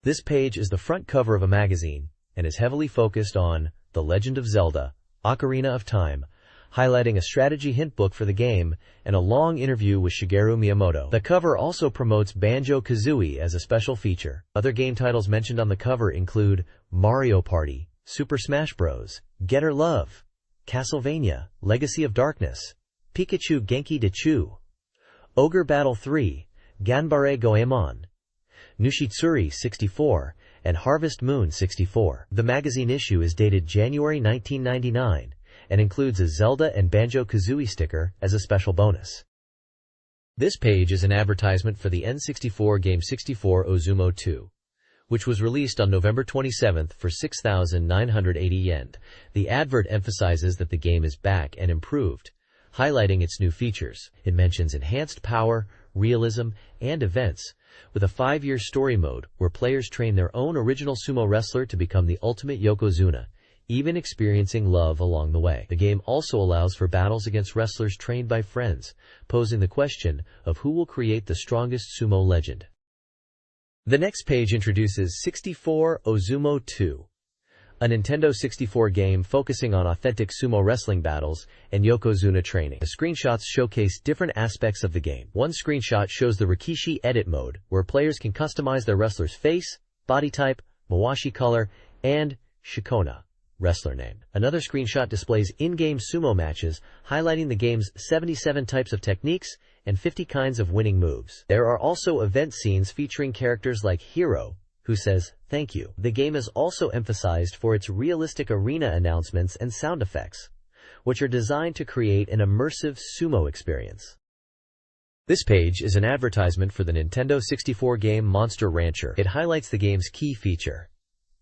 This page is the front cover of a magazine and is heavily focused on The Legend of Zelda, Ocarina of Time, highlighting a strategy hint book for the game and a long interview with Shigeru Miyamoto. The cover also promotes Banjo-Kazooie as a special feature. Other game titles mentioned on the cover include Mario Party, Super Smash Bros., Getter Love, Castlevania, Legacy of Darkness, Pikachu Genki Dechu, Ogre Battle 3, Ganbare Goemon, Nushitsuri 64, and Harvest Moon 64. The magazine issue is dated January 1999 and includes a Zelda and Banjo-Kazooie sticker as a special bonus. This page is an advertisement for the N64 game 64 Ozumo 2, which was released on November 27th for 6,980 yen. The advert emphasizes that the game is back and improved, highlighting its new features. It mentions enhanced power, realism, and events, with a 5-year story mode where players train their own original sumo wrestler to become the ultimate Yokozuna, even experiencing love along the way. The game also allows for battles against wrestlers trained by friends, posing the question of who will create the strongest sumo legend. The next page introduces 64 Ozumo 2, a Nintendo 64 game focusing on authentic sumo wrestling battles and Yokozuna training. The screenshots showcase different aspects of the game. One screenshot shows the Rikishi edit mode, where players can customize their wrestler's face, body type, mawashi color, and shikona, wrestler name. Another screenshot displays in-game sumo matches, highlighting the game's 77 types of techniques and 50 kinds of winning moves. There are also event scenes featuring characters like Hero, who says, "Thank you." The game is also emphasized for its realistic arena announcements and sound effects, which are designed to create an immersive sumo experience. This page is an advertisement for the Nintendo 64 game Monster Rancher. It highlights the game's key feature,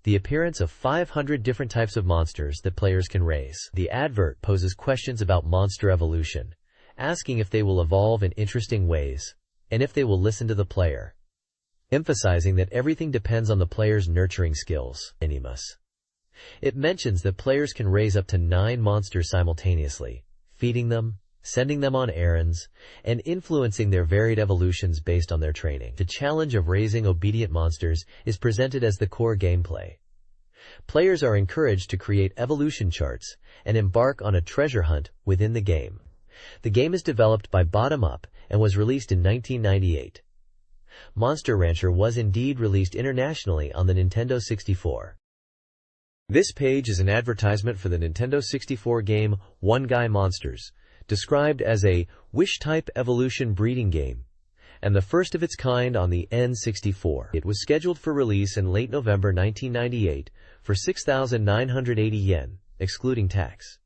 the appearance of 500 different types of monsters that players can raise. The advert poses questions about monster evolution, asking if they will evolve in interesting ways, and if they will listen to the player, emphasizing that everything depends on the player's nurturing skills. It mentions that players can raise up to 9 monsters simultaneously, feeding them, sending them on errands, and influencing their varied evolutions based on their training. The challenge of raising obedient monsters is presented as the core gameplay. Players are encouraged to create evolution charts and embark on a treasure hunt within the game. The game is developed by Bottom Up and was released in 1998. Monster Rancher was indeed released internationally on the Nintendo 64. This page is an advertisement for the Nintendo 64 game One Guy Monsters, described as a wish-type evolution breeding game, and the first of its kind on the N64. It was scheduled for release in late November 1998 for 6,980 yen, excluding tax.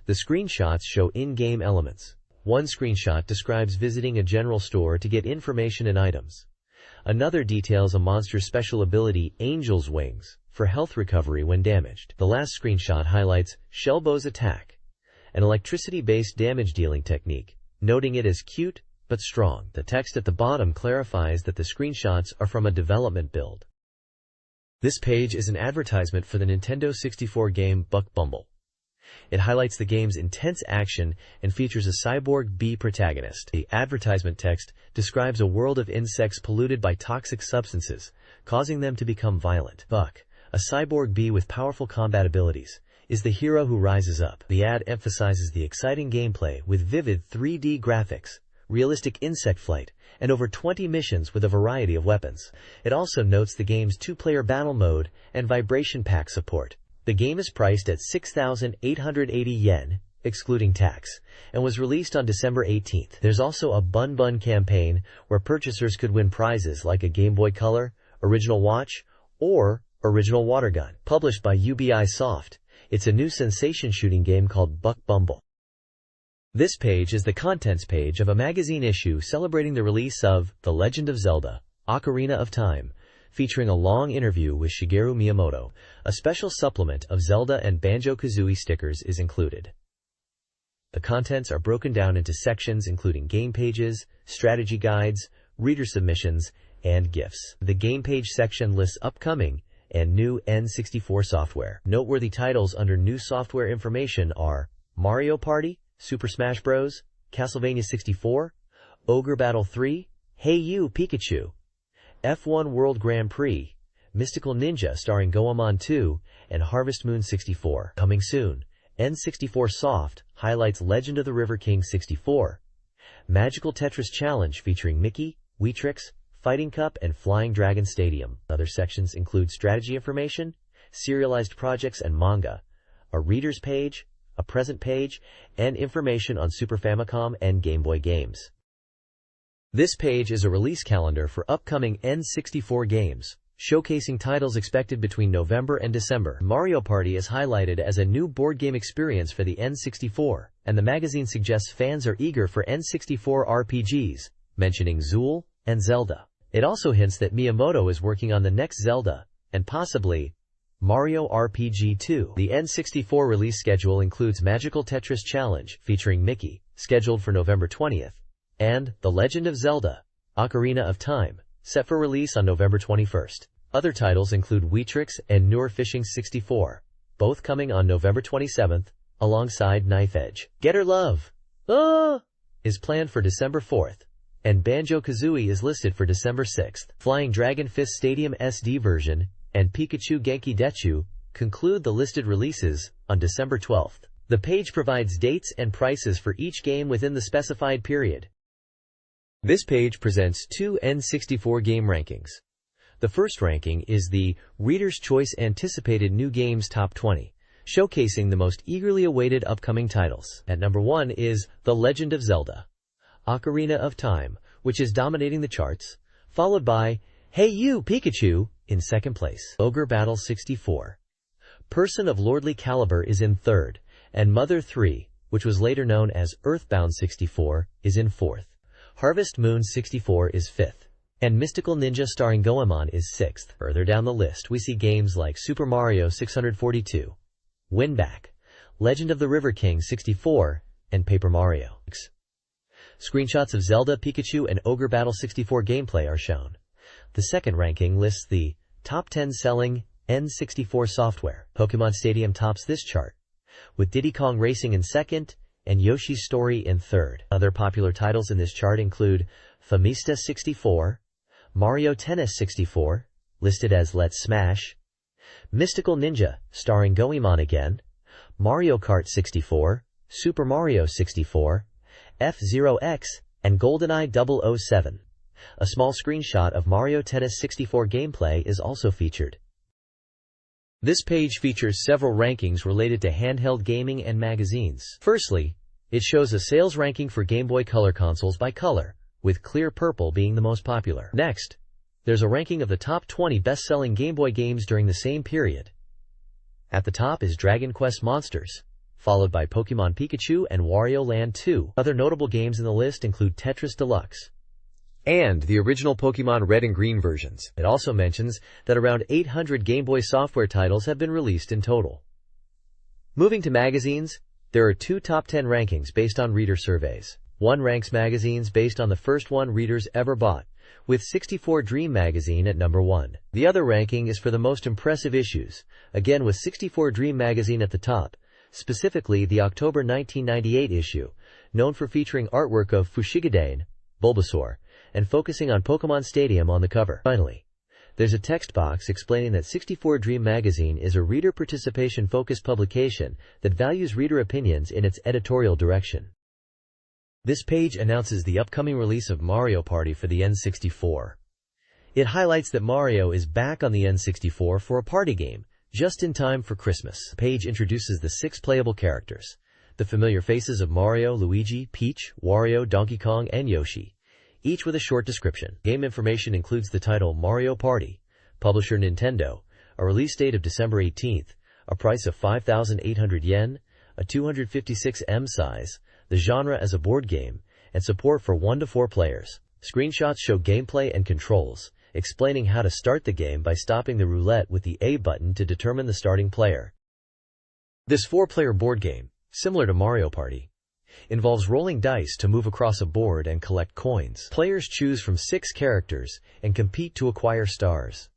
The screenshots show in-game elements. One screenshot describes visiting a general store to get information and items. Another details a monster's special ability, Angel's Wings, for health recovery when damaged. The last screenshot highlights Shellbow's attack, an electricity-based damage-dealing technique, noting it as cute but strong. The text at the bottom clarifies that the screenshots are from a development build. This page is an advertisement for the Nintendo 64 game Buck Bumble. It highlights the game's intense action and features a cyborg bee protagonist. The advertisement text describes a world of insects polluted by toxic substances, causing them to become violent. Buck, a cyborg bee with powerful combat abilities, is the hero who rises up. The ad emphasizes the exciting gameplay with vivid 3D graphics, realistic insect flight, and over 20 missions with a variety of weapons. It also notes the game's 2-player battle mode and vibration pack support. The game is priced at 6,880 yen, excluding tax, and was released on December 18th. There's also a Bun Bun campaign where purchasers could win prizes like a Game Boy Color, original watch, or original water gun. Published by UBI Soft, it's a new sensation shooting game called Buck Bumble. This page is the contents page of a magazine issue celebrating the release of The Legend of Zelda, Ocarina of Time, featuring a long interview with Shigeru Miyamoto. A special supplement of Zelda and Banjo-Kazooie stickers is included. The contents are broken down into sections including game pages, strategy guides, reader submissions, and gifts. The game page section lists upcoming and new N64 software. Noteworthy titles under new software information are Mario Party, Super Smash Bros., Castlevania 64, Ogre Battle 3, Hey You Pikachu, F1 World Grand Prix, Mystical Ninja starring Goemon 2, and Harvest Moon 64. Coming soon, N64 Soft highlights Legend of the River King 64. Magical Tetris Challenge featuring Mickey, Weetrix, Fighting Cup, and Flying Dragon Stadium. Other sections include strategy information, serialized projects and manga, a reader's page, a present page, and information on Super Famicom and Game Boy games. This page is a release calendar for upcoming N64 games, showcasing titles expected between November and December. Mario Party is highlighted as a new board game experience for the N64, and the magazine suggests fans are eager for N64 RPGs, mentioning Zool and Zelda. It also hints that Miyamoto is working on the next Zelda, and possibly Mario RPG 2. The N64 release schedule includes Magical Tetris Challenge featuring Mickey, scheduled for November 20th, and The Legend of Zelda, Ocarina of Time, set for release on November 21st. Other titles include Weetrix and Newer Fishing 64, both coming on November 27th, alongside Knife Edge. Getter Love is planned for December 4th, and Banjo-Kazooie is listed for December 6th. Flying Dragon Fist Stadium SD version and Pikachu Genki Dechu conclude the listed releases on December 12th. The page provides dates and prices for each game within the specified period. This page presents two N64 game rankings. The first ranking is the Reader's Choice Anticipated New Games Top 20, showcasing the most eagerly awaited upcoming titles. At number 1 is The Legend of Zelda, Ocarina of Time, which is dominating the charts, followed by Hey You, Pikachu in second place. Ogre Battle 64, Person of Lordly Caliber is in third, and Mother 3, which was later known as Earthbound 64, is in fourth. Harvest Moon 64 is fifth, and Mystical Ninja starring Goemon is sixth. Further down the list we see games like Super Mario 642, Winback, Legend of the River King 64, and Paper Mario. Screenshots of Zelda, Pikachu, and Ogre Battle 64 gameplay are shown. The second ranking lists the top 10 selling N64 software. Pokemon Stadium tops this chart, with Diddy Kong Racing in second and Yoshi's Story in third. Other popular titles in this chart include Famista 64, Mario Tennis 64, listed as Let's Smash, Mystical Ninja, starring Goemon again, Mario Kart 64, Super Mario 64, F-Zero X, and GoldenEye 007. A small screenshot of Mario Tennis 64 gameplay is also featured. This page features several rankings related to handheld gaming and magazines. Firstly, it shows a sales ranking for Game Boy Color consoles by color, with clear purple being the most popular. Next, there's a ranking of the top 20 best-selling Game Boy games during the same period. At the top is Dragon Quest Monsters, followed by Pokemon Pikachu and Wario Land 2. Other notable games in the list include Tetris Deluxe and the original Pokemon Red and Green versions. It also mentions that around 800 Game Boy software titles have been released in total. Moving to magazines, there are two top 10 rankings based on reader surveys. One ranks magazines based on the first one readers ever bought, with 64Dream magazine at number 1. The other ranking is for the most impressive issues, again with 64Dream magazine at the top, specifically the October 1998 issue, known for featuring artwork of Fushigadane, Bulbasaur, and focusing on Pokemon Stadium on the cover. Finally, there's a text box explaining that 64Dream magazine is a reader participation-focused publication that values reader opinions in its editorial direction. This page announces the upcoming release of Mario Party for the N64. It highlights that Mario is back on the N64 for a party game, just in time for Christmas. The page introduces the 6 playable characters, the familiar faces of Mario, Luigi, Peach, Wario, Donkey Kong, and Yoshi, each with a short description. Game information includes the title Mario Party, publisher Nintendo, a release date of December 18th, a price of 5,800 yen, a 256 M size, the genre as a board game, and support for 1 to 4 players. Screenshots show gameplay and controls, explaining how to start the game by stopping the roulette with the A button to determine the starting player. This 4-player board game, similar to Mario Party, involves rolling dice to move across a board and collect coins. Players choose from 6 characters and compete to acquire stars.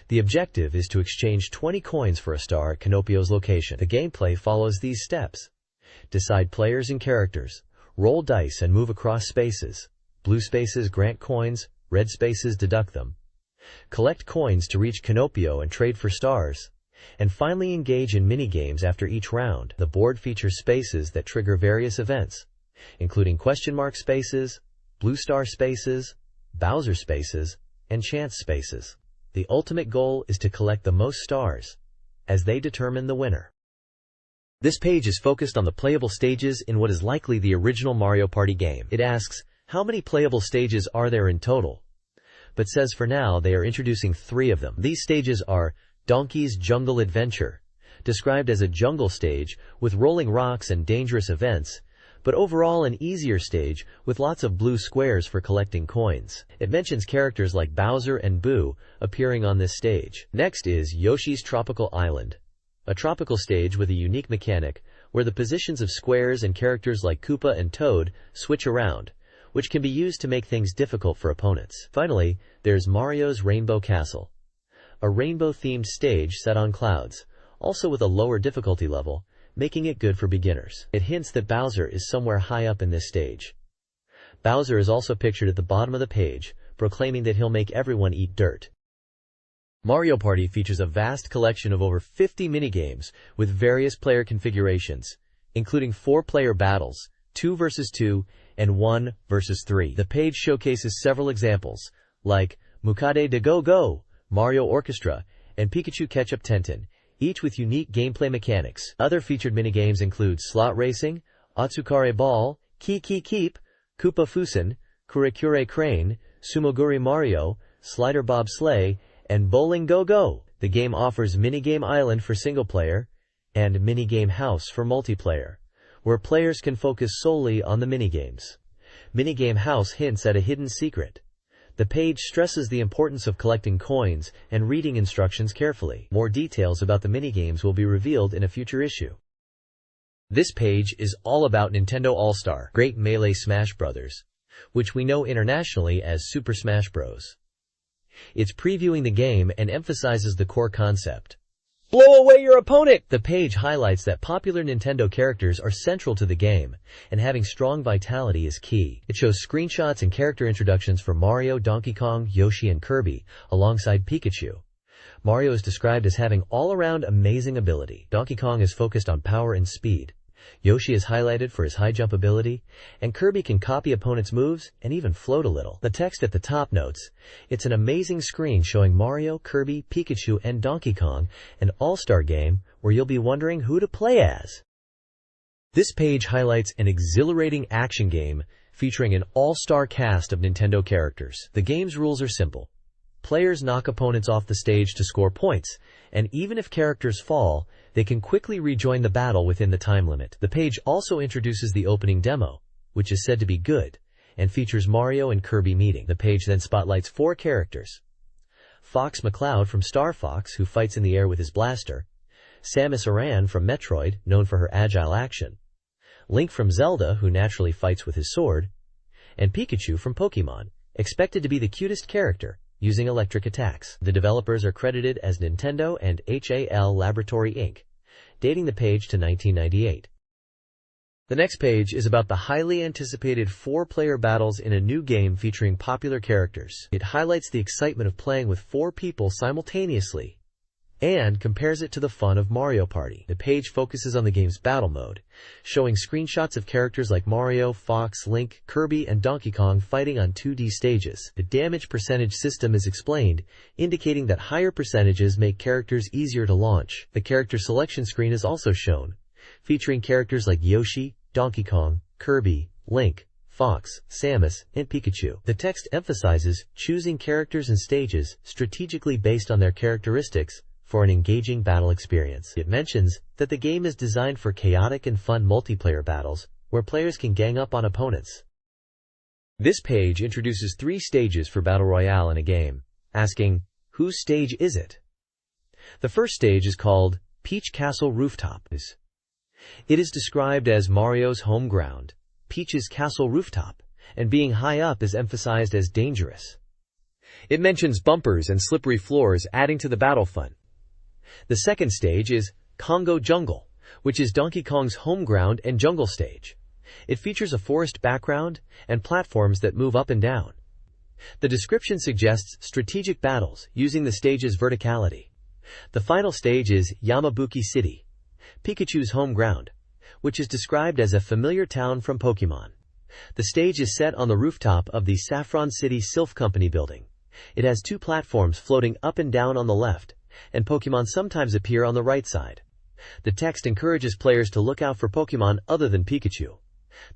The objective is to exchange 20 coins for a star at Canopio's location. The gameplay follows these steps. Decide players and characters, roll dice and move across spaces. Blue spaces grant coins, red spaces deduct them. Collect coins to reach Canopio and trade for stars. And finally engage in mini-games after each round. The board features spaces that trigger various events, including question mark spaces, blue star spaces, Bowser spaces, and chance spaces. The ultimate goal is to collect the most stars, as they determine the winner. This page is focused on the playable stages in what is likely the original Mario Party game. It asks, how many playable stages are there in total? But says for now they are introducing 3 of them. These stages are Donkey's Jungle Adventure, described as a jungle stage with rolling rocks and dangerous events, but overall an easier stage with lots of blue squares for collecting coins. It mentions characters like Bowser and Boo appearing on this stage. Next is Yoshi's Tropical Island, a tropical stage with a unique mechanic where the positions of squares and characters like Koopa and Toad switch around, which can be used to make things difficult for opponents. Finally, there's Mario's Rainbow Castle, a rainbow-themed stage set on clouds, also with a lower difficulty level, making it good for beginners. It hints that Bowser is somewhere high up in this stage. Bowser is also pictured at the bottom of the page, proclaiming that he'll make everyone eat dirt. Mario Party features a vast collection of over 50 minigames with various player configurations, including 4-player battles, 2 versus 2, and 1 versus 3. The page showcases several examples, like Mukade de Go Go, Mario Orchestra, and Pikachu Ketchup Tenten, each with unique gameplay mechanics. Other featured minigames include Slot Racing, Atsukare Ball, Keep, Koopa Fusen, Kurekure Crane, Sumoguri Mario, Slider Bob Sleigh, and Bowling Go Go. The game offers Minigame Island for single-player and Minigame House for multiplayer, where players can focus solely on the minigames. Minigame House hints at a hidden secret. The page stresses the importance of collecting coins and reading instructions carefully. More details about the minigames will be revealed in a future issue. This page is all about Nintendo All-Star Great Melee Smash Bros., which we know internationally as Super Smash Bros. It's previewing the game and emphasizes the core concept. Blow away your opponent! The page highlights that popular Nintendo characters are central to the game, and having strong vitality is key. It shows screenshots and character introductions for Mario, Donkey Kong, Yoshi, and Kirby, alongside Pikachu. Mario is described as having all-around amazing ability. Donkey Kong is focused on power and speed. Yoshi is highlighted for his high jump ability, and Kirby can copy opponents' moves and even float a little. The text at the top notes, it's an amazing screen showing Mario, Kirby, Pikachu, and Donkey Kong, an all-star game where you'll be wondering who to play as. This page highlights an exhilarating action game featuring an all-star cast of Nintendo characters. The game's rules are simple. Players knock opponents off the stage to score points, and even if characters fall, they can quickly rejoin the battle within the time limit. The page also introduces the opening demo, which is said to be good, and features Mario and Kirby meeting. The page then spotlights 4 characters. Fox McCloud from Star Fox, who fights in the air with his blaster, Samus Aran from Metroid, known for her agile action, Link from Zelda, who naturally fights with his sword, and Pikachu from Pokemon, expected to be the cutest character, using electric attacks. The developers are credited as Nintendo and HAL Laboratory Inc., dating the page to 1998. The next page is about the highly anticipated 4-player battles in a new game featuring popular characters. It highlights the excitement of playing with 4 people simultaneously and compares it to the fun of Mario Party. The page focuses on the game's battle mode, showing screenshots of characters like Mario, Fox, Link, Kirby, and Donkey Kong fighting on 2D stages. The damage percentage system is explained, indicating that higher percentages make characters easier to launch. The character selection screen is also shown, featuring characters like Yoshi, Donkey Kong, Kirby, Link, Fox, Samus, and Pikachu. The text emphasizes choosing characters and stages strategically based on their characteristics for an engaging battle experience. It mentions that the game is designed for chaotic and fun multiplayer battles where players can gang up on opponents. This page introduces 3 stages for Battle Royale in a game, asking, whose stage is it? The first stage is called Peach Castle Rooftop. It is described as Mario's home ground, Peach's castle rooftop, and being high up is emphasized as dangerous. It mentions bumpers and slippery floors, adding to the battle fun. The second stage is Congo Jungle, which is Donkey Kong's home ground and jungle stage. It features a forest background and platforms that move up and down. The description suggests strategic battles using the stage's verticality. The final stage is Yamabuki City, Pikachu's home ground, which is described as a familiar town from Pokémon. The stage is set on the rooftop of the Saffron City Sylph Company building. It has 2 platforms floating up and down on the left, and Pokémon sometimes appear on the right side. The text encourages players to look out for Pokémon other than Pikachu.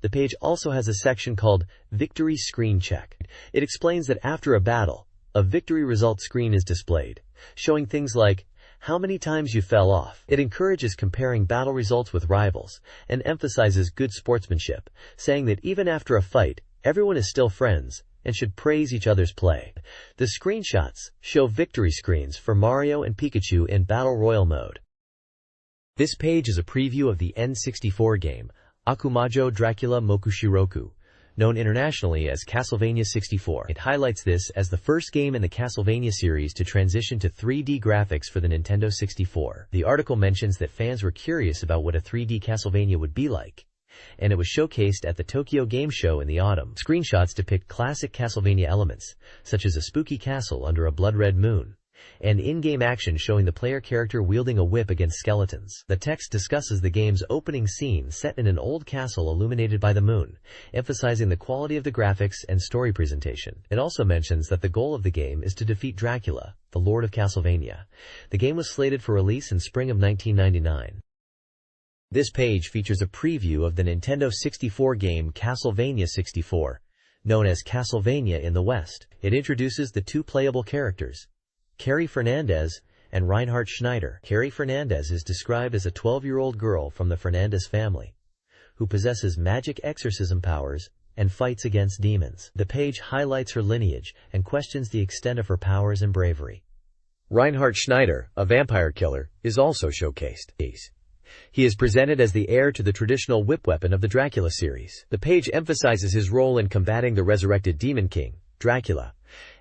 The page also has a section called Victory Screen Check. It explains that after a battle, a victory result screen is displayed, showing things like how many times you fell off. It encourages comparing battle results with rivals and emphasizes good sportsmanship, saying that even after a fight, everyone is still friends and should praise each other's play. The screenshots show victory screens for Mario and Pikachu in Battle Royale mode. This page is a preview of the N64 game, Akumajo Dracula Mokushiroku, known internationally as Castlevania 64. It highlights this as the first game in the Castlevania series to transition to 3D graphics for the Nintendo 64. The article mentions that fans were curious about what a 3D Castlevania would be like, and it was showcased at the Tokyo Game Show in the autumn. Screenshots depict classic Castlevania elements, such as a spooky castle under a blood-red moon, and in-game action showing the player character wielding a whip against skeletons. The text discusses the game's opening scene set in an old castle illuminated by the moon, emphasizing the quality of the graphics and story presentation. It also mentions that the goal of the game is to defeat Dracula, the Lord of Castlevania. The game was slated for release in spring of 1999. This page features a preview of the Nintendo 64 game Castlevania 64, known as Castlevania in the West. It introduces the 2 playable characters, Carrie Fernandez and Reinhard Schneider. Carrie Fernandez is described as a 12-year-old girl from the Fernandez family, who possesses magic exorcism powers and fights against demons. The page highlights her lineage and questions the extent of her powers and bravery. Reinhard Schneider, a vampire killer, is also showcased. He is presented as the heir to the traditional whip weapon of the Dracula series. The page emphasizes his role in combating the resurrected Demon King, Dracula,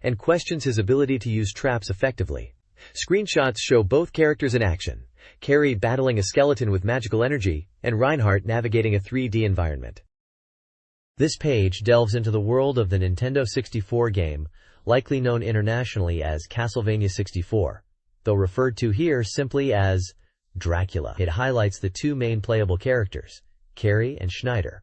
and questions his ability to use traps effectively. Screenshots show both characters in action, Carrie battling a skeleton with magical energy, and Reinhardt navigating a 3D environment. This page delves into the world of the Nintendo 64 game, likely known internationally as Castlevania 64, though referred to here simply as Dracula. It highlights the 2 main playable characters, Carrie and Schneider,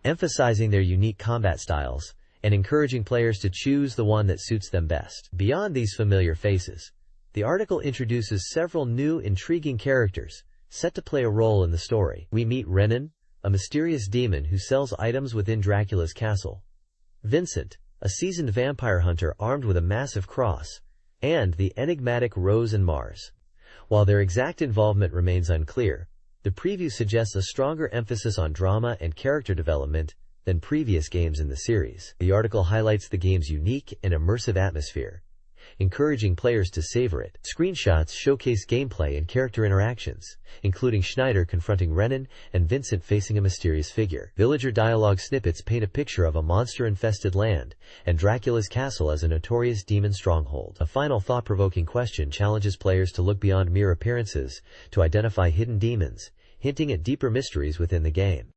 emphasizing their unique combat styles and encouraging players to choose the one that suits them best. Beyond these familiar faces, the article introduces several new intriguing characters set to play a role in the story. We meet Renan, a mysterious demon who sells items within Dracula's castle, Vincent, a seasoned vampire hunter armed with a massive cross, and the enigmatic Rose and Mars. While their exact involvement remains unclear, the preview suggests a stronger emphasis on drama and character development than previous games in the series. The article highlights the game's unique and immersive atmosphere, encouraging players to savor it. Screenshots showcase gameplay and character interactions, including Schneider confronting Renan and Vincent facing a mysterious figure. Villager dialogue snippets paint a picture of a monster-infested land and Dracula's castle as a notorious demon stronghold. A final thought-provoking question challenges players to look beyond mere appearances to identify hidden demons, hinting at deeper mysteries within the game.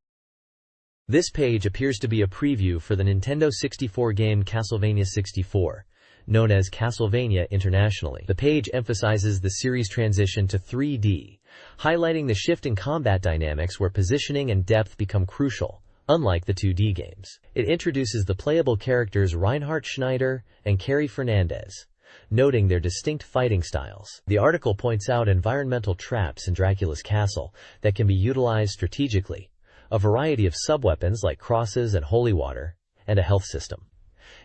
This page appears to be a preview for the Nintendo 64 game Castlevania 64, known as Castlevania internationally. The page emphasizes the series' transition to 3D, highlighting the shift in combat dynamics where positioning and depth become crucial, unlike the 2D games. It introduces the playable characters Reinhard Schneider and Carrie Fernandez, noting their distinct fighting styles. The article points out environmental traps in Dracula's castle that can be utilized strategically, a variety of sub-weapons like crosses and holy water, and a health system.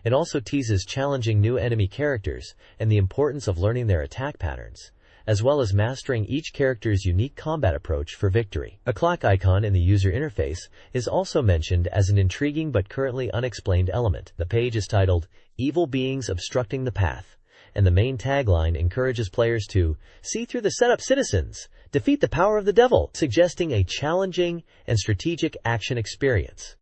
It also teases challenging new enemy characters and the importance of learning their attack patterns, as well as mastering each character's unique combat approach for victory. A clock icon in the user interface is also mentioned as an intriguing but currently unexplained element. The page is titled, Evil Beings Obstructing the Path, and the main tagline encourages players to see through the setup citizens, defeat the power of the devil, suggesting a challenging and strategic action experience.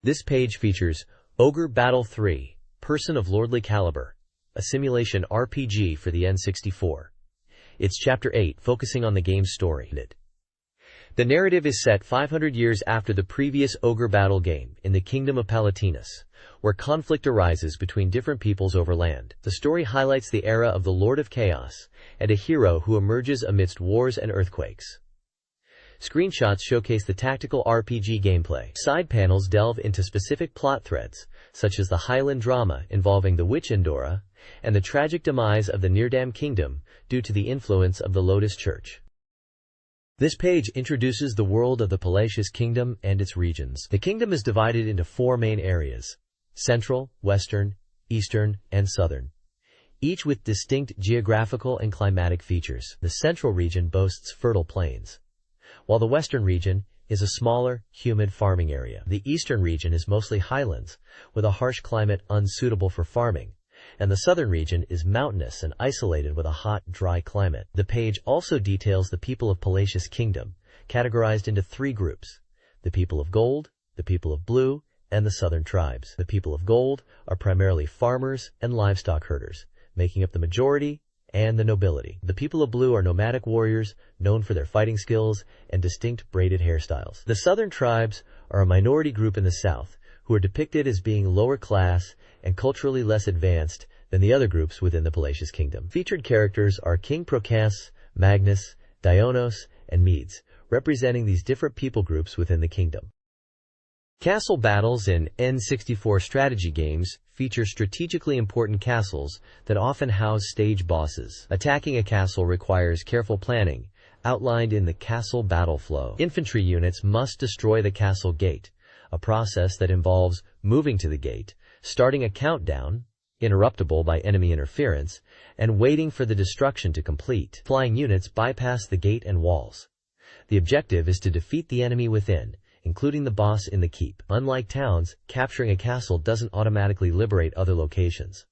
This page features Ogre Battle 3, Person of Lordly Caliber, a simulation RPG for the N64. It's Chapter 8, focusing on the game's story. The narrative is set 500 years after the previous ogre battle game in the kingdom of Palatinus, where conflict arises between different peoples over land. The story highlights the era of the Lord of Chaos and a hero who emerges amidst wars and earthquakes. Screenshots showcase the tactical RPG gameplay. Side panels delve into specific plot threads, such as the Highland drama involving the witch Endora and the tragic demise of the Nirdam kingdom due to the influence of the Lotus Church. This page introduces the world of the Palatinus kingdom and its regions. The kingdom is divided into 4 main areas: Central, Western, Eastern, and Southern, each with distinct geographical and climatic features. The Central region boasts fertile plains, while the Western region is a smaller, humid farming area. The Eastern region is mostly highlands, with a harsh climate unsuitable for farming, and the Southern region is mountainous and isolated with a hot, dry climate. The page also details the people of Palatinus kingdom, categorized into 3 groups: the people of gold, the people of blue, and the southern tribes. The people of gold are primarily farmers and livestock herders, making up the majority and the nobility. The people of blue are nomadic warriors known for their fighting skills and distinct braided hairstyles. The southern tribes are a minority group in the south who are depicted as being lower class and culturally less advanced than the other groups within the Palatinus kingdom. Featured characters are King Procas, Magnus, Dionos, and Medes, representing these different people groups within the kingdom. Castle battles in N64 strategy games feature strategically important castles that often house stage bosses. Attacking a castle requires careful planning, outlined in the castle battle flow. Infantry units must destroy the castle gate, a process that involves moving to the gate, starting a countdown, interruptible by enemy interference, and waiting for the destruction to complete. Flying units bypass the gate and walls. The objective is to defeat the enemy within, including the boss in the keep. Unlike towns, capturing a castle doesn't automatically liberate other locations.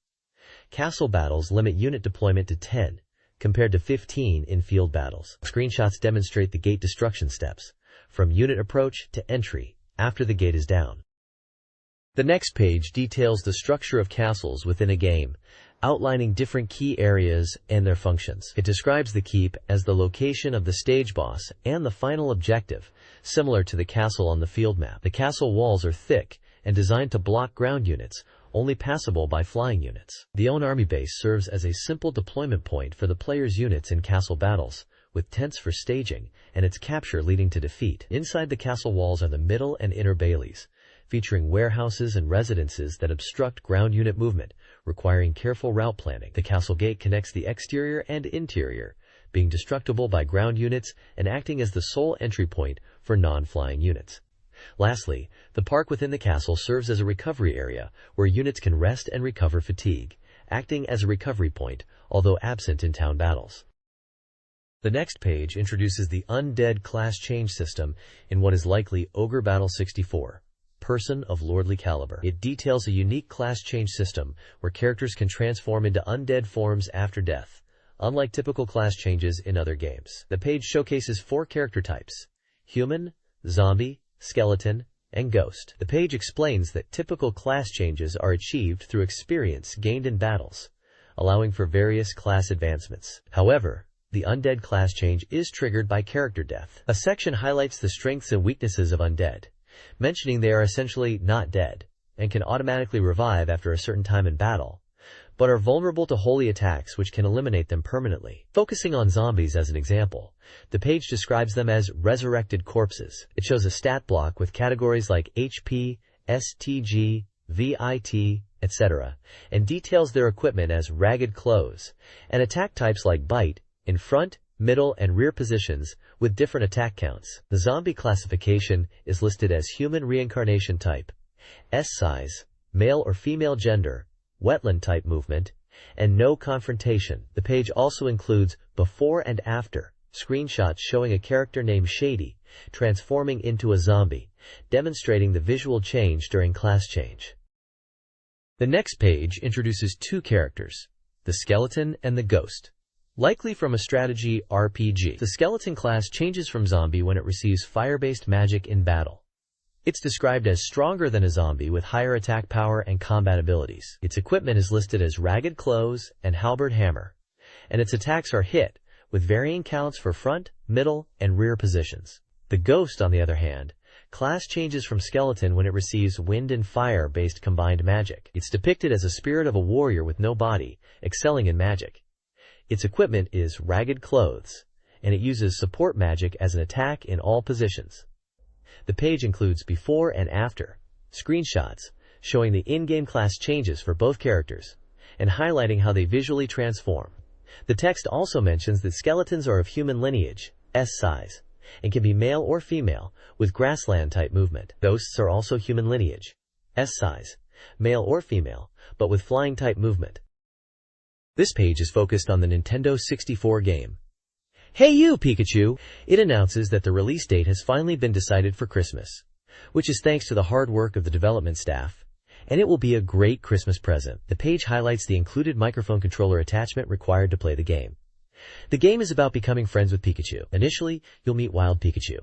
Castle battles limit unit deployment to 10, compared to 15 in field battles. Screenshots demonstrate the gate destruction steps, from unit approach to entry, after the gate is down. The next page details the structure of castles within a game, outlining different key areas and their functions. It describes the keep as the location of the stage boss and the final objective, similar to the castle on the field map. The castle walls are thick and designed to block ground units, only passable by flying units. The own army base serves as a simple deployment point for the player's units in castle battles, with tents for staging and its capture leading to defeat. Inside the castle walls are the middle and inner bailies, featuring warehouses and residences that obstruct ground unit movement, requiring careful route planning. The castle gate connects the exterior and interior, being destructible by ground units and acting as the sole entry point for non-flying units. Lastly, the park within the castle serves as a recovery area where units can rest and recover fatigue, acting as a recovery point, although absent in town battles. The next page introduces the undead class change system in what is likely Ogre Battle 64. Person of lordly caliber. It details a unique class change system where characters can transform into undead forms after death, unlike typical class changes in other games. The page showcases 4 character types: human, zombie, skeleton, and ghost. The page explains that typical class changes are achieved through experience gained in battles, allowing for various class advancements. However, the undead class change is triggered by character death. A section highlights the strengths and weaknesses of undead, mentioning they are essentially not dead and can automatically revive after a certain time in battle, but are vulnerable to holy attacks which can eliminate them permanently. Focusing on zombies as an example, the page describes them as resurrected corpses. It shows a stat block with categories like HP, STG, VIT, etc., and details their equipment as ragged clothes, and attack types like bite, in front, middle, and rear positions with different attack counts. The zombie classification is listed as human reincarnation type, S size, male or female gender, wetland type movement, and no confrontation. The page also includes before and after screenshots showing a character named Shady transforming into a zombie, demonstrating the visual change during class change. The next page introduces 2 characters, the skeleton and the ghost. Likely from a strategy RPG, the skeleton class changes from zombie when it receives fire-based magic in battle. It's described as stronger than a zombie with higher attack power and combat abilities. Its equipment is listed as ragged clothes and halberd hammer, and its attacks are hit, with varying counts for front, middle, and rear positions. The Ghost, on the other hand, class changes from skeleton when it receives wind and fire-based combined magic. It's depicted as a spirit of a warrior with no body, excelling in magic. Its equipment is ragged clothes, and it uses support magic as an attack in all positions. The page includes before and after screenshots showing the in-game class changes for both characters and highlighting how they visually transform. The text also mentions that skeletons are of human lineage, S size, and can be male or female with grassland-type movement. Ghosts are also human lineage, S size, male or female, but with flying-type movement. This page is focused on the Nintendo 64 game. Hey You, Pikachu! It announces that the release date has finally been decided for Christmas, which is thanks to the hard work of the development staff, and it will be a great Christmas present. The page highlights the included microphone controller attachment required to play the game. The game is about becoming friends with Pikachu. Initially, you'll meet Wild Pikachu.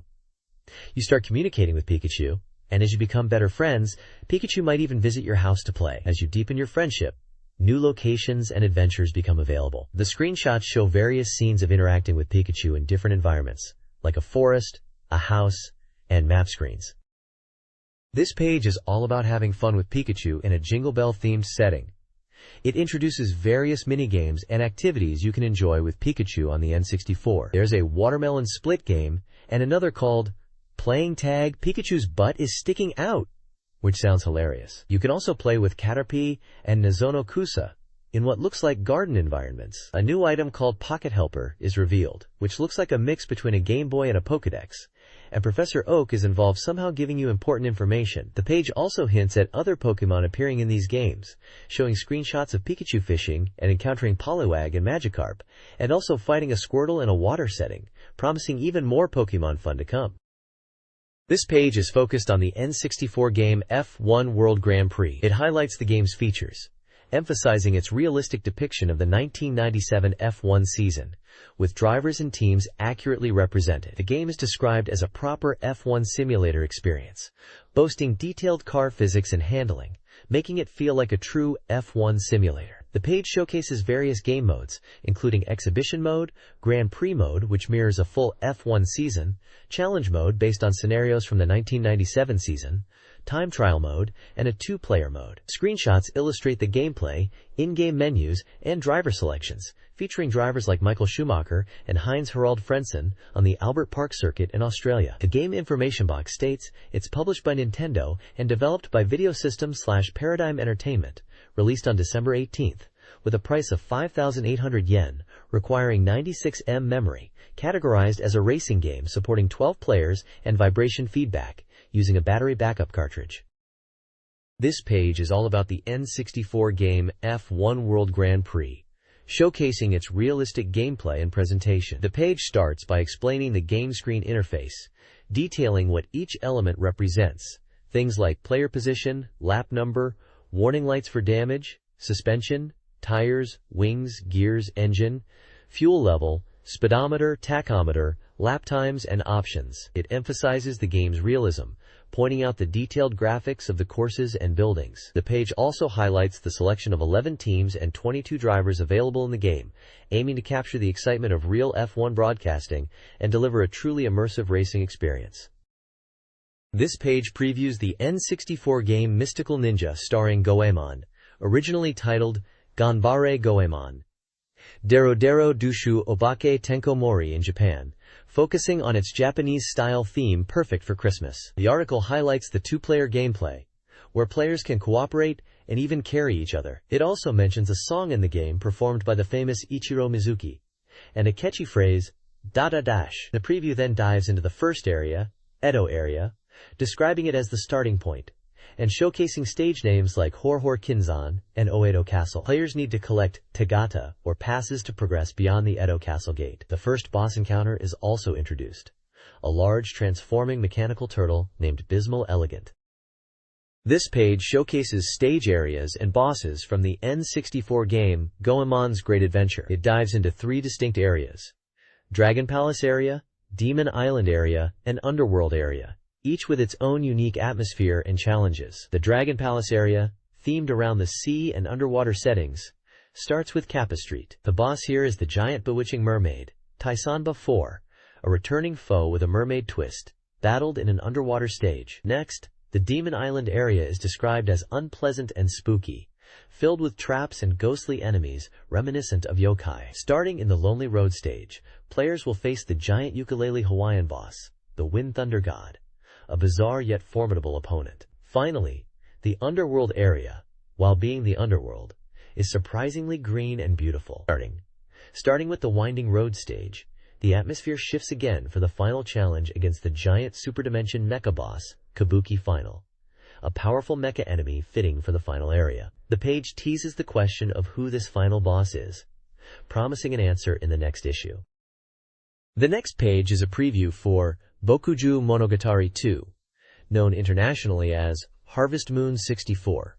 You start communicating with Pikachu, and as you become better friends, Pikachu might even visit your house to play. As you deepen your friendship, new locations and adventures become available. The screenshots show various scenes of interacting with Pikachu in different environments, like a forest, a house, and map screens. This page is all about having fun with Pikachu in a Jingle Bell-themed setting. It introduces various minigames and activities you can enjoy with Pikachu on the N64. There's a watermelon split game and another called Playing Tag Pikachu's Butt is Sticking Out, which sounds hilarious. You can also play with Caterpie and Nozono Kusa in what looks like garden environments. A new item called Pocket Helper is revealed, which looks like a mix between a Game Boy and a Pokédex, and Professor Oak is involved somehow giving you important information. The page also hints at other Pokemon appearing in these games, showing screenshots of Pikachu fishing and encountering Poliwag and Magikarp, and also fighting a Squirtle in a water setting, promising even more Pokemon fun to come. This page is focused on the N64 game F1 World Grand Prix. It highlights the game's features, emphasizing its realistic depiction of the 1997 F1 season, with drivers and teams accurately represented. The game is described as a proper F1 simulator experience, boasting detailed car physics and handling, making it feel like a true F1 simulator. The page showcases various game modes, including Exhibition Mode, Grand Prix Mode, which mirrors a full F1 season, Challenge Mode based on scenarios from the 1997 season, Time Trial Mode, and a two-player mode. Screenshots illustrate the gameplay, in-game menus, and driver selections, featuring drivers like Michael Schumacher and Heinz-Harald Frentzen on the Albert Park circuit in Australia. The game information box states it's published by Nintendo and developed by Video Systems/Paradigm Entertainment, released on December 18th, with a price of 5,800 yen, requiring 96 MB memory, categorized as a racing game supporting 12 players and vibration feedback, using a battery backup cartridge. This page is all about the N64 game F1 World Grand Prix, showcasing its realistic gameplay and presentation. The page starts by explaining the game screen interface, detailing what each element represents, things like player position, lap number, warning lights for damage, suspension, tires, wings, gears, engine, fuel level, speedometer, tachometer, lap times, and options. It emphasizes the game's realism, pointing out the detailed graphics of the courses and buildings. The page also highlights the selection of 11 teams and 22 drivers available in the game, aiming to capture the excitement of real F1 broadcasting and deliver a truly immersive racing experience. This page previews the N64 game Mystical Ninja starring Goemon, originally titled Ganbare Goemon, Derodero Dushu Obake Tenko Mori in Japan, focusing on its Japanese-style theme perfect for Christmas. The article highlights the two-player gameplay, where players can cooperate and even carry each other. It also mentions a song in the game performed by the famous Ichiro Mizuki, and a catchy phrase, Dada Dash. The preview then dives into the first area, Edo area, describing it as the starting point, and showcasing stage names like Horhor Kinzan and Oedo Castle. Players need to collect Tagata, or passes, to progress beyond the Edo Castle gate. The first boss encounter is also introduced, a large transforming mechanical turtle named Bismal Elegant. This page showcases stage areas and bosses from the N64 game Goemon's Great Adventure. It dives into three distinct areas: Dragon Palace area, Demon Island area, and Underworld area, each with its own unique atmosphere and challenges. The Dragon Palace area, themed around the sea and underwater settings, starts with Kappa Street. The boss here is the giant bewitching mermaid, Taisanba 4, a returning foe with a mermaid twist, battled in an underwater stage. Next, the Demon Island area is described as unpleasant and spooky, filled with traps and ghostly enemies reminiscent of yokai. Starting in the Lonely Road stage, players will face the giant ukulele Hawaiian boss, the Wind Thunder God, a bizarre yet formidable opponent. Finally, the Underworld area, while being the underworld, is surprisingly green and beautiful. Starting with the Winding Road stage, the atmosphere shifts again for the final challenge against the giant Super Dimension mecha boss, Kabuki Final, a powerful mecha enemy fitting for the final area. The page teases the question of who this final boss is, promising an answer in the next issue. The next page is a preview for Bokuju Monogatari 2, known internationally as Harvest Moon 64.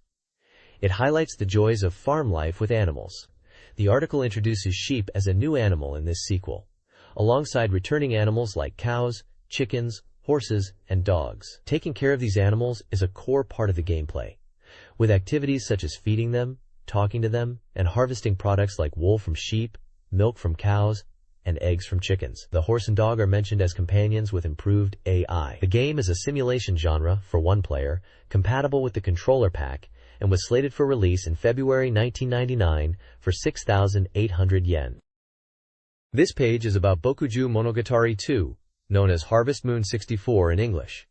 It highlights the joys of farm life with animals. The article introduces sheep as a new animal in this sequel, alongside returning animals like cows, chickens, horses, and dogs. Taking care of these animals is a core part of the gameplay, with activities such as feeding them, talking to them, and harvesting products like wool from sheep, milk from cows, and eggs from chickens. The horse and dog are mentioned as companions with improved AI. The game is a simulation genre for one player, compatible with the controller pack, and was slated for release in February 1999 for 6,800 yen. This page is about Bokuju Monogatari 2, known as Harvest Moon 64 in English,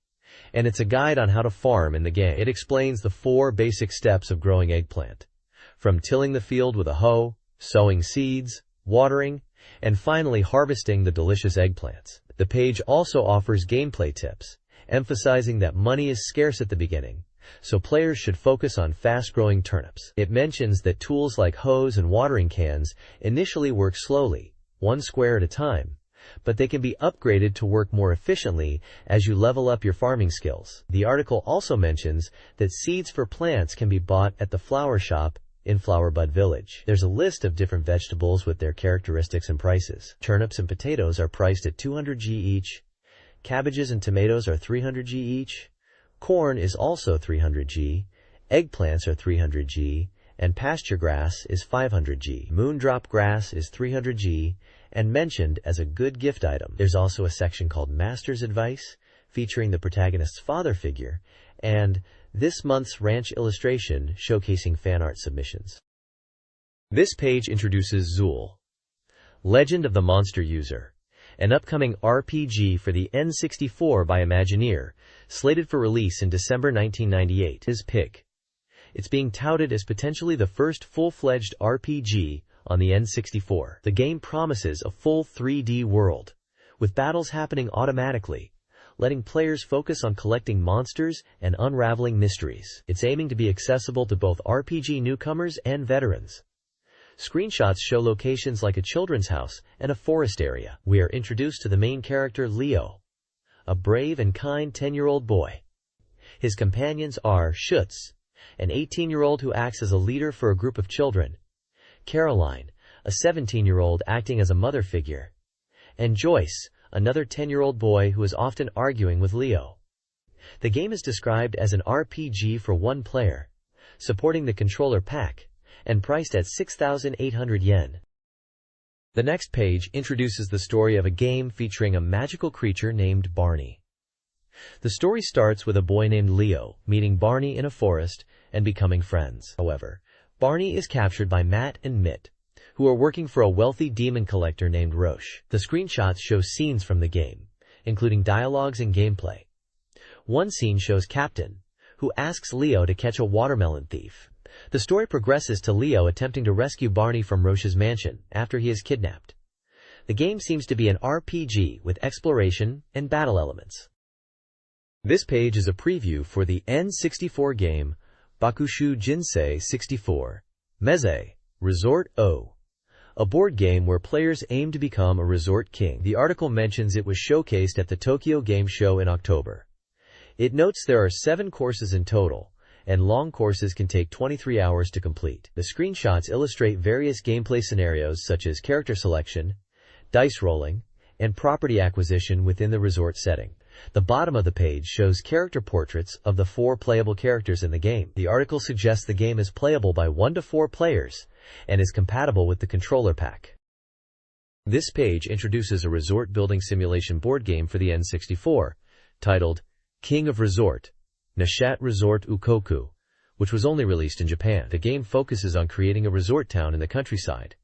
and it's a guide on how to farm in the game. It explains the 4 basic steps of growing eggplant, from tilling the field with a hoe, sowing seeds, watering, and finally harvesting the delicious eggplants. The page also offers gameplay tips, emphasizing that money is scarce at the beginning, so players should focus on fast-growing turnips. It mentions that tools like hoes and watering cans initially work slowly, one square at a time, but they can be upgraded to work more efficiently as you level up your farming skills. The article also mentions that seeds for plants can be bought at the flower shop in Flower Bud Village. There's a list of different vegetables with their characteristics and prices. Turnips and potatoes are priced at 200 G each. Cabbages and tomatoes are 300 G each. Corn is also 300 G. Eggplants are 300 G. And pasture grass is 500 G. Moondrop grass is 300 G and mentioned as a good gift item. There's also a section called Master's Advice, featuring the protagonist's father figure, and this month's ranch illustration showcasing fan art submissions. This page introduces Zool, Legend of the Monster User, an upcoming RPG for the N64 by Imagineer, slated for release in December 1998. His pick. It's being touted as potentially the first full-fledged RPG on the N64. The game promises a full 3D world, with battles happening automatically, letting players focus on collecting monsters and unraveling mysteries. It's aiming to be accessible to both RPG newcomers and veterans. Screenshots show locations like a children's house and a forest area. We are introduced to the main character Leo, a brave and kind 10-year-old boy. His companions are Schutz, an 18-year-old who acts as a leader for a group of children, Caroline, a 17-year-old acting as a mother figure, and Joyce, another 10-year-old boy who is often arguing with Leo. The game is described as an RPG for one player, supporting the controller pack, and priced at 6,800 yen. The next page introduces the story of a game featuring a magical creature named Barney. The story starts with a boy named Leo meeting Barney in a forest and becoming friends. However, Barney is captured by Matt and Mitt, who are working for a wealthy demon collector named Roche. The screenshots show scenes from the game, including dialogues and gameplay. One scene shows Captain, who asks Leo to catch a watermelon thief. The story progresses to Leo attempting to rescue Barney from Roche's mansion after he is kidnapped. The game seems to be an RPG with exploration and battle elements. This page is a preview for the N64 game Bakushu Jinsei 64, Meze, Resort O, a board game where players aim to become a resort king. The article mentions it was showcased at the Tokyo Game Show in October. It notes there are 7 courses in total, and long courses can take 23 hours to complete. The screenshots illustrate various gameplay scenarios such as character selection, dice rolling, and property acquisition within the resort setting. The bottom of the page shows character portraits of the 4 playable characters in the game. The article suggests the game is playable by 1 to 4 players and is compatible with the controller pack. This page introduces a resort building simulation board game for the N64, titled King of Resort, Nashat Resort Ukoku, which was only released in Japan. The game focuses on creating a resort town in the countryside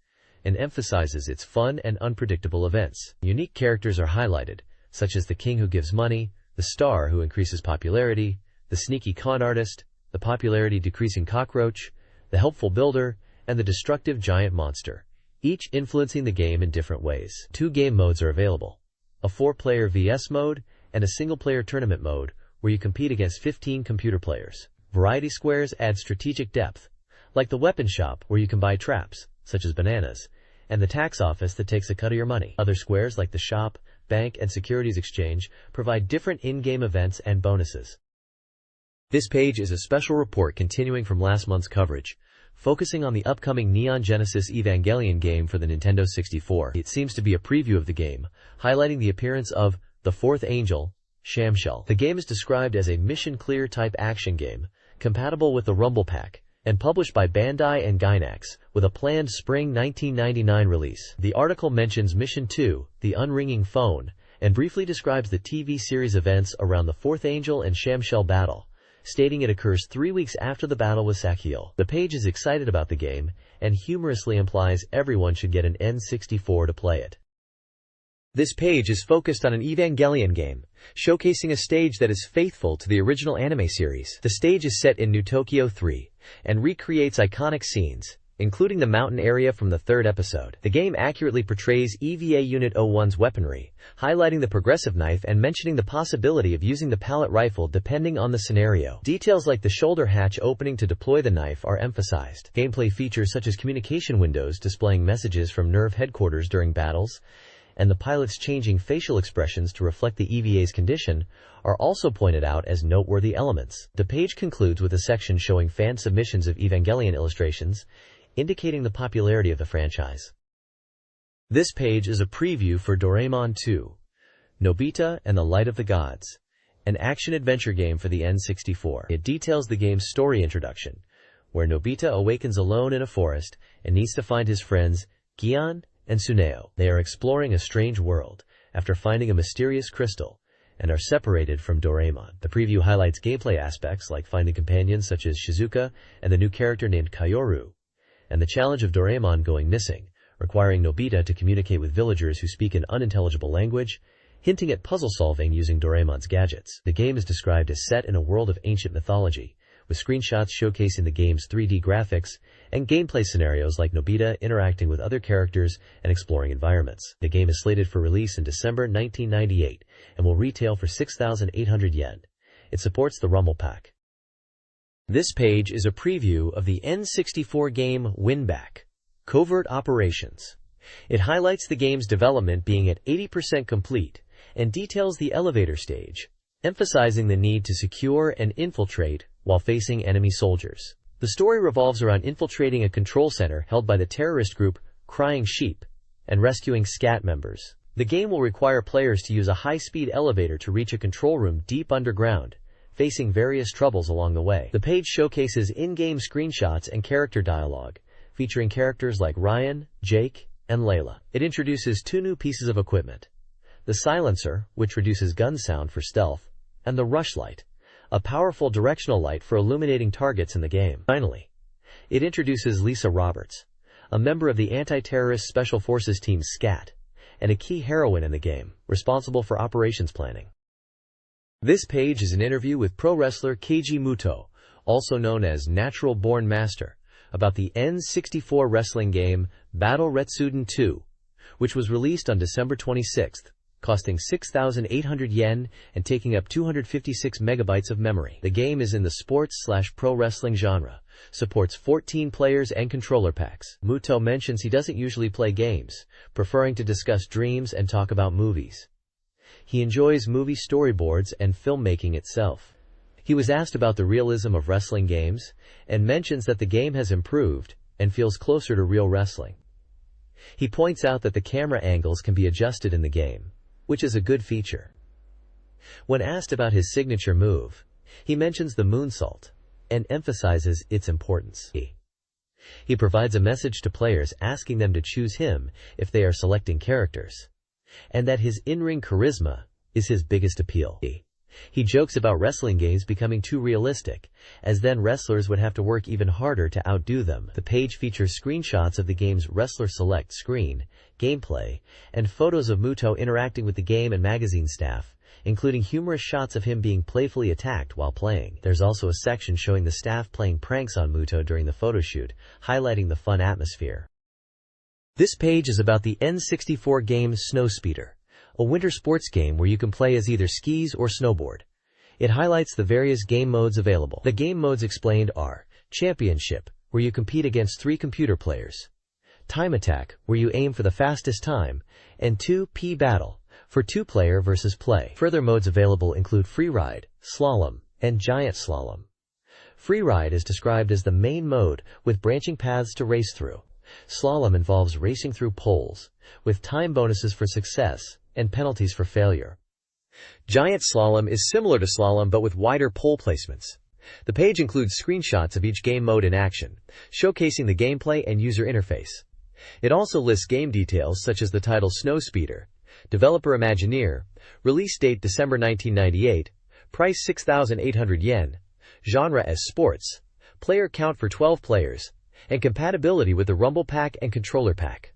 and emphasizes its fun and unpredictable events. Unique characters are highlighted, such as the king who gives money, the star who increases popularity, the sneaky con artist, the popularity-decreasing cockroach, the helpful builder, and the destructive giant monster, each influencing the game in different ways. 2 game modes are available: a 4-player VS mode and a single-player tournament mode where you compete against 15 computer players. Variety squares add strategic depth, like the weapon shop where you can buy traps, such as bananas, and the tax office that takes a cut of your money. Other squares like the shop, bank, and securities exchange provide different in-game events and bonuses. This page is a special report continuing from last month's coverage, focusing on the upcoming Neon Genesis Evangelion game for the Nintendo 64. It seems to be a preview of the game, highlighting the appearance of the Fourth Angel, Shamshell. The game is described as a mission-clear type action game, compatible with the Rumble Pack, and published by Bandai and Gainax, with a planned spring 1999 release. The article mentions Mission 2, the Unringing Phone, and briefly describes the TV series events around the Fourth Angel and Shamshell battle, stating it occurs 3 weeks after the battle with Sakiel. The page is excited about the game, and humorously implies everyone should get an N64 to play it. This page is focused on an Evangelion game, showcasing a stage that is faithful to the original anime series. The stage is set in New Tokyo 3, and recreates iconic scenes, including the mountain area from the 3rd episode. The game accurately portrays EVA Unit 01's weaponry, highlighting the progressive knife and mentioning the possibility of using the pallet rifle depending on the scenario. Details like the shoulder hatch opening to deploy the knife are emphasized. Gameplay features such as communication windows displaying messages from Nerve headquarters during battles, and the pilot's changing facial expressions to reflect the EVA's condition are also pointed out as noteworthy elements. The page concludes with a section showing fan submissions of Evangelion illustrations, indicating the popularity of the franchise. This page is a preview for Doraemon 2, Nobita and the Light of the Gods, an action-adventure game for the N64. It details the game's story introduction, where Nobita awakens alone in a forest and needs to find his friends Gion and Tsuneo. They are exploring a strange world after finding a mysterious crystal and are separated from Doraemon. The preview highlights gameplay aspects like finding companions such as Shizuka and the new character named Kayoru, and the challenge of Doraemon going missing, requiring Nobita to communicate with villagers who speak an unintelligible language, hinting at puzzle solving using Doraemon's gadgets. The game is described as set in a world of ancient mythology, with screenshots showcasing the game's 3D graphics and gameplay scenarios like Nobita interacting with other characters and exploring environments. The game is slated for release in December 1998 and will retail for 6,800 yen. It supports the Rumble Pack. This page is a preview of the N64 game Winback, Covert Operations. It highlights the game's development being at 80% complete and details the elevator stage, emphasizing the need to secure and infiltrate while facing enemy soldiers. The story revolves around infiltrating a control center held by the terrorist group Crying Sheep and rescuing SCAT members. The game will require players to use a high-speed elevator to reach a control room deep underground, facing various troubles along the way. The page showcases in-game screenshots and character dialogue, featuring characters like Ryan, Jake, and Layla. It introduces 2 new pieces of equipment: the silencer, which reduces gun sound for stealth, and the rushlight, a powerful directional light for illuminating targets in the game. Finally, it introduces Lisa Roberts, a member of the anti-terrorist special forces team SCAT, and a key heroine in the game, responsible for operations planning. This page is an interview with pro wrestler Keiji Muto, also known as Natural Born Master, about the N64 wrestling game Battle Retsuden 2, which was released on December 26th, costing 6,800 yen and taking up 256 megabytes of memory. The game is in the sports/pro wrestling genre, supports 14 players and controller packs. Muto mentions he doesn't usually play games, preferring to discuss dreams and talk about movies. He enjoys movie storyboards and filmmaking itself. He was asked about the realism of wrestling games, and mentions that the game has improved and feels closer to real wrestling. He points out that the camera angles can be adjusted in the game, which is a good feature. When asked about his signature move, he mentions the moonsault and emphasizes its importance. He provides a message to players asking them to choose him if they are selecting characters, and that his in-ring charisma is his biggest appeal. He jokes about wrestling games becoming too realistic, as then wrestlers would have to work even harder to outdo them. The page features screenshots of the game's Wrestler Select screen, gameplay, and photos of Muto interacting with the game and magazine staff, including humorous shots of him being playfully attacked while playing. There's also a section showing the staff playing pranks on Muto during the photoshoot, highlighting the fun atmosphere. This page is about the N64 game Snowspeeder, a winter sports game where you can play as either skis or snowboard. It highlights the various game modes available. The game modes explained are Championship, where you compete against 3 computer players, Time Attack, where you aim for the fastest time, and 2P Battle, for 2-player versus play. Further modes available include Freeride, Slalom, and Giant Slalom. Freeride is described as the main mode, with branching paths to race through. Slalom involves racing through poles, with time bonuses for success and penalties for failure. Giant Slalom is similar to Slalom but with wider pole placements. The page includes screenshots of each game mode in action, showcasing the gameplay and user interface. It also lists game details such as the title Snowspeeder, developer Imagineer, release date December 1998, price 6,800 yen, genre as sports, player count for 12 players, and compatibility with the Rumble Pack and Controller Pack.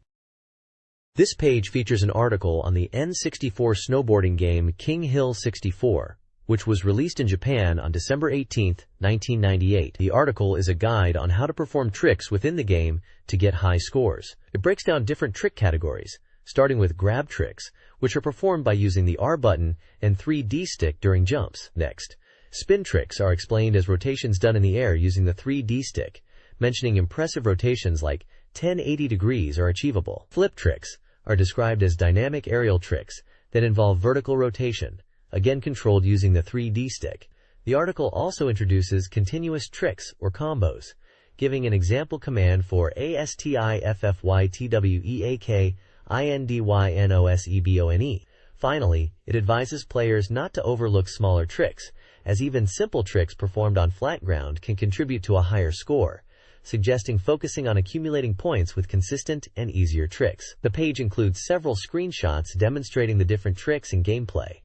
This page features an article on the N64 snowboarding game King Hill 64, which was released in Japan on December 18, 1998. The article is a guide on how to perform tricks within the game to get high scores. It breaks down different trick categories, starting with grab tricks, which are performed by using the R button and 3D stick during jumps. Next, spin tricks are explained as rotations done in the air using the 3D stick, mentioning impressive rotations like 1080 degrees are achievable. Flip tricks are described as dynamic aerial tricks that involve vertical rotation, again controlled using the 3D stick. The article also introduces continuous tricks or combos, giving an example command for ASTIFFYTWEAKINDYNOSEBONE. Finally, it advises players not to overlook smaller tricks, as even simple tricks performed on flat ground can contribute to a higher score, suggesting focusing on accumulating points with consistent and easier tricks. The page includes several screenshots demonstrating the different tricks and gameplay.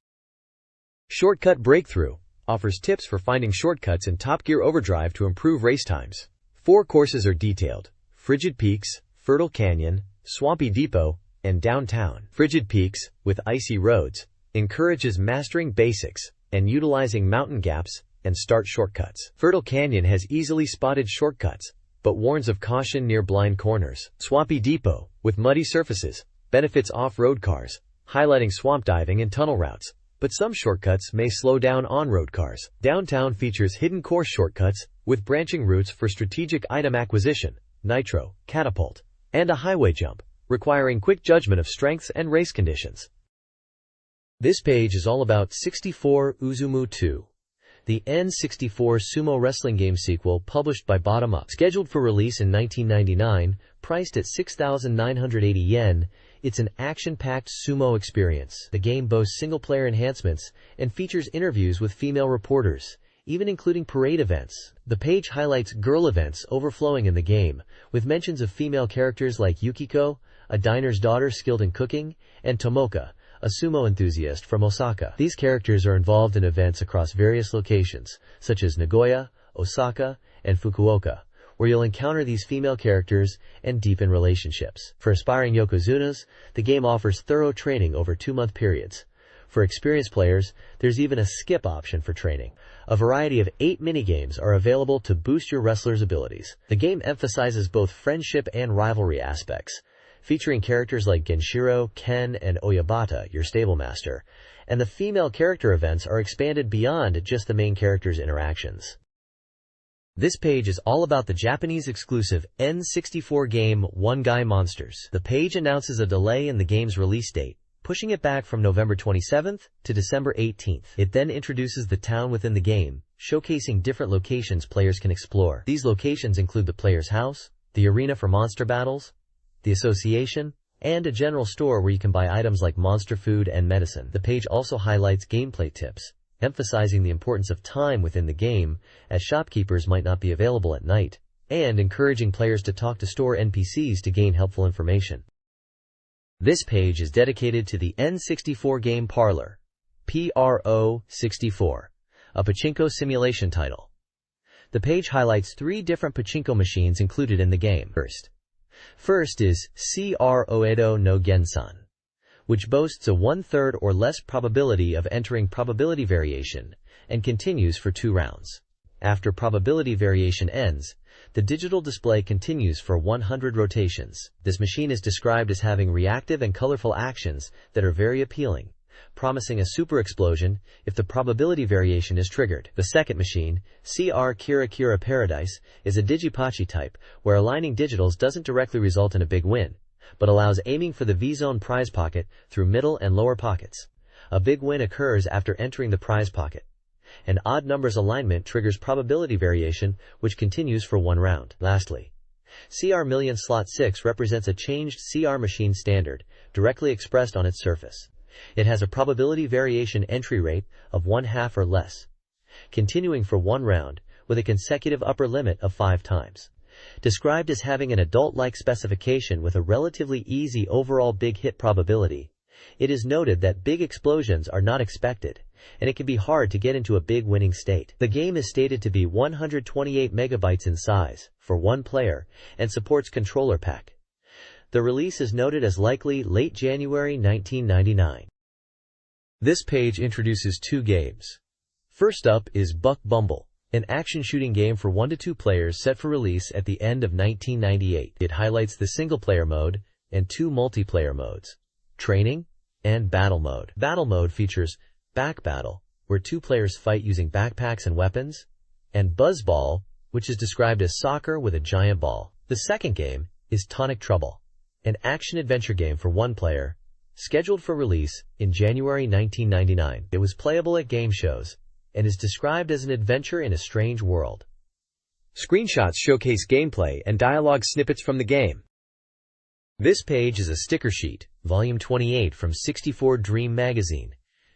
Shortcut Breakthrough offers tips for finding shortcuts in Top Gear Overdrive to improve race times. 4 courses are detailed: Frigid Peaks, Fertile Canyon, Swampy Depot, and Downtown. Frigid Peaks, with icy roads, encourages mastering basics and utilizing mountain gaps and start shortcuts. Fertile Canyon has easily spotted shortcuts, but warns of caution near blind corners. Swampy Depot, with muddy surfaces, benefits off-road cars, highlighting swamp diving and tunnel routes, but some shortcuts may slow down on-road cars. Downtown features hidden course shortcuts, with branching routes for strategic item acquisition, nitro, catapult, and a highway jump, requiring quick judgment of strengths and race conditions. This page is all about 64 Uzumu 2, the N64 sumo wrestling game sequel published by Bottom Up. Scheduled for release in 1999, priced at 6,980 yen, it's an action-packed sumo experience. The game boasts single-player enhancements and features interviews with female reporters, even including parade events. The page highlights girl events overflowing in the game, with mentions of female characters like Yukiko, a diner's daughter skilled in cooking, and Tomoka, a sumo enthusiast from Osaka. These characters are involved in events across various locations, such as Nagoya, Osaka, and Fukuoka, where you'll encounter these female characters and deepen relationships. For aspiring yokozunas, the game offers thorough training over 2-month periods. For experienced players, there's even a skip option for training. A variety of 8 minigames are available to boost your wrestler's abilities. The game emphasizes both friendship and rivalry aspects, featuring characters like Genshiro, Ken, and Oyabata, your stablemaster, and the female character events are expanded beyond just the main character's interactions. This page is all about the Japanese-exclusive N64 game One Guy Monsters. The page announces a delay in the game's release date, pushing it back from November 27th to December 18th. It then introduces the town within the game, showcasing different locations players can explore. These locations include the player's house, the arena for monster battles, the association, and a general store where you can buy items like monster food and medicine. The page also highlights gameplay tips, emphasizing the importance of time within the game, as shopkeepers might not be available at night, and encouraging players to talk to store NPCs to gain helpful information. This page is dedicated to the N64 game Parlor, PRO64, a pachinko simulation title. The page highlights 3 different pachinko machines included in the game. First is CROEDO no Gensan, which boasts a 1/3 or less probability of entering probability variation and continues for 2 rounds. After probability variation ends, the digital display continues for 100 rotations. This machine is described as having reactive and colorful actions that are very appealing, promising a super explosion if the probability variation is triggered. The second machine, CR Kira Kira Paradise, is a Digipachi type, where aligning digitals doesn't directly result in a big win, but allows aiming for the V-zone prize pocket through middle and lower pockets. A big win occurs after entering the prize pocket. An odd numbers alignment triggers probability variation, which continues for 1 round. Lastly, CR Million Slot 6 represents a changed CR machine standard, directly expressed on its surface. It has a probability variation entry rate of 1/2 or less, continuing for 1 round, with a consecutive upper limit of 5 times. Described as having an adult-like specification with a relatively easy overall big hit probability, it is noted that big explosions are not expected, and it can be hard to get into a big winning state. The game is stated to be 128 megabytes in size for 1 player and supports controller pack. The release is noted as likely late January 1999. This page introduces 2 games. First up is Buck Bumble, an action shooting game for 1 to 2 players set for release at the end of 1998. It highlights the single-player mode and 2 multiplayer modes, Training and Battle Mode. Battle Mode features Back Battle, where 2 players fight using backpacks and weapons, and Buzzball, which is described as soccer with a giant ball. The second game is Tonic Trouble, an action-adventure game for 1 player, scheduled for release in January 1999. It was playable at game shows and is described as an adventure in a strange world. Screenshots showcase gameplay and dialogue snippets from the game. This page is a sticker sheet, volume 28 from 64Dream magazine,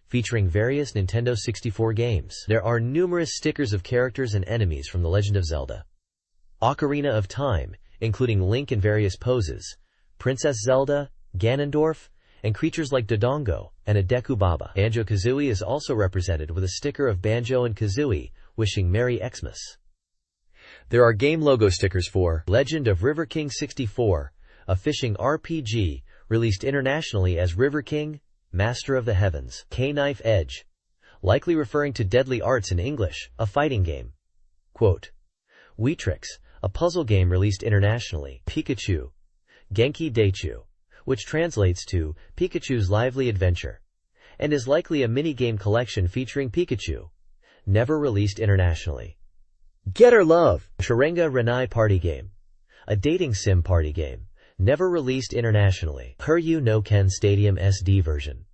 featuring various Nintendo 64 games. There are numerous stickers of characters and enemies from The Legend of Zelda, Ocarina of Time, including Link in various poses, Princess Zelda, Ganondorf, and creatures like Dodongo and a Deku Baba. Banjo-Kazooie is also represented with a sticker of Banjo and Kazooie wishing Merry Xmas. There are game logo stickers for Legend of River King 64, a fishing RPG released internationally as River King, Master of the Heavens. K-Knife Edge, likely referring to Deadly Arts in English, a fighting game. Quote, Weetrix, a puzzle game released internationally. Pikachu, Genki Daichu, which translates to Pikachu's Lively Adventure, and is likely a mini-game collection featuring Pikachu, never released internationally. Getter Love, Sharenga Renai Party Game, a dating sim party game, never released internationally. Hiryu no Ken Stadium SD version,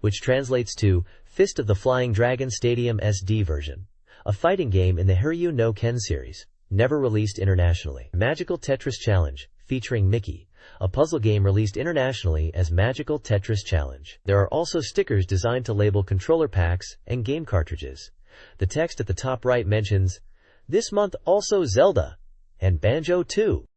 which translates to Fist of the Flying Dragon Stadium SD version, a fighting game in the Hiryu no Ken series, never released internationally. Magical Tetris Challenge, featuring Mickey, a puzzle game released internationally as Magical Tetris Challenge. There are also stickers designed to label controller packs and game cartridges. The text at the top right mentions, "This month also Zelda and Banjo too."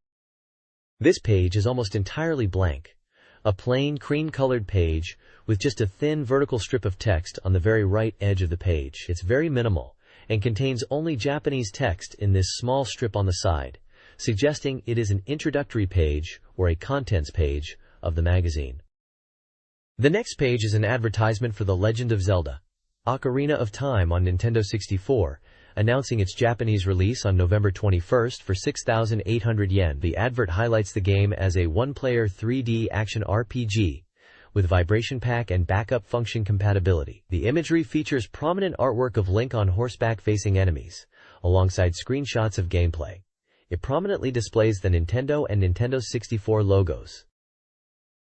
This page is almost entirely blank, a plain cream-colored page with just a thin vertical strip of text on the very right edge of the page. It's very minimal and contains only Japanese text in this small strip on the side, suggesting it is an introductory page or a contents page of the magazine. The next page is an advertisement for The Legend of Zelda, Ocarina of Time on Nintendo 64, announcing its Japanese release on November 21st for 6,800 yen. The advert highlights the game as a 1-player 3D action RPG with vibration pack and backup function compatibility. The imagery features prominent artwork of Link on horseback facing enemies, alongside screenshots of gameplay. It prominently displays the Nintendo and Nintendo 64 logos.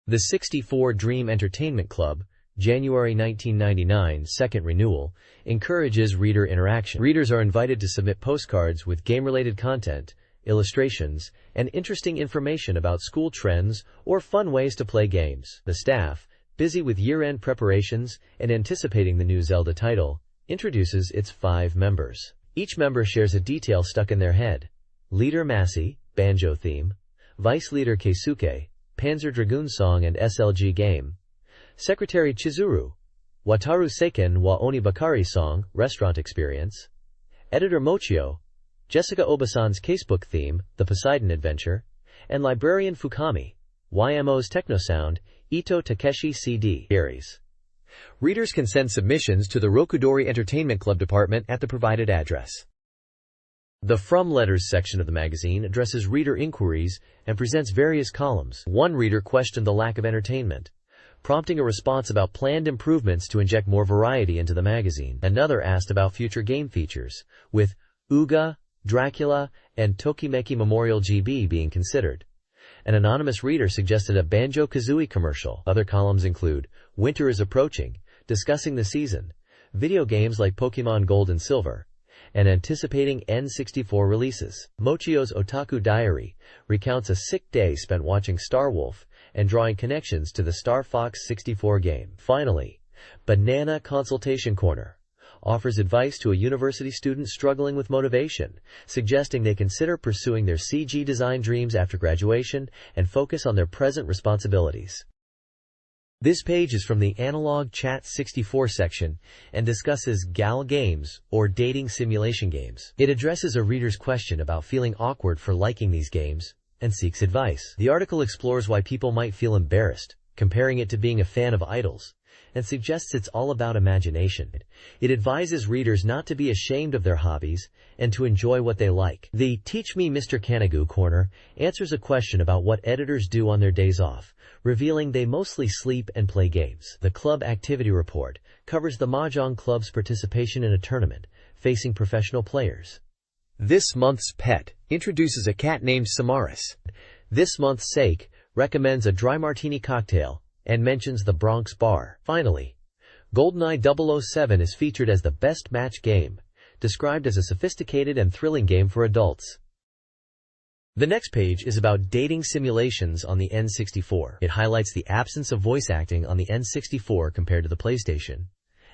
The 64Dream Entertainment Club, January 1999 second renewal, encourages reader interaction. Readers are invited to submit postcards with game-related content, illustrations, and interesting information about school trends or fun ways to play games. The staff, busy with year-end preparations and anticipating the new Zelda title, introduces its 5 members. Each member shares a detail stuck in their head, Leader Massey, Banjo Theme, Vice Leader Keisuke, Panzer Dragoon Song and SLG Game, Secretary Chizuru, Wataru Seiken wa Onibakari Song, Restaurant Experience, Editor Mochio, Jessica Obasan's Casebook Theme, The Poseidon Adventure, and Librarian Fukami, YMO's Techno Sound, Ito Takeshi CD series. Readers can send submissions to the Rokudori Entertainment Club department at the provided address. The From Letters section of the magazine addresses reader inquiries and presents various columns. One reader questioned the lack of entertainment, prompting a response about planned improvements to inject more variety into the magazine. Another asked about future game features, with Uga, Dracula, and Tokimeki Memorial GB being considered. An anonymous reader suggested a Banjo-Kazooie commercial. Other columns include Winter is Approaching, discussing the season, video games like Pokemon Gold and Silver, and anticipating N64 releases. Mochio's Otaku Diary recounts a sick day spent watching Star Wolf and drawing connections to the Star Fox 64 game. Finally, Banana Consultation Corner offers advice to a university student struggling with motivation, suggesting they consider pursuing their CG design dreams after graduation and focus on their present responsibilities. This page is from the Analog Chat 64 section and discusses GAL games, or dating simulation games. It addresses a reader's question about feeling awkward for liking these games and seeks advice. The article explores why people might feel embarrassed, comparing it to being a fan of idols, and suggests it's all about imagination. It advises readers not to be ashamed of their hobbies and to enjoy what they like. The Teach Me Mr. Kanagu corner answers a question about what editors do on their days off, revealing they mostly sleep and play games. The Club Activity Report covers the Mahjong Club's participation in a tournament, facing professional players. This Month's Pet introduces a cat named Samaris. This Month's Sake recommends a dry martini cocktail and mentions the Bronx Bar. Finally, GoldenEye 007 is featured as the best match game, described as a sophisticated and thrilling game for adults. The next page is about dating simulations on the N64. It highlights the absence of voice acting on the N64 compared to the PlayStation,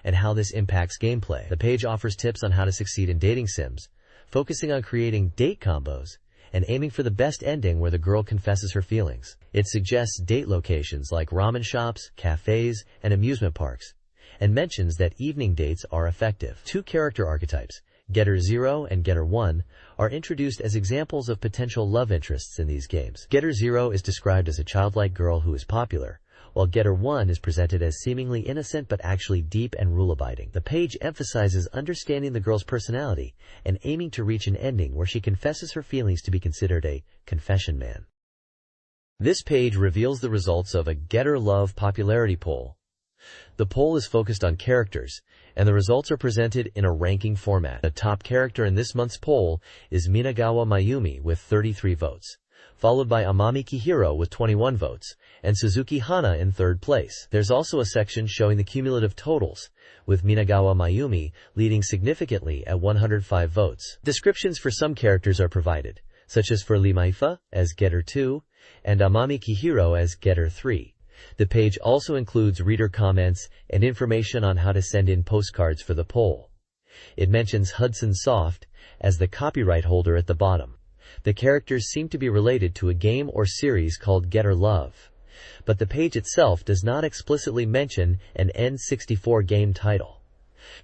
and how this impacts gameplay. The page offers tips on how to succeed in dating sims, focusing on creating date combos and aiming for the best ending where the girl confesses her feelings. It suggests date locations like ramen shops, cafes, and amusement parks, and mentions that evening dates are effective. Two character archetypes, Getter 0 and Getter 1, are introduced as examples of potential love interests in these games. Getter 0 is described as a childlike girl who is popular, while Getter 1 is presented as seemingly innocent but actually deep and rule-abiding. The page emphasizes understanding the girl's personality and aiming to reach an ending where she confesses her feelings to be considered a confession man. This page reveals the results of a Getter Love popularity poll. The poll is focused on characters, and the results are presented in a ranking format. The top character in this month's poll is Minagawa Mayumi with 33 votes, followed by Amami Kihiro with 21 votes, and Suzuki Hana in third place. There's also a section showing the cumulative totals, with Minagawa Mayumi leading significantly at 105 votes. Descriptions for some characters are provided, such as for Limaifa as Getter 2, and Amami Kihiro as Getter 3. The page also includes reader comments and information on how to send in postcards for the poll. It mentions Hudson Soft as the copyright holder at the bottom. The characters seem to be related to a game or series called Getter Love, but the page itself does not explicitly mention an N64 game title.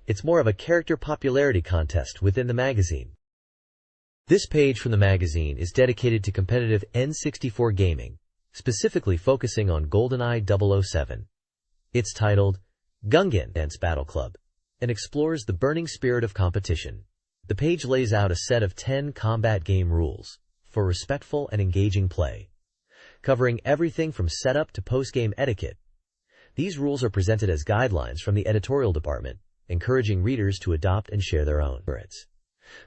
It's more of a character popularity contest within the magazine. This page from the magazine is dedicated to competitive N64 gaming, specifically focusing on GoldenEye 007. It's titled Gungan Dance Battle Club and explores the burning spirit of competition. The page lays out a set of 10 combat game rules for respectful and engaging play, covering everything from setup to post-game etiquette. These rules are presented as guidelines from the editorial department, encouraging readers to adopt and share their own favorites.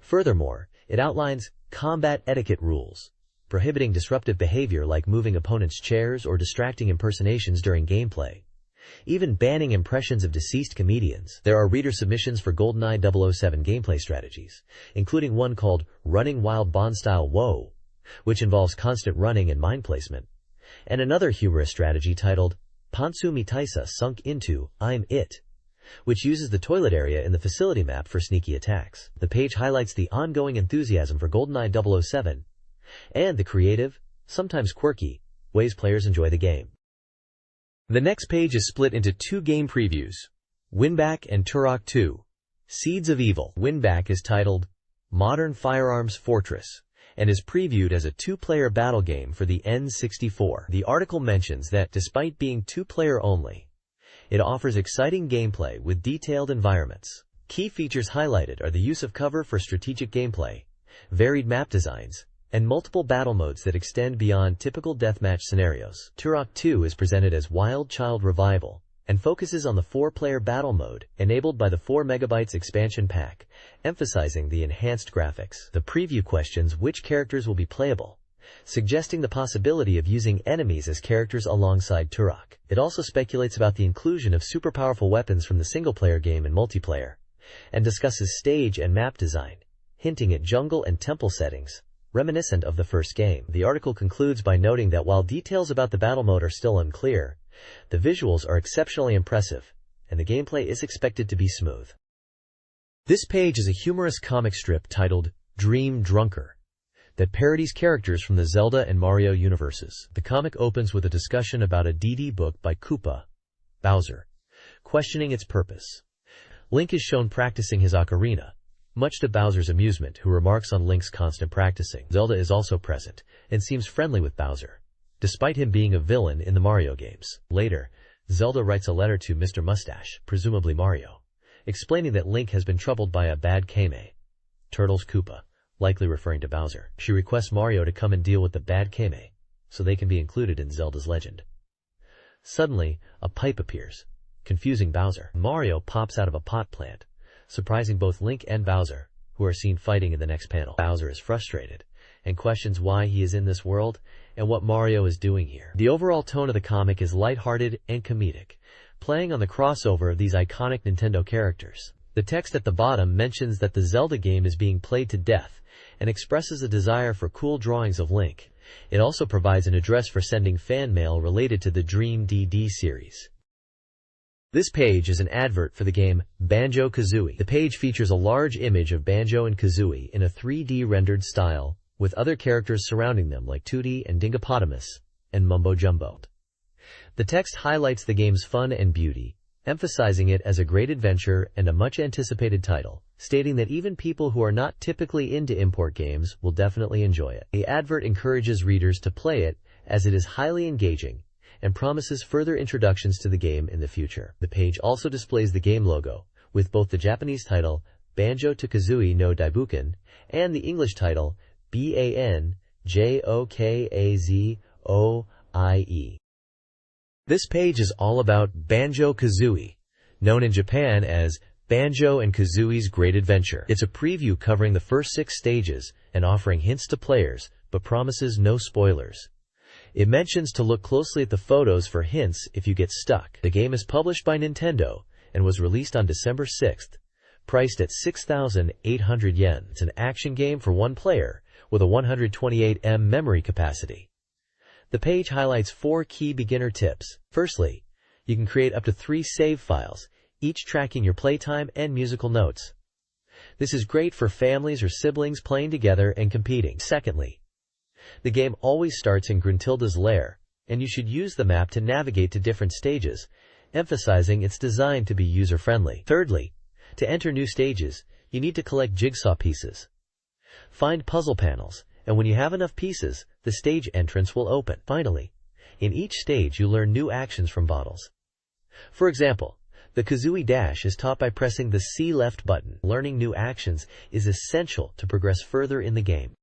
Furthermore, it outlines combat etiquette rules, prohibiting disruptive behavior like moving opponents' chairs or distracting impersonations during gameplay, even banning impressions of deceased comedians. There are reader submissions for GoldenEye 007 gameplay strategies, including one called Running Wild Bond-Style Whoa, which involves constant running and mine placement, and another humorous strategy titled Pantsu Mitaisa Sunk Into I'm It, which uses the toilet area in the facility map for sneaky attacks. The page highlights the ongoing enthusiasm for GoldenEye 007 and the creative, sometimes quirky, ways players enjoy the game. The next page is split into two game previews, Winback and Turok 2, Seeds of Evil. Winback is titled Modern Firearms Fortress and is previewed as a two-player battle game for the N64. The article mentions that despite being two-player only, it offers exciting gameplay with detailed environments. Key features highlighted are the use of cover for strategic gameplay, varied map designs, and multiple battle modes that extend beyond typical deathmatch scenarios. Turok 2 is presented as Wild Child Revival and focuses on the 4-player battle mode enabled by the 4 MB expansion pack, emphasizing the enhanced graphics. The preview questions which characters will be playable, suggesting the possibility of using enemies as characters alongside Turok. It also speculates about the inclusion of super powerful weapons from the single-player game in multiplayer, and discusses stage and map design, hinting at jungle and temple settings, reminiscent of the first game. The article concludes by noting that while details about the battle mode are still unclear, the visuals are exceptionally impressive, and the gameplay is expected to be smooth. This page is a humorous comic strip titled Dream Drunker that parodies characters from the Zelda and Mario universes. The comic opens with a discussion about a DD book by Koopa, Bowser, questioning its purpose. Link is shown practicing his ocarina, much to Bowser's amusement, who remarks on Link's constant practicing. Zelda is also present and seems friendly with Bowser, despite him being a villain in the Mario games. Later, Zelda writes a letter to Mr. Mustache, presumably Mario, explaining that Link has been troubled by a bad Kame, Turtle's Koopa, likely referring to Bowser. She requests Mario to come and deal with the bad Kame, so they can be included in Zelda's legend. Suddenly, a pipe appears, confusing Bowser. Mario pops out of a pot plant, surprising both Link and Bowser, who are seen fighting in the next panel. Bowser is frustrated and questions why he is in this world and what Mario is doing here. The overall tone of the comic is lighthearted and comedic, playing on the crossover of these iconic Nintendo characters. The text at the bottom mentions that the Zelda game is being played to death and expresses a desire for cool drawings of Link. It also provides an address for sending fan mail related to the Dream DD series. This page is an advert for the game Banjo-Kazooie. The page features a large image of Banjo and Kazooie in a 3D rendered style, with other characters surrounding them like Tooty and Dingopotamus and Mumbo Jumbo. The text highlights the game's fun and beauty, emphasizing it as a great adventure and a much-anticipated title, stating that even people who are not typically into import games will definitely enjoy it. The advert encourages readers to play it as it is highly engaging and promises further introductions to the game in the future. The page also displays the game logo, with both the Japanese title Banjo-Kazooie no Daibuken and the English title Banjokazoie. This page is all about Banjo-Kazooie, known in Japan as Banjo and Kazooie's Great Adventure. It's a preview covering the first 6 stages and offering hints to players, but promises no spoilers. It mentions to look closely at the photos for hints if you get stuck. The game is published by Nintendo and was released on December 6th, priced at 6,800 yen. It's an action game for 1 player with a 128 MB memory capacity. The page highlights 4 key beginner tips. Firstly, you can create up to 3 save files, each tracking your playtime and musical notes. This is great for families or siblings playing together and competing. Secondly, the game always starts in Gruntilda's lair, and you should use the map to navigate to different stages, emphasizing it's designed to be user-friendly. Thirdly, to enter new stages, you need to collect jigsaw pieces. Find puzzle panels, and when you have enough pieces, the stage entrance will open. Finally, in each stage you learn new actions from bottles. For example, the Kazooie Dash is taught by pressing the C left button. Learning new actions is essential to progress further in the game.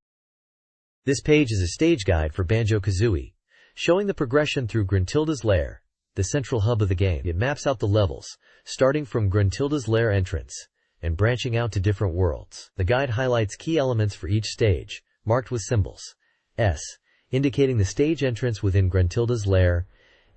This page is a stage guide for Banjo-Kazooie, showing the progression through Gruntilda's lair, the central hub of the game. It maps out the levels, starting from Gruntilda's lair entrance and branching out to different worlds. The guide highlights key elements for each stage, marked with symbols: S, indicating the stage entrance within Gruntilda's lair,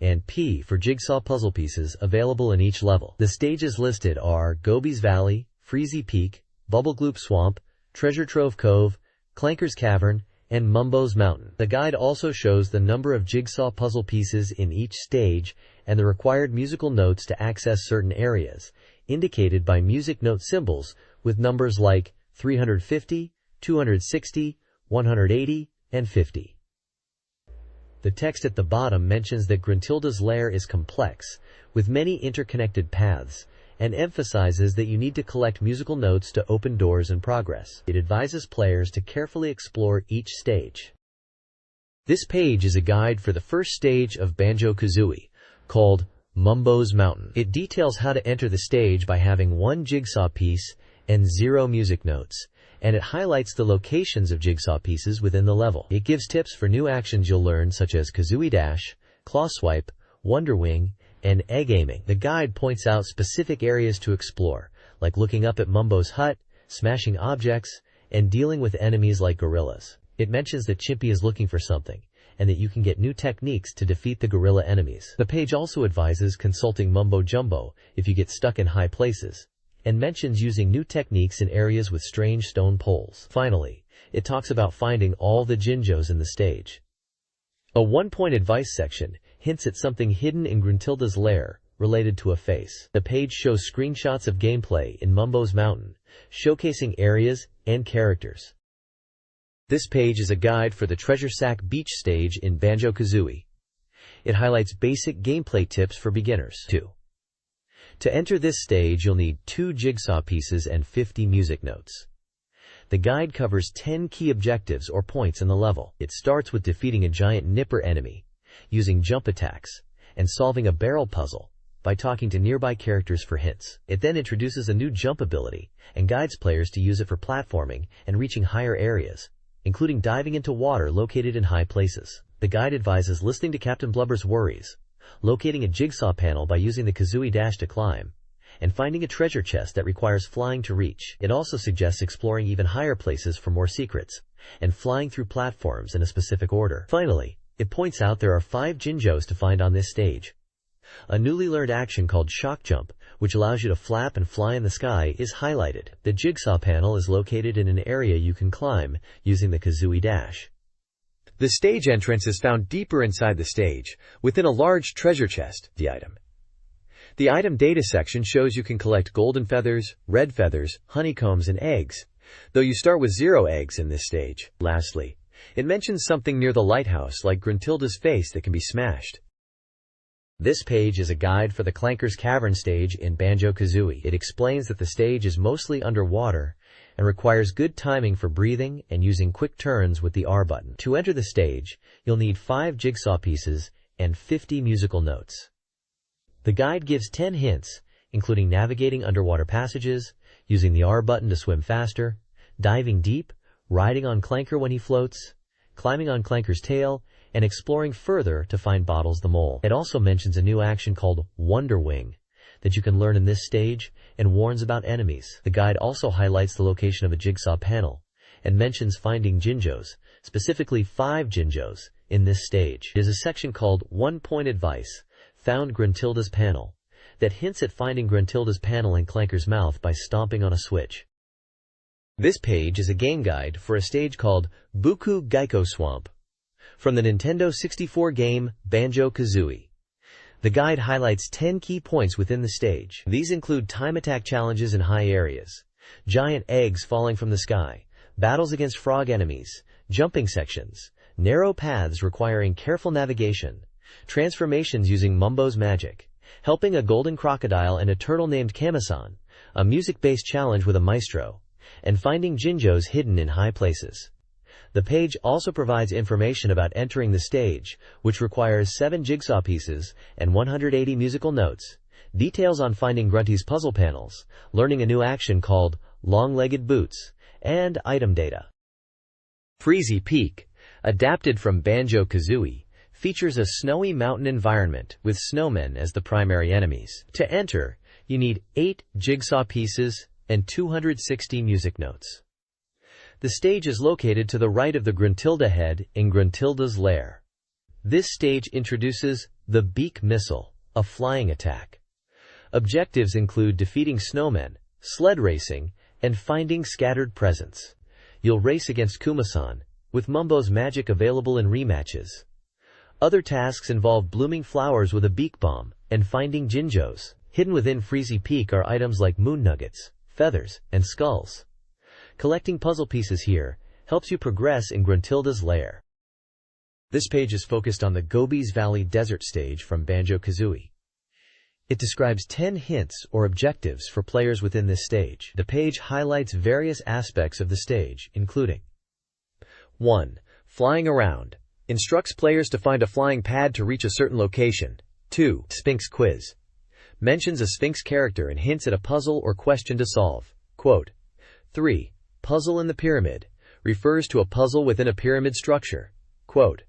and P for jigsaw puzzle pieces available in each level. The stages listed are Gobi's Valley, Freezy Peak, Bubblegloop Swamp, Treasure Trove Cove, Clanker's Cavern, and Mumbo's Mountain. The guide also shows the number of jigsaw puzzle pieces in each stage and the required musical notes to access certain areas, indicated by music note symbols with numbers like 350, 260, 180, and 50. The text at the bottom mentions that Gruntilda's lair is complex, with many interconnected paths, and emphasizes that you need to collect musical notes to open doors and progress. It advises players to carefully explore each stage. This page is a guide for the first stage of Banjo-Kazooie, called Mumbo's Mountain. It details how to enter the stage by having one jigsaw piece and 0 music notes, and it highlights the locations of jigsaw pieces within the level. It gives tips for new actions you'll learn, such as Kazooie Dash, Claw Swipe, Wonder Wing, and egg aiming. The guide points out specific areas to explore, like looking up at Mumbo's hut, smashing objects, and dealing with enemies like gorillas. It mentions that Chimpy is looking for something, and that you can get new techniques to defeat the gorilla enemies. The page also advises consulting Mumbo Jumbo if you get stuck in high places, and mentions using new techniques in areas with strange stone poles. Finally, it talks about finding all the Jinjos in the stage. A one-point advice section hints at something hidden in Gruntilda's lair related to a face. The page shows screenshots of gameplay in Mumbo's Mountain, showcasing areas and characters. This page is a guide for the Treasure Sack Beach stage in Banjo-Kazooie. It highlights basic gameplay tips for beginners. To enter this stage, you'll need 2 jigsaw pieces and 50 music notes. The guide covers 10 key objectives or points in the level. It starts with defeating a giant nipper enemy, using jump attacks, and solving a barrel puzzle by talking to nearby characters for hints. It then introduces a new jump ability and guides players to use it for platforming and reaching higher areas, including diving into water located in high places. The guide advises listening to Captain Blubber's worries, locating a jigsaw panel by using the Kazooie Dash to climb, and finding a treasure chest that requires flying to reach. It also suggests exploring even higher places for more secrets, and flying through platforms in a specific order. Finally, it points out there are 5 Jinjos to find on this stage. A newly learned action called Shock Jump, which allows you to flap and fly in the sky, is highlighted. The jigsaw panel is located in an area you can climb using the Kazooie Dash. The stage entrance is found deeper inside the stage, within a large treasure chest. The item data section shows you can collect golden feathers, red feathers, honeycombs, and eggs, though you start with 0 eggs in this stage. Lastly, it mentions something near the lighthouse like Gruntilda's face that can be smashed. This page is a guide for the Clanker's Cavern stage in Banjo-Kazooie. It explains that the stage is mostly underwater and requires good timing for breathing and using quick turns with the R button. To enter the stage, you'll need 5 jigsaw pieces and 50 musical notes. The guide gives 10 hints, including navigating underwater passages, using the R button to swim faster, diving deep, riding on Clanker when he floats, climbing on Clanker's tail, and exploring further to find Bottles the Mole. It also mentions a new action called Wonder Wing that you can learn in this stage and warns about enemies. The guide also highlights the location of a jigsaw panel and mentions finding Jinjos, specifically 5 Jinjos, in this stage. It is a section called One Point Advice, Found Gruntilda's Panel, that hints at finding Gruntilda's panel in Clanker's mouth by stomping on a switch. This page is a game guide for a stage called Buku Geico Swamp, from the Nintendo 64 game Banjo-Kazooie. The guide highlights 10 key points within the stage. These include time attack challenges in high areas, giant eggs falling from the sky, battles against frog enemies, jumping sections, narrow paths requiring careful navigation, transformations using Mumbo's magic, helping a golden crocodile and a turtle named Kamasan, a music-based challenge with a maestro, and finding Jinjos hidden in high places. The page also provides information about entering the stage, which requires 7 jigsaw pieces and 180 musical notes, details on finding Grunty's puzzle panels, learning a new action called Long-Legged Boots, and item data. Freezy Peak, adapted from Banjo-Kazooie, features a snowy mountain environment with snowmen as the primary enemies. To enter, you need 8 jigsaw pieces and 260 music notes. The stage is located to the right of the Gruntilda head in Gruntilda's lair. This stage introduces the Beak Missile, a flying attack. Objectives include defeating snowmen, sled racing, and finding scattered presents. You'll race against Kumasan, with Mumbo's magic available in rematches. Other tasks involve blooming flowers with a beak bomb and finding Jinjos. Hidden within Freezy Peak are items like moon nuggets, feathers, and skulls. Collecting puzzle pieces here helps you progress in Gruntilda's lair. This page is focused on the Gobi's Valley Desert stage from Banjo-Kazooie. It describes 10 hints or objectives for players within this stage. The page highlights various aspects of the stage, including 1. Flying around. Instructs players to find a flying pad to reach a certain location. 2. Sphinx quiz. Mentions a Sphinx character and hints at a puzzle or question to solve. Quote. 3. Puzzle in the pyramid. Refers to a puzzle within a pyramid structure. Quote.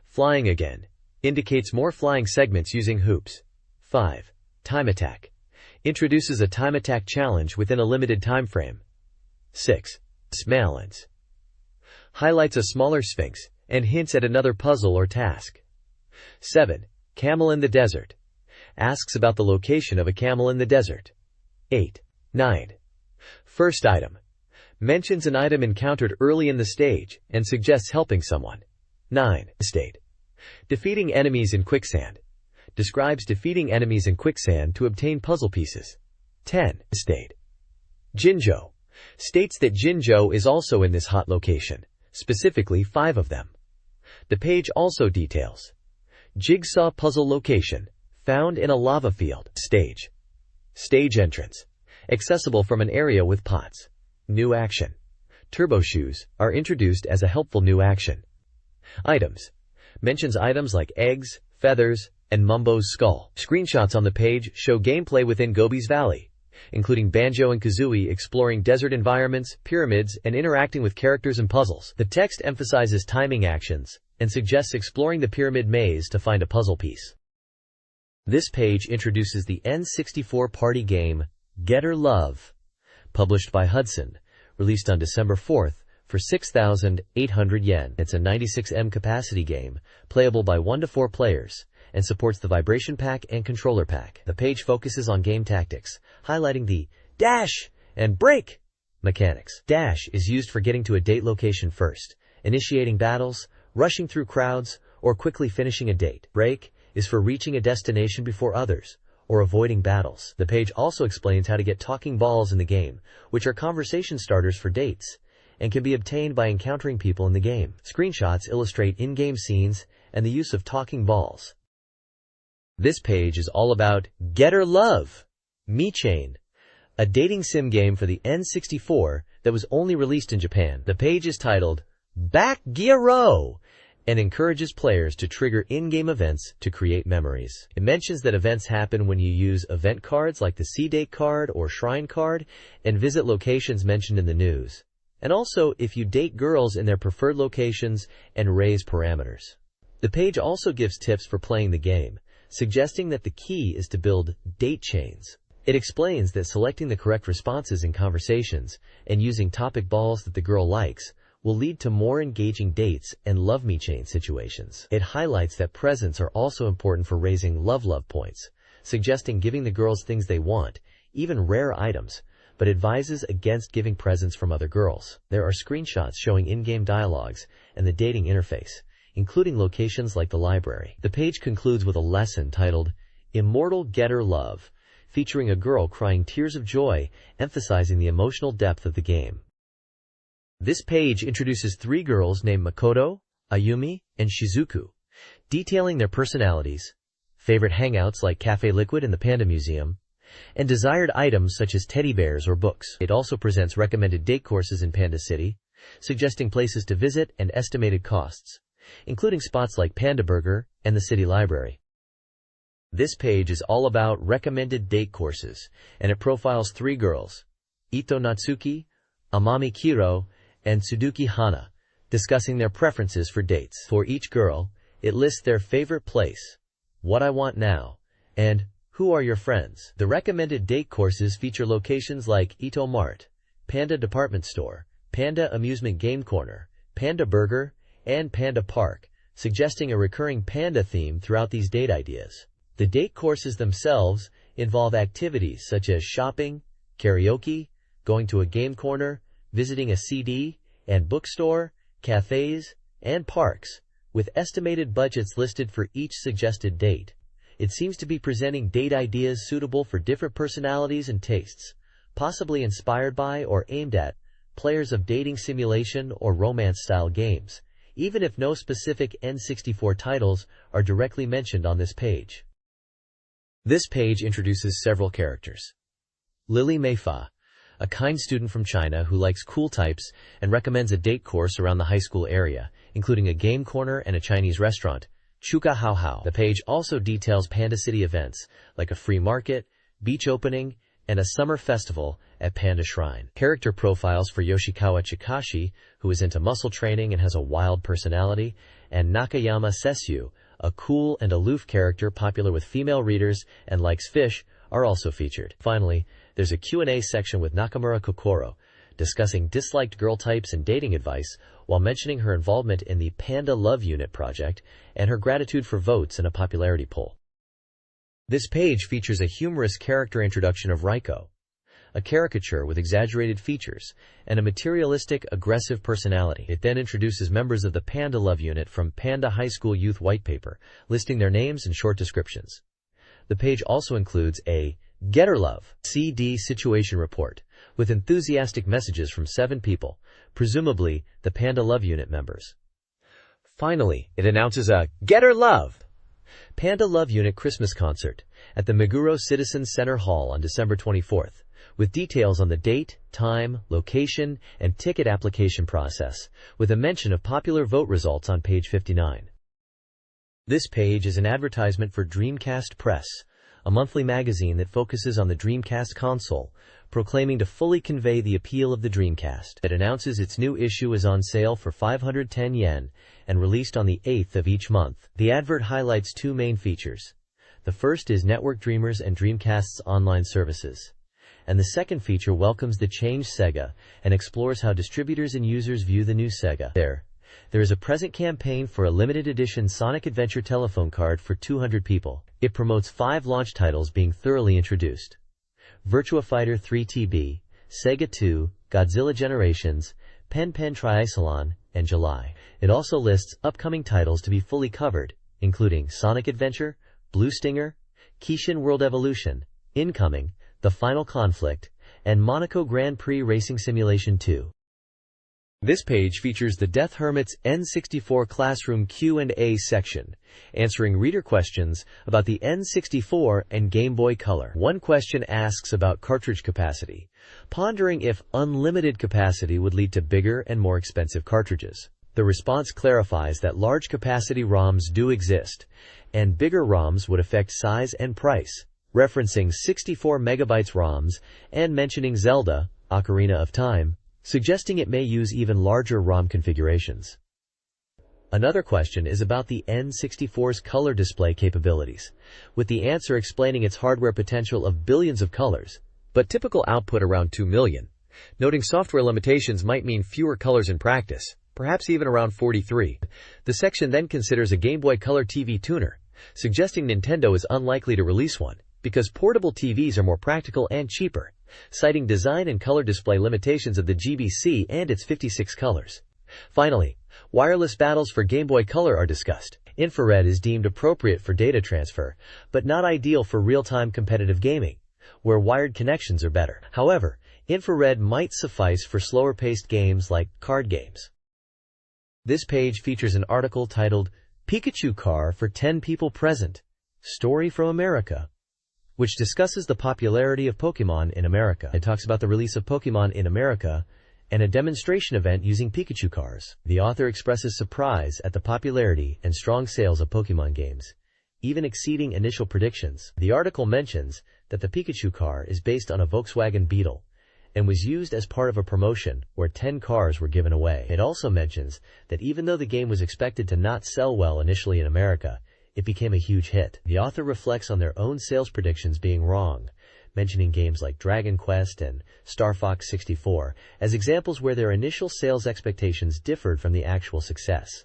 Flying again. Indicates more flying segments using hoops. 5. Time attack. Introduces a time attack challenge within a limited time frame. 6. Smalens. Highlights a smaller Sphinx and hints at another puzzle or task. 7. Camel in the desert. Asks about the location of a camel in the desert. 8. 9. First item. Mentions an item encountered early in the stage and suggests helping someone. 9. State. Defeating enemies in quicksand. Describes defeating enemies in quicksand to obtain puzzle pieces. 10. State. Jinjo. States that Jinjo is also in this hot location, specifically 5 of them. The page also details Jigsaw puzzle location, found in a lava field. Stage. Stage entrance. Accessible from an area with pots. New action. Turbo shoes are introduced as a helpful new action. Items. Mentions items like eggs, feathers, and Mumbo's skull. Screenshots on the page show gameplay within Gobi's Valley, including Banjo and Kazooie exploring desert environments, pyramids, and interacting with characters and puzzles. The text emphasizes timing actions and suggests exploring the pyramid maze to find a puzzle piece. This page introduces the N64 party game Getter Love, published by Hudson, released on December 4th for 6,800 yen. It's a 96M capacity game, playable by 1 to 4 players, and supports the vibration pack and controller pack. The page focuses on game tactics, highlighting the dash and break mechanics. Dash is used for getting to a date location first, initiating battles, rushing through crowds, or quickly finishing a date. Break is for reaching a destination before others, or avoiding battles. The page also explains how to get talking balls in the game, which are conversation starters for dates, and can be obtained by encountering people in the game. Screenshots illustrate in-game scenes and the use of talking balls. This page is all about Getter Love, MeChain, a dating sim game for the N64 that was only released in Japan. The page is titled Back Gearo and encourages players to trigger in-game events to create memories. It mentions that events happen when you use event cards like the C-Date card or Shrine card and visit locations mentioned in the news, and also if you date girls in their preferred locations and raise parameters. The page also gives tips for playing the game, suggesting that the key is to build date chains. It explains that selecting the correct responses in conversations and using topic balls that the girl likes will lead to more engaging dates and love me chain situations. It highlights that presents are also important for raising love points, suggesting giving the girls things they want, even rare items, but advises against giving presents from other girls. There are screenshots showing in-game dialogues and the dating interface, including locations like the library. The page concludes with a lesson titled Immortal Getter Love, featuring a girl crying tears of joy, emphasizing the emotional depth of the game. This page introduces 3 girls named Makoto, Ayumi, and Shizuku, detailing their personalities, favorite hangouts like Cafe Liquid and the Panda Museum, and desired items such as teddy bears or books. It also presents recommended date courses in Panda City, suggesting places to visit and estimated costs, including spots like Panda Burger and the City Library. This page is all about recommended date courses, and it profiles 3 girls, Ito Natsuki, Amami Kiro, and Tsuduki Hana, discussing their preferences for dates. For each girl, it lists their favorite place, what I want now, and who are your friends. The recommended date courses feature locations like Ito Mart, Panda Department Store, Panda Amusement Game Corner, Panda Burger, and Panda Park, suggesting a recurring panda theme throughout these date ideas. The date courses themselves involve activities such as shopping, karaoke, going to a game corner, visiting a CD, and bookstore, cafes, and parks, with estimated budgets listed for each suggested date. It seems to be presenting date ideas suitable for different personalities and tastes, possibly inspired by or aimed at players of dating simulation or romance-style games, even if no specific N64 titles are directly mentioned on this page. This page introduces several characters. Lily Meifa, a kind student from China who likes cool types and recommends a date course around the high school area, including a game corner and a Chinese restaurant. Chuka Hao Hao. The page also details Panda City events, like a free market, beach opening, and a summer festival at Panda Shrine. Character profiles for Yoshikawa Chikashi, who is into muscle training and has a wild personality, and Nakayama Sessue, a cool and aloof character popular with female readers and likes fish, are also featured. Finally, there's a Q&A section with Nakamura Kokoro, discussing disliked girl types and dating advice while mentioning her involvement in the Panda Love Unit project and her gratitude for votes in a popularity poll. This page features a humorous character introduction of Raiko, a caricature with exaggerated features and a materialistic, aggressive personality. It then introduces members of the Panda Love Unit from Panda High School Youth White Paper, listing their names and short descriptions. The page also includes a Get Her Love CD situation report with enthusiastic messages from 7 people, presumably the Panda Love Unit members. Finally, it announces a Get Her Love Panda Love Unit Christmas concert at the Meguro Citizens Center Hall on December 24th, with details on the date, time, location, and ticket application process, with a mention of popular vote results on page 59. This page is an advertisement for Dreamcast Press, a monthly magazine that focuses on the Dreamcast console, proclaiming to fully convey the appeal of the Dreamcast. It announces its new issue is on sale for 510 yen and released on the 8th of each month. The advert highlights 2 main features. The first is Network Dreamers and Dreamcast's online services, and the second feature welcomes the changed Sega and explores how distributors and users view the new Sega. There is a present campaign for a limited edition Sonic Adventure telephone card for 200 people. It promotes 5 launch titles being thoroughly introduced: Virtua Fighter 3 TB, Sega 2, Godzilla Generations, Pen Pen Triathlon, and July. It also lists upcoming titles to be fully covered, including Sonic Adventure, Blue Stinger, Kishin World Evolution, Incoming, The Final Conflict, and Monaco Grand Prix Racing Simulation 2. This page features the Death Hermit's N64 Classroom Q&A section, answering reader questions about the N64 and Game Boy Color. One question asks about cartridge capacity, pondering if unlimited capacity would lead to bigger and more expensive cartridges. The response clarifies that large capacity ROMs do exist, and bigger ROMs would affect size and price, referencing 64 megabytes ROMs and mentioning Zelda, Ocarina of Time, suggesting it may use even larger ROM configurations. Another question is about the N64's color display capabilities, with the answer explaining its hardware potential of billions of colors, but typical output around 2 million, noting software limitations might mean fewer colors in practice, perhaps even around 43. The section then considers a Game Boy Color TV tuner, suggesting Nintendo is unlikely to release one, because portable TVs are more practical and cheaper, citing design and color display limitations of the GBC and its 56 colors. Finally, wireless battles for Game Boy Color are discussed. Infrared is deemed appropriate for data transfer, but not ideal for real-time competitive gaming, where wired connections are better. However, infrared might suffice for slower-paced games like card games. This page features an article titled Pikachu Car for 10 People Present, Story from America, which discusses the popularity of Pokemon in America. It talks about the release of Pokemon in America and a demonstration event using Pikachu cars. The author expresses surprise at the popularity and strong sales of Pokemon games, even exceeding initial predictions. The article mentions that the Pikachu car is based on a Volkswagen Beetle and was used as part of a promotion where 10 cars were given away. It also mentions that even though the game was expected to not sell well initially in America, it became a huge hit. The author reflects on their own sales predictions being wrong, mentioning games like Dragon Quest and Star Fox 64 as examples where their initial sales expectations differed from the actual success.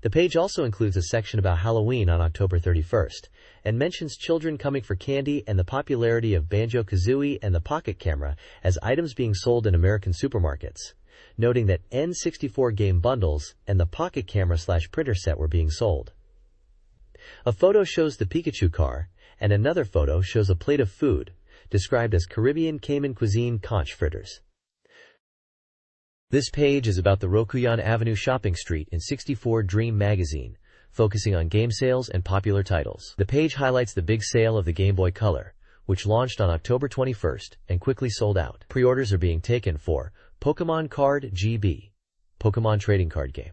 The page also includes a section about Halloween on October 31st, and mentions children coming for candy and the popularity of Banjo-Kazooie and the Pocket Camera as items being sold in American supermarkets, noting that N64 game bundles and the pocket camera/printer set were being sold. A photo shows the Pikachu car, and another photo shows a plate of food, described as Caribbean Cayman cuisine conch fritters. This page is about the Rokuyan Avenue shopping street in 64Dream magazine, focusing on game sales and popular titles. The page highlights the big sale of the Game Boy Color, which launched on October 21st and quickly sold out. Pre-orders are being taken for Pokemon Card GB, Pokemon trading card game,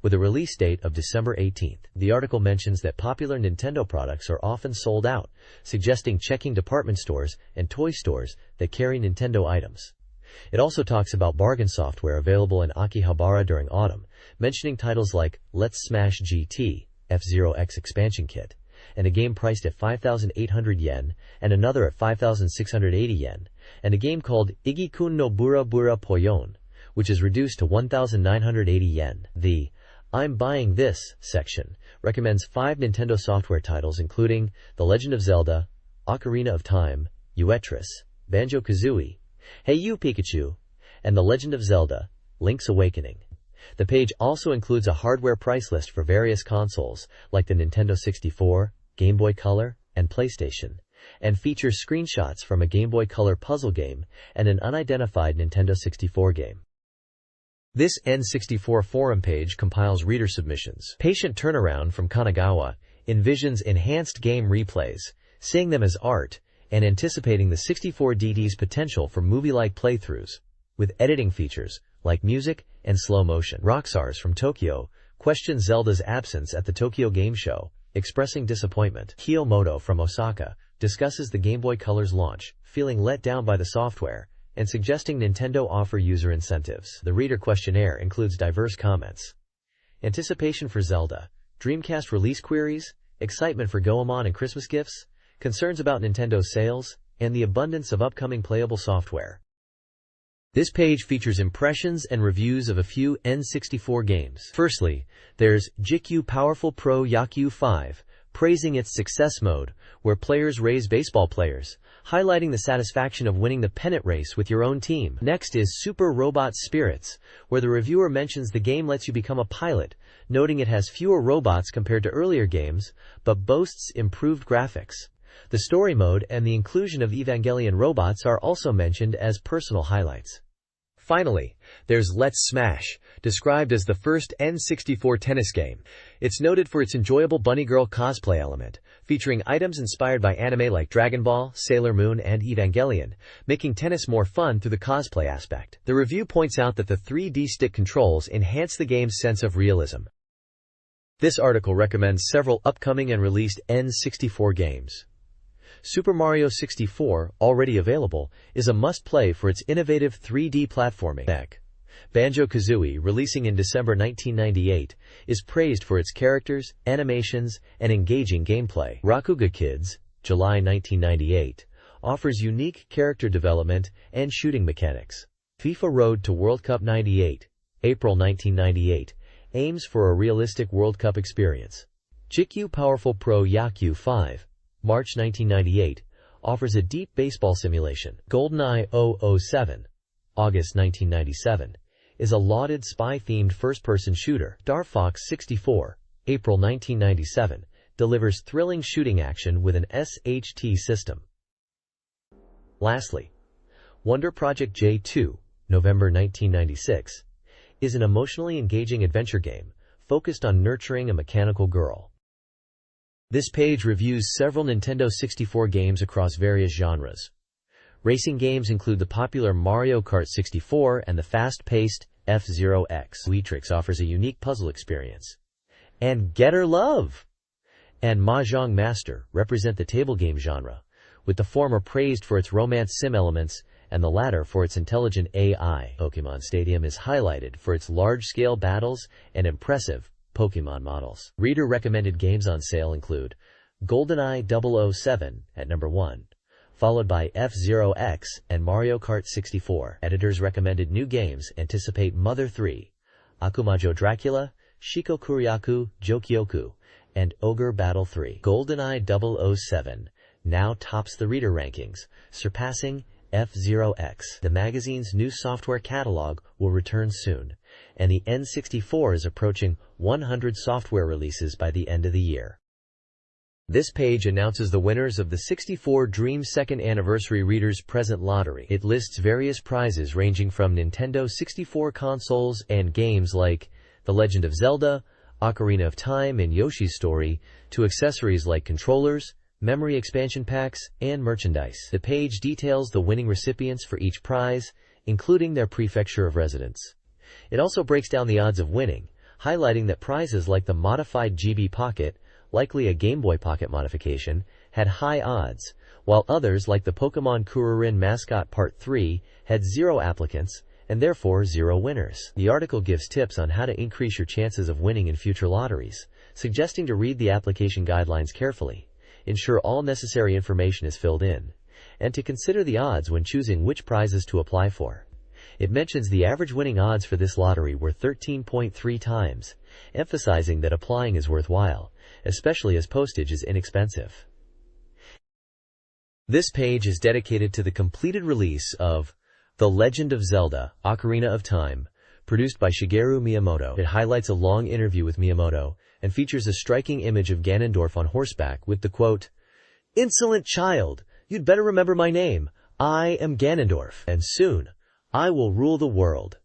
with a release date of December 18th. The article mentions that popular Nintendo products are often sold out, suggesting checking department stores and toy stores that carry Nintendo items. It also talks about bargain software available in Akihabara during autumn, mentioning titles like Let's Smash GT, F-Zero X Expansion Kit, and a game priced at 5,800 yen, and another at 5,680 yen, and a game called Igikun no Bura Bura Poyon, which is reduced to 1,980 yen. The I'm Buying This section recommends 5 Nintendo software titles including The Legend of Zelda, Ocarina of Time, Tetris, Banjo-Kazooie, Hey You Pikachu, and The Legend of Zelda, Link's Awakening. The page also includes a hardware price list for various consoles, like the Nintendo 64, Game Boy Color, and PlayStation, and features screenshots from a Game Boy Color puzzle game and an unidentified Nintendo 64 game. This N64 forum page compiles reader submissions. Patient Turnaround from Kanagawa envisions enhanced game replays, seeing them as art, and anticipating the 64DD's potential for movie-like playthroughs, with editing features like music and slow motion. Roxars from Tokyo questions Zelda's absence at the Tokyo Game Show, expressing disappointment. Kiyomoto from Osaka discusses the Game Boy Color's launch, feeling let down by the software, and suggesting Nintendo offer user incentives. The reader questionnaire includes diverse comments. Anticipation for Zelda, Dreamcast release queries, excitement for Goemon and Christmas gifts, concerns about Nintendo's sales, and the abundance of upcoming playable software. This page features impressions and reviews of a few N64 games. Firstly, there's GameCube Powerful Pro Yaku 5, praising its success mode, where players raise baseball players, highlighting the satisfaction of winning the pennant race with your own team. Next is Super Robot Spirits, where the reviewer mentions the game lets you become a pilot, noting it has fewer robots compared to earlier games, but boasts improved graphics. The story mode and the inclusion of Evangelion robots are also mentioned as personal highlights. Finally, there's Let's Smash, described as the first N64 tennis game. It's noted for its enjoyable bunny girl cosplay element, featuring items inspired by anime like Dragon Ball, Sailor Moon, and Evangelion, making tennis more fun through the cosplay aspect. The review points out that the 3D stick controls enhance the game's sense of realism. This article recommends several upcoming and released N64 games. Super Mario 64, already available, is a must-play for its innovative 3D platforming. Banjo-Kazooie, releasing in December 1998, is praised for its characters, animations, and engaging gameplay. Rakuga Kids, July 1998, offers unique character development and shooting mechanics. FIFA Road to World Cup 98, April 1998, aims for a realistic World Cup experience. GameCube Powerful Pro Yaku 5, March 1998, offers a deep baseball simulation. GoldenEye 007, August 1997, is a lauded spy-themed first-person shooter. Star Fox 64, April 1997, delivers thrilling shooting action with an SHT system. Lastly, Wonder Project J2, November 1996, is an emotionally engaging adventure game focused on nurturing a mechanical girl. This page reviews several Nintendo 64 games across various genres. Racing games include the popular Mario Kart 64 and the fast-paced F-Zero X. Weetrix offers a unique puzzle experience. And Getter Love and Mahjong Master represent the table game genre, with the former praised for its romance sim elements and the latter for its intelligent AI. Pokemon Stadium is highlighted for its large-scale battles and impressive Pokemon models. Reader-recommended games on sale include GoldenEye 007 at number 1, followed by F-Zero X and Mario Kart 64. Editors recommended new games anticipate Mother 3, Akumajo Dracula, Shikokuryaku Jokyoku, and Ogre Battle 3. GoldenEye 007 now tops the reader rankings, surpassing F0X. The magazine's new software catalog will return soon, and the N64 is approaching 100 software releases by the end of the year. This page announces the winners of the 64Dream Second Anniversary Reader's Present Lottery. It lists various prizes ranging from Nintendo 64 consoles and games like The Legend of Zelda, Ocarina of Time, and Yoshi's Story, to accessories like controllers, memory expansion packs, and merchandise. The page details the winning recipients for each prize, including their prefecture of residence. It also breaks down the odds of winning, highlighting that prizes like the modified GB Pocket, likely a Game Boy Pocket modification, had high odds, while others like the Pokémon Kuririn Mascot Part 3 had 0 applicants and therefore 0 winners. The article gives tips on how to increase your chances of winning in future lotteries, suggesting to read the application guidelines carefully, ensure all necessary information is filled in, and to consider the odds when choosing which prizes to apply for. It mentions the average winning odds for this lottery were 13.3 times, emphasizing that applying is worthwhile, especially as postage is inexpensive. This page is dedicated to the completed release of The Legend of Zelda: Ocarina of Time, produced by Shigeru Miyamoto. It highlights a long interview with Miyamoto and features a striking image of Ganondorf on horseback with the quote, "Insolent child, you'd better remember my name. I am Ganondorf, and soon I will rule the world."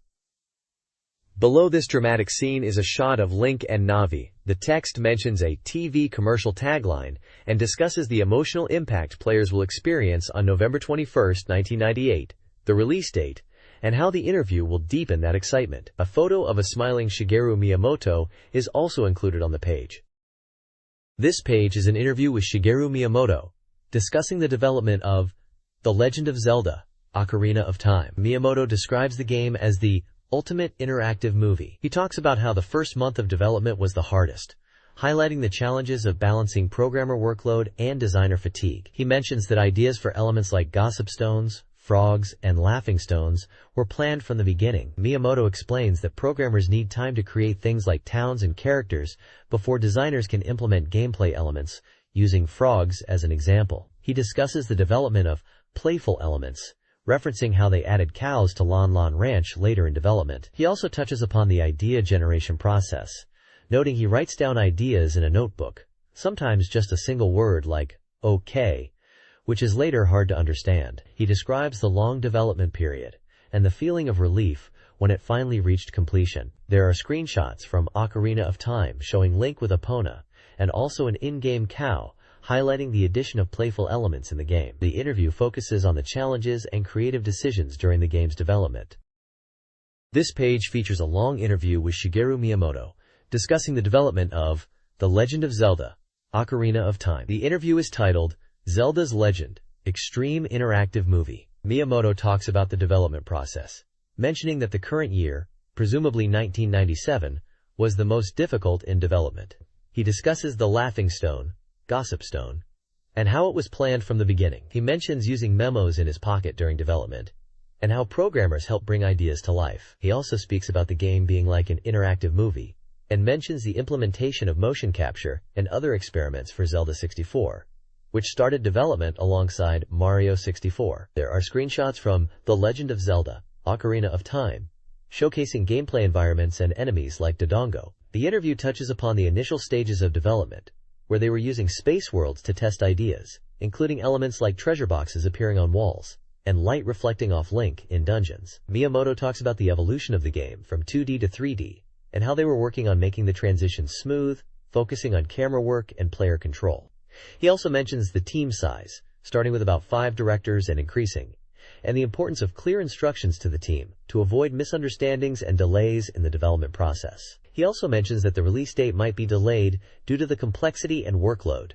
Below this dramatic scene is a shot of Link and Navi. The text mentions a TV commercial tagline and discusses the emotional impact players will experience on November 21, 1998, the release date, and how the interview will deepen that excitement. A photo of a smiling Shigeru Miyamoto is also included on the page. This page is an interview with Shigeru Miyamoto, discussing the development of The Legend of Zelda: Ocarina of Time. Miyamoto describes the game as the ultimate interactive movie. He talks about how the first month of development was the hardest, highlighting the challenges of balancing programmer workload and designer fatigue. He mentions that ideas for elements like gossip stones, frogs, and laughing stones were planned from the beginning. Miyamoto explains that programmers need time to create things like towns and characters before designers can implement gameplay elements, using frogs as an example. He discusses the development of playful elements, referencing how they added cows to Lon Lon Ranch later in development. He also touches upon the idea generation process, noting he writes down ideas in a notebook, sometimes just a single word like "okay," which is later hard to understand. He describes the long development period and the feeling of relief when it finally reached completion. There are screenshots from Ocarina of Time showing Link with Epona, and also an in-game cow, highlighting the addition of playful elements in the game. The interview focuses on the challenges and creative decisions during the game's development. This page features a long interview with Shigeru Miyamoto, discussing the development of The Legend of Zelda: Ocarina of Time. The interview is titled Zelda's Legend: Extreme Interactive Movie. Miyamoto talks about the development process, mentioning that the current year, presumably 1997, was the most difficult in development. He discusses the laughing stone, gossip stone, and how it was planned from the beginning. He mentions using memos in his pocket during development, and how programmers help bring ideas to life. He also speaks about the game being like an interactive movie, and mentions the implementation of motion capture and other experiments for Zelda 64, which started development alongside Mario 64. There are screenshots from The Legend of Zelda: Ocarina of Time, showcasing gameplay environments and enemies like Dodongo. The interview touches upon the initial stages of development, where they were using space worlds to test ideas, including elements like treasure boxes appearing on walls, and light reflecting off Link in dungeons. Miyamoto talks about the evolution of the game from 2D to 3D, and how they were working on making the transition smooth, focusing on camera work and player control. He also mentions the team size, starting with about 5 directors and increasing, and the importance of clear instructions to the team to avoid misunderstandings and delays in the development process. He also mentions that the release date might be delayed due to the complexity and workload.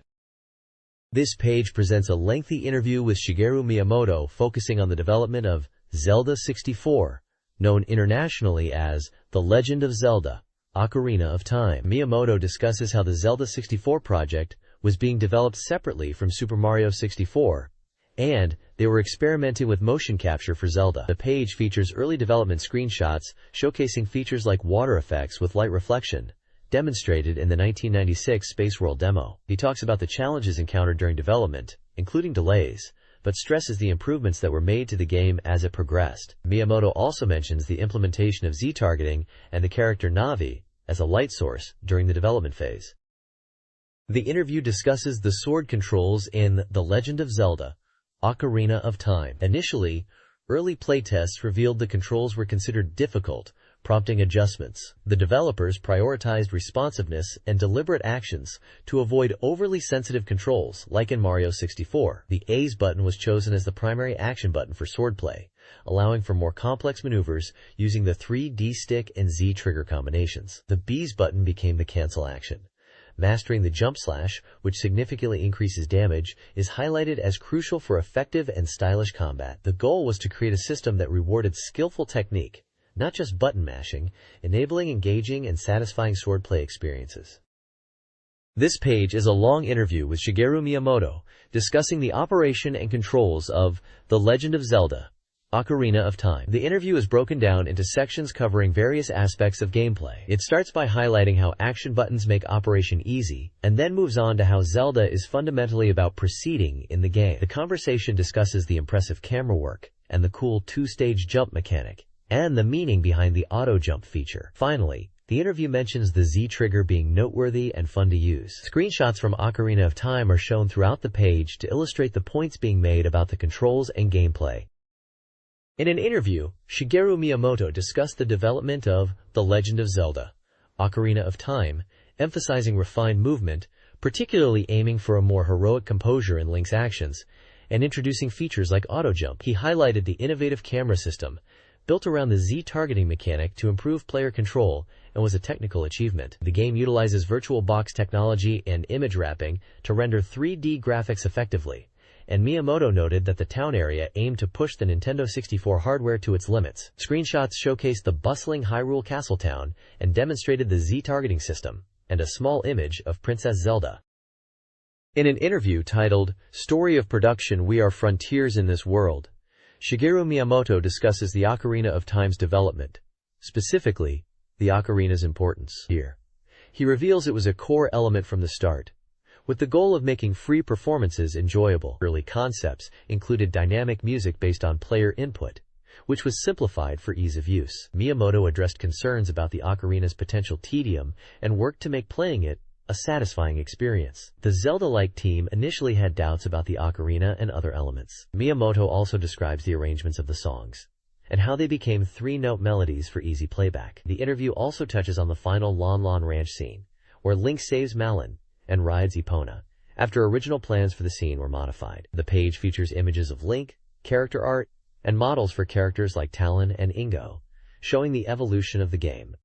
This page presents a lengthy interview with Shigeru Miyamoto focusing on the development of Zelda 64, known internationally as The Legend of Zelda: Ocarina of Time. Miyamoto discusses how the Zelda 64 project was being developed separately from Super Mario 64, and they were experimenting with motion capture for Zelda. The page features early development screenshots showcasing features like water effects with light reflection, demonstrated in the 1996 Space World demo. He talks about the challenges encountered during development, including delays, but stresses the improvements that were made to the game as it progressed. Miyamoto also mentions the implementation of Z-targeting and the character Navi as a light source during the development phase. The interview discusses the sword controls in The Legend of Zelda: Ocarina of Time. Initially, early playtests revealed the controls were considered difficult, prompting adjustments. The developers prioritized responsiveness and deliberate actions to avoid overly sensitive controls, like in Mario 64. The A's button was chosen as the primary action button for swordplay, allowing for more complex maneuvers using the 3D stick and Z trigger combinations. The B's button became the cancel action. Mastering the jump slash, which significantly increases damage, is highlighted as crucial for effective and stylish combat. The goal was to create a system that rewarded skillful technique, not just button mashing, enabling engaging and satisfying swordplay experiences. This page is a long interview with Shigeru Miyamoto discussing the operation and controls of The Legend of Zelda: Ocarina of Time. The interview is broken down into sections covering various aspects of gameplay. It starts by highlighting how action buttons make operation easy, and then moves on to how Zelda is fundamentally about proceeding in the game. The conversation discusses the impressive camera work and the cool two-stage jump mechanic, and the meaning behind the auto-jump feature. Finally, the interview mentions the Z-trigger being noteworthy and fun to use. Screenshots from Ocarina of Time are shown throughout the page to illustrate the points being made about the controls and gameplay. In an interview, Shigeru Miyamoto discussed the development of The Legend of Zelda: Ocarina of Time, emphasizing refined movement, particularly aiming for a more heroic composure in Link's actions, and introducing features like auto-jump. He highlighted the innovative camera system, built around the Z-targeting mechanic to improve player control, and was a technical achievement. The game utilizes virtual box technology and image wrapping to render 3D graphics effectively, and Miyamoto noted that the town area aimed to push the Nintendo 64 hardware to its limits. Screenshots showcased the bustling Hyrule Castle town and demonstrated the Z-targeting system, and a small image of Princess Zelda. In an interview titled Story of Production: We Are Frontiers in This World, Shigeru Miyamoto discusses the Ocarina of Time's development, specifically, the ocarina's importance. Here, he reveals it was a core element from the start, with the goal of making free performances enjoyable. Early concepts included dynamic music based on player input, which was simplified for ease of use. Miyamoto addressed concerns about the ocarina's potential tedium and worked to make playing it a satisfying experience. The Zelda-like team initially had doubts about the ocarina and other elements. Miyamoto also describes the arrangements of the songs and how they became three-note melodies for easy playback. The interview also touches on the final Lon Lon Ranch scene, where Link saves Malon and rides Epona, after original plans for the scene were modified. The page features images of Link, character art, and models for characters like Talon and Ingo, showing the evolution of the game.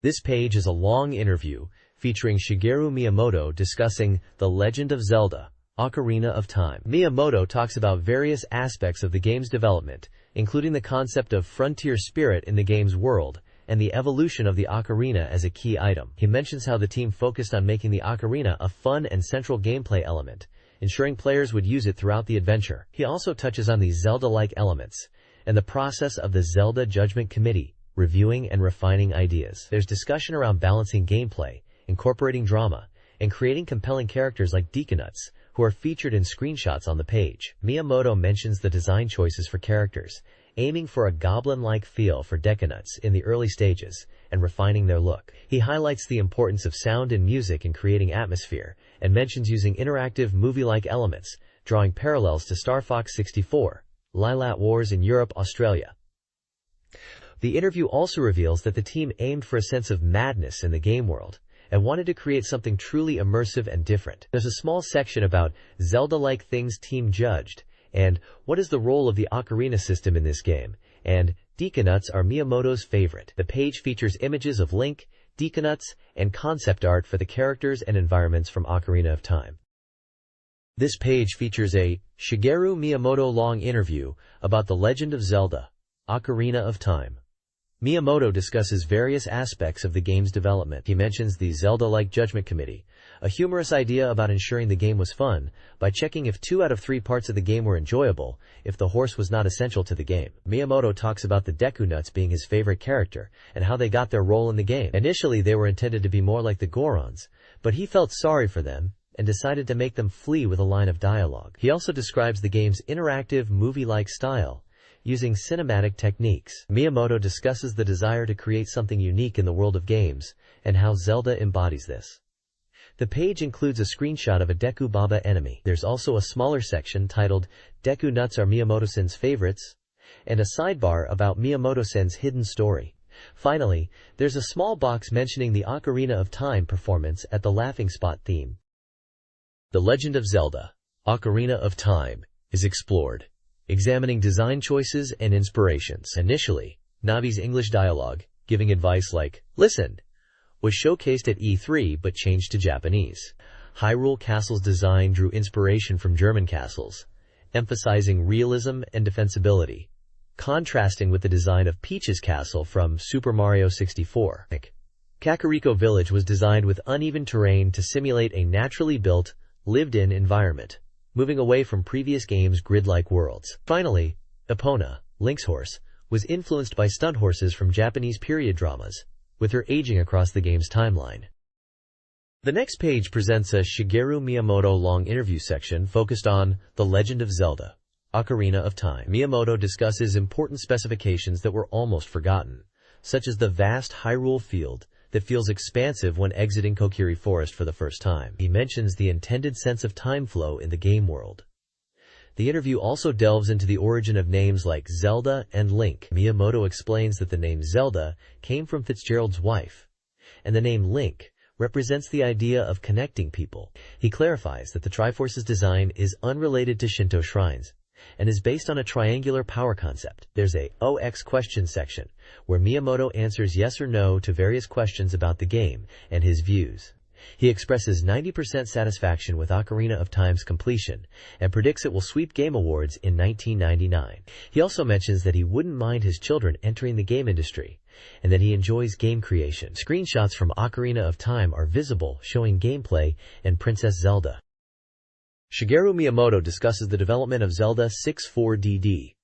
This page is a long interview featuring Shigeru Miyamoto discussing The Legend of Zelda: Ocarina of Time. Miyamoto talks about various aspects of the game's development, including the concept of frontier spirit in the game's world, and the evolution of the ocarina as a key item. He mentions how the team focused on making the ocarina a fun and central gameplay element, ensuring players would use it throughout the adventure. He also touches on the Zelda-like elements and the process of the Zelda Judgment Committee, reviewing and refining ideas. There's discussion around balancing gameplay, incorporating drama, and creating compelling characters like Deconuts, who are featured in screenshots on the page. Miyamoto mentions the design choices for characters, aiming for a goblin-like feel for Deconuts in the early stages, and refining their look. He highlights the importance of sound and music in creating atmosphere, and mentions using interactive movie-like elements, drawing parallels to Star Fox 64, Lylat Wars in Europe, Australia. The interview also reveals that the team aimed for a sense of madness in the game world, and wanted to create something truly immersive and different. There's a small section about Zelda-like things team judged, and what is the role of the ocarina system in this game, and Deconuts are Miyamoto's favorite. The page features images of Link, Deconuts, and concept art for the characters and environments from Ocarina of Time. This page features a Shigeru Miyamoto long interview about The Legend of Zelda: Ocarina of Time. Miyamoto discusses various aspects of the game's development. He mentions the Zelda-like Judgment Committee, a humorous idea about ensuring the game was fun by checking if 2 out of 3 parts of the game were enjoyable, if the horse was not essential to the game. Miyamoto talks about the Deku-Nuts being his favorite character and how they got their role in the game. Initially, they were intended to be more like the Gorons, but he felt sorry for them and decided to make them flee with a line of dialogue. He also describes the game's interactive, movie-like style, using cinematic techniques. Miyamoto discusses the desire to create something unique in the world of games, and how Zelda embodies this. The page includes a screenshot of a Deku Baba enemy. There's also a smaller section titled Deku Nuts Are Miyamoto-sen's Favorites, and a sidebar about Miyamoto-sen's hidden story. Finally, there's a small box mentioning the Ocarina of Time performance at the Laughing Spot theme. The Legend of Zelda, Ocarina of Time, is explored, examining design choices and inspirations. Initially, Navi's English dialogue, giving advice like, "Listen," was showcased at E3 but changed to Japanese. Hyrule Castle's design drew inspiration from German castles, emphasizing realism and defensibility, contrasting with the design of Peach's castle from Super Mario 64. Kakariko Village was designed with uneven terrain to simulate a naturally built, lived-in environment, moving away from previous games' grid-like worlds. Finally, Epona, Link's horse, was influenced by stunt horses from Japanese period dramas, with her aging across the game's timeline. The next page presents a Shigeru Miyamoto long interview section focused on The Legend of Zelda, Ocarina of Time. Miyamoto discusses important specifications that were almost forgotten, such as the vast Hyrule field that feels expansive when exiting Kokiri Forest for the first time. He mentions the intended sense of time flow in the game world. The interview also delves into the origin of names like Zelda and Link. Miyamoto explains that the name Zelda came from Fitzgerald's wife, and the name Link represents the idea of connecting people. He clarifies that the Triforce's design is unrelated to Shinto shrines, and is based on a triangular power concept. There's a OX question section, where Miyamoto answers yes or no to various questions about the game and his views. He expresses 90% satisfaction with Ocarina of Time's completion, and predicts it will sweep Game Awards in 1999. He also mentions that he wouldn't mind his children entering the game industry, and that he enjoys game creation. Screenshots from Ocarina of Time are visible, showing gameplay and Princess Zelda. Shigeru Miyamoto discusses the development of Zelda 64DD.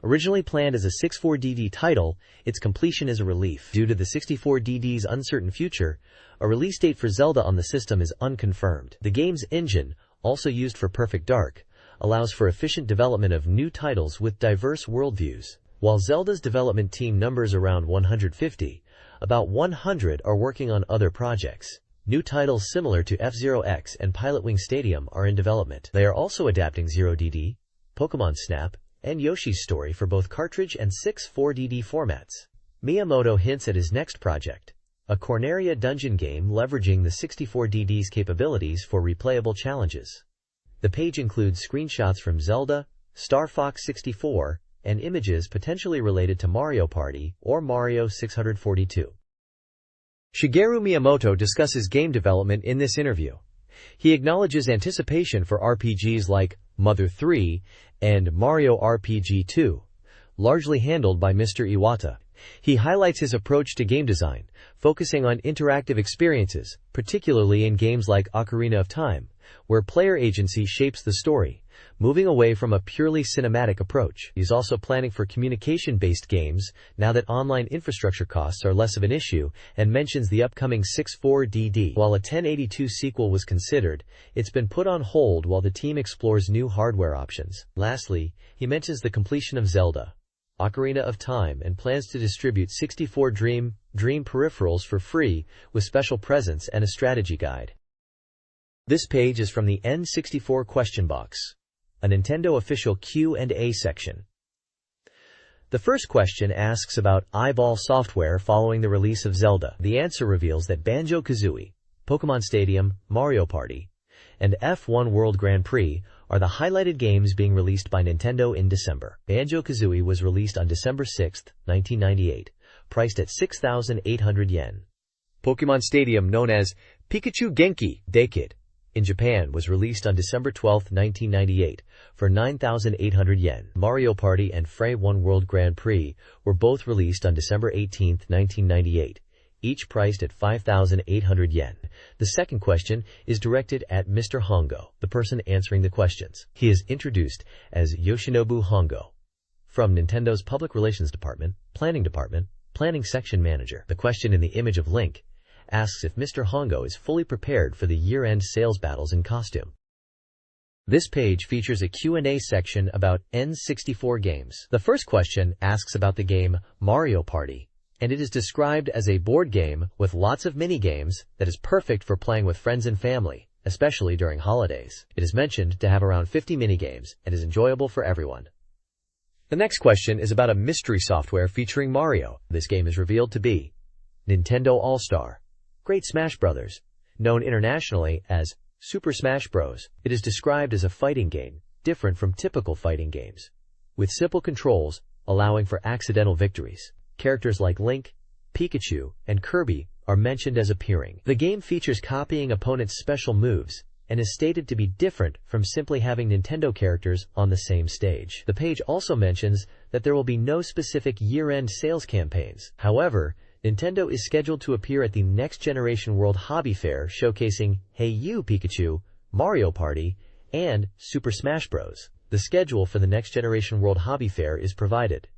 Originally planned as a 64DD title, its completion is a relief. Due to the 64DD's uncertain future, a release date for Zelda on the system is unconfirmed. The game's engine, also used for Perfect Dark, allows for efficient development of new titles with diverse worldviews. While Zelda's development team numbers around 150, about 100 are working on other projects. New titles similar to F-Zero X and Pilotwing Stadium are in development. They are also adapting 0DD, Pokemon Snap, and Yoshi's Story for both cartridge and 64DD formats. Miyamoto hints at his next project, a Corneria dungeon game leveraging the 64DD's capabilities for replayable challenges. The page includes screenshots from Zelda, Star Fox 64, and images potentially related to Mario Party or Mario 642. Shigeru Miyamoto discusses game development in this interview. He acknowledges anticipation for RPGs like Mother 3 and Mario RPG 2, largely handled by Mr. Iwata. He highlights his approach to game design, focusing on interactive experiences, particularly in games like Ocarina of Time, where player agency shapes the story, moving away from a purely cinematic approach. He's also planning for communication-based games now that online infrastructure costs are less of an issue, and mentions the upcoming 64DD. While a 1082 sequel was considered, it's been put on hold while the team explores new hardware options. Lastly, he mentions the completion of Zelda, Ocarina of Time, and plans to distribute 64Dream peripherals for free with special presents and a strategy guide. This page is from the N64 question box, a Nintendo official Q&A section. The first question asks about Eyeball software following the release of Zelda. The answer reveals that Banjo-Kazooie, Pokemon Stadium, Mario Party, and F1 World Grand Prix are the highlighted games being released by Nintendo in December. Banjo-Kazooie was released on December 6, 1998, priced at 6,800 yen. Pokemon Stadium, known as Pikachu Genki Dekid, in Japan, was released on December 12, 1998, for 9,800 yen. Mario Party and F1 World Grand Prix were both released on December 18, 1998, each priced at 5,800 yen. The second question is directed at Mr. Hongo, the person answering the questions. He is introduced as Yoshinobu Hongo, from Nintendo's Public Relations Department, Planning Section Manager. The question in the image of Link asks if Mr. Hongo is fully prepared for the year-end sales battles in costume. This page features a Q&A section about N64 games. The first question asks about the game Mario Party, and it is described as a board game with lots of mini-games that is perfect for playing with friends and family, especially during holidays. It is mentioned to have around 50 mini-games and is enjoyable for everyone. The next question is about a mystery software featuring Mario. This game is revealed to be Nintendo All-Star Great Smash Bros., known internationally as Super Smash Bros. It is described as a fighting game, different from typical fighting games, with simple controls allowing for accidental victories. Characters like Link, Pikachu, and Kirby are mentioned as appearing. The game features copying opponents' special moves and is stated to be different from simply having Nintendo characters on the same stage. The page also mentions that there will be no specific year-end sales campaigns. However, Nintendo is scheduled to appear at the Next Generation World Hobby Fair showcasing Hey You Pikachu, Mario Party, and Super Smash Bros. The schedule for the Next Generation World Hobby Fair is provided.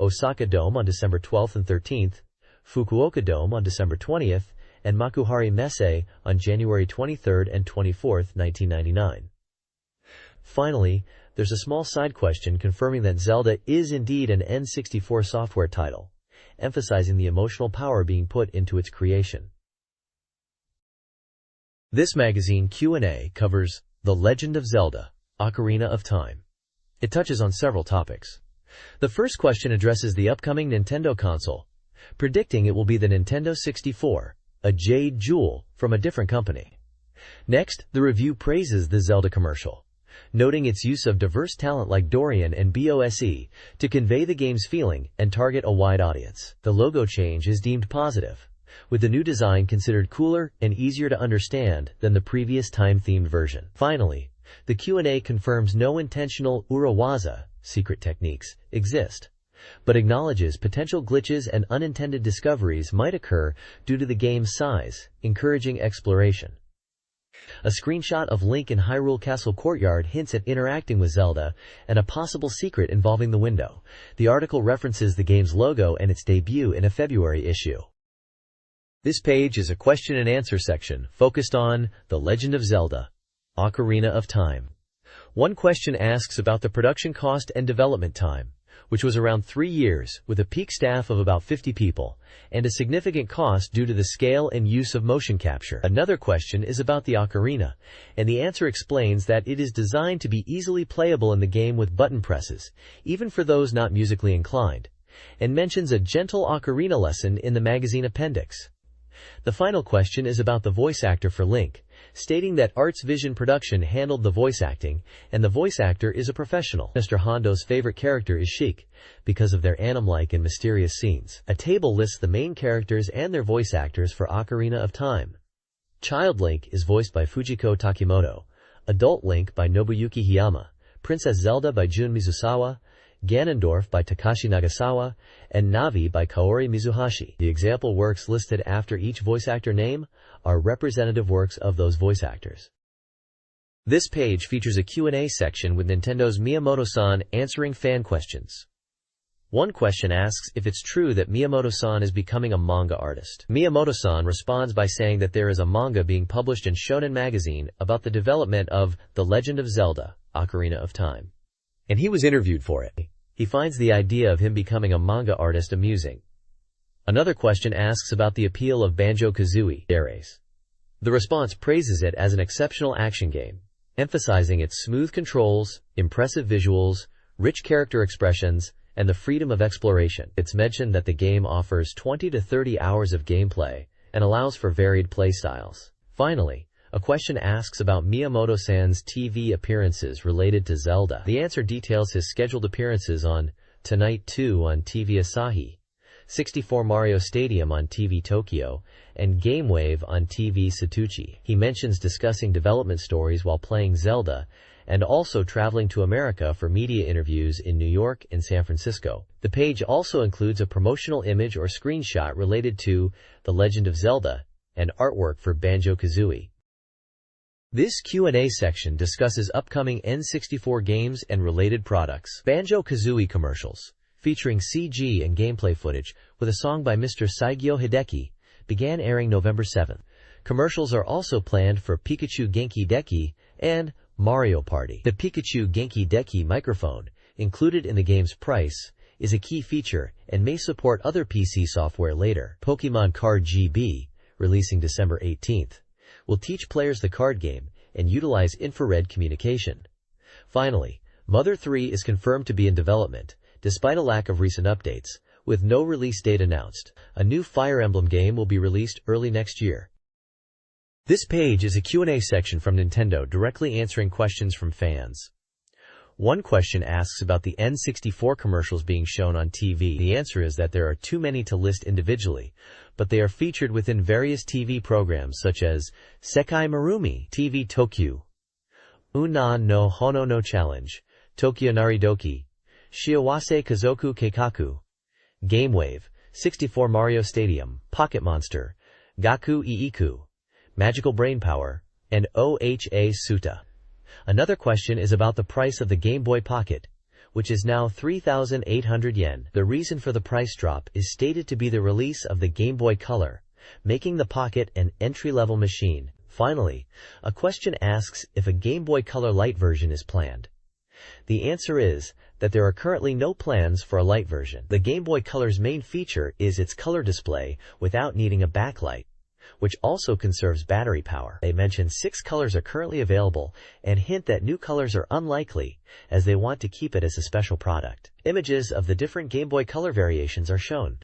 Osaka Dome on December 12th and 13th, Fukuoka Dome on December 20th, and Makuhari Messe on January 23rd and 24th, 1999. Finally, there's a small side question confirming that Zelda is indeed an N64 software title, emphasizing the emotional power being put into its creation. This magazine Q&A covers The Legend of Zelda, Ocarina of Time. It touches on several topics. The first question addresses the upcoming Nintendo console, predicting it will be the Nintendo 64, a jade jewel from a different company. Next, the review praises the Zelda commercial, noting its use of diverse talent like Dorian and BOSE to convey the game's feeling and target a wide audience. The logo change is deemed positive, with the new design considered cooler and easier to understand than the previous time-themed version. Finally, the Q&A confirms no intentional Urawaza secret techniques exist, but acknowledges potential glitches and unintended discoveries might occur due to the game's size, encouraging exploration. A screenshot of Link in Hyrule Castle Courtyard hints at interacting with Zelda and a possible secret involving the window. The article references the game's logo and its debut in a February issue. This page is a question and answer section focused on The Legend of Zelda, Ocarina of Time. One question asks about the production cost and development time, which was around 3 years, with a peak staff of about 50 people, and a significant cost due to the scale and use of motion capture. Another question is about the ocarina, and the answer explains that it is designed to be easily playable in the game with button presses, even for those not musically inclined, and mentions a gentle ocarina lesson in the magazine appendix. The final question is about the voice actor for Link, stating that Arts Vision Production handled the voice acting, and the voice actor is a professional. Mr. Hondo's favorite character is Sheik, because of their anime-like and mysterious scenes. A table lists the main characters and their voice actors for Ocarina of Time. Child Link is voiced by Fujiko Takimoto, Adult Link by Nobuyuki Hiyama, Princess Zelda by Jun Mizusawa, Ganondorf by Takashi Nagasawa, and Navi by Kaori Mizuhashi. The example works listed after each voice actor name are representative works of those voice actors. This page features a Q&A section with Nintendo's Miyamoto-san answering fan questions. One question asks if it's true that Miyamoto-san is becoming a manga artist. Miyamoto-san responds by saying that there is a manga being published in Shonen Magazine about the development of The Legend of Zelda, Ocarina of Time, and he was interviewed for it. He finds the idea of him becoming a manga artist amusing. Another question asks about the appeal of Banjo-Kazooie. The response praises it as an exceptional action game, emphasizing its smooth controls, impressive visuals, rich character expressions, and the freedom of exploration. It's mentioned that the game offers 20 to 30 hours of gameplay and allows for varied playstyles. Finally, a question asks about Miyamoto-san's TV appearances related to Zelda. The answer details his scheduled appearances on Tonight 2 on TV Asahi, 64 Mario Stadium on TV Tokyo, and GameWave on TV Satuchi. He mentions discussing development stories while playing Zelda, and also traveling to America for media interviews in New York and San Francisco. The page also includes a promotional image or screenshot related to The Legend of Zelda and artwork for Banjo-Kazooie. This Q&A section discusses upcoming N64 games and related products. Banjo-Kazooie commercials, featuring CG and gameplay footage, with a song by Mr. Saigyo Hideki, began airing November 7th. Commercials are also planned for Pikachu Genki Deki and Mario Party. The Pikachu Genki Deki microphone, included in the game's price, is a key feature and may support other PC software later. Pokemon Card GB, releasing December 18th, will teach players the card game and utilize infrared communication. Finally, Mother 3 is confirmed to be in development, despite a lack of recent updates, with no release date announced. A new Fire Emblem game will be released early next year. This page is a Q&A section from Nintendo directly answering questions from fans. One question asks about the N64 commercials being shown on TV. The answer is that there are too many to list individually, but they are featured within various TV programs such as Sekai Marumi TV Tokyo, Unan no Hono no Challenge, Tokyo Naridoki, Shiawase Kazoku Keikaku, GameWave, 64 Mario Stadium, Pocket Monster, Gaku Iiku, Magical Brainpower, and OHA Suta. Another question is about the price of the Game Boy Pocket, which is now 3,800 yen. The reason for the price drop is stated to be the release of the Game Boy Color, making the Pocket an entry-level machine. Finally, a question asks if a Game Boy Color Lite version is planned. The answer is that there are currently no plans for a Lite version. The Game Boy Color's main feature is its color display without needing a backlight, which also conserves battery power. They mention 6 colors are currently available and hint that new colors are unlikely, as they want to keep it as a special product. Images of the different Game Boy Color variations are shown.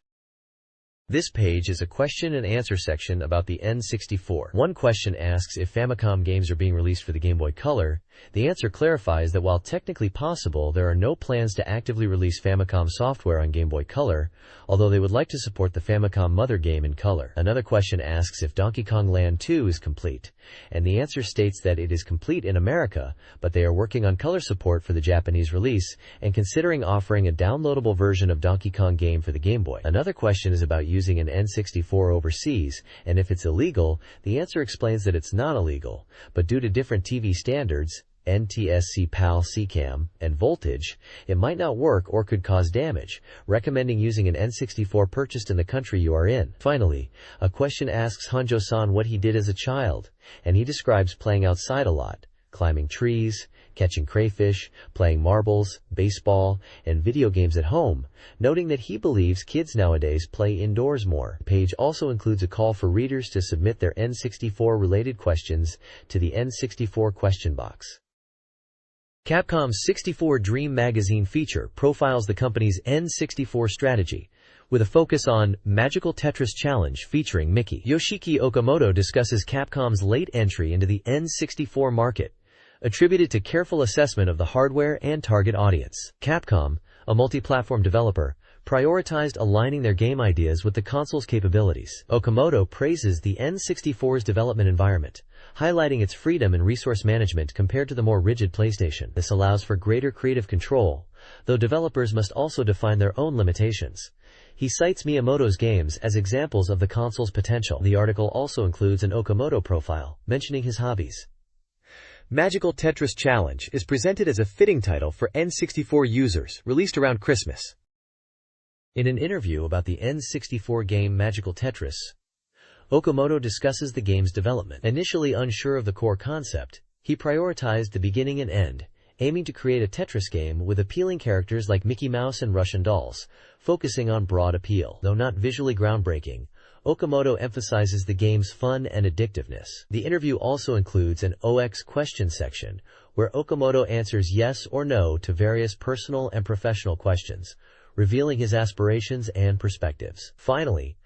This page is a question and answer section about the N64. One question asks if Famicom games are being released for the Game Boy Color. The answer clarifies that while technically possible, there are no plans to actively release Famicom software on Game Boy Color, although they would like to support the Famicom Mother game in color. Another question asks if Donkey Kong Land 2 is complete, and the answer states that it is complete in America, but they are working on color support for the Japanese release and considering offering a downloadable version of Donkey Kong game for the Game Boy. Another question is about using an N64 overseas, and if it's illegal, the answer explains that it's not illegal, but due to different TV standards, NTSC PAL CCAM, and voltage, it might not work or could cause damage, recommending using an N64 purchased in the country you are in. Finally, a question asks Hanjo-san what he did as a child, and he describes playing outside a lot, climbing trees, catching crayfish, playing marbles, baseball, and video games at home, noting that he believes kids nowadays play indoors more. The page also includes a call for readers to submit their N64-related questions to the N64 question box. Capcom's 64Dream magazine feature profiles the company's N64 strategy, with a focus on Magical Tetris Challenge featuring Mickey. Yoshiki Okamoto discusses Capcom's late entry into the N64 market, attributed to careful assessment of the hardware and target audience. Capcom, a multi-platform developer, prioritized aligning their game ideas with the console's capabilities. Okamoto praises the N64's development environment, highlighting its freedom and resource management compared to the more rigid PlayStation. This allows for greater creative control, though developers must also define their own limitations. He cites Miyamoto's games as examples of the console's potential. The article also includes an Okamoto profile, mentioning his hobbies. Magical Tetris Challenge is presented as a fitting title for N64 users, released around Christmas. In an interview about the N64 game Magical Tetris, Okamoto discusses the game's development. Initially unsure of the core concept, he prioritized the beginning and end, aiming to create a Tetris game with appealing characters like Mickey Mouse and Russian dolls, focusing on broad appeal. Though not visually groundbreaking, Okamoto emphasizes the game's fun and addictiveness. The interview also includes an OX question section, where Okamoto answers yes or no to various personal and professional questions, revealing his aspirations and perspectives. Finally,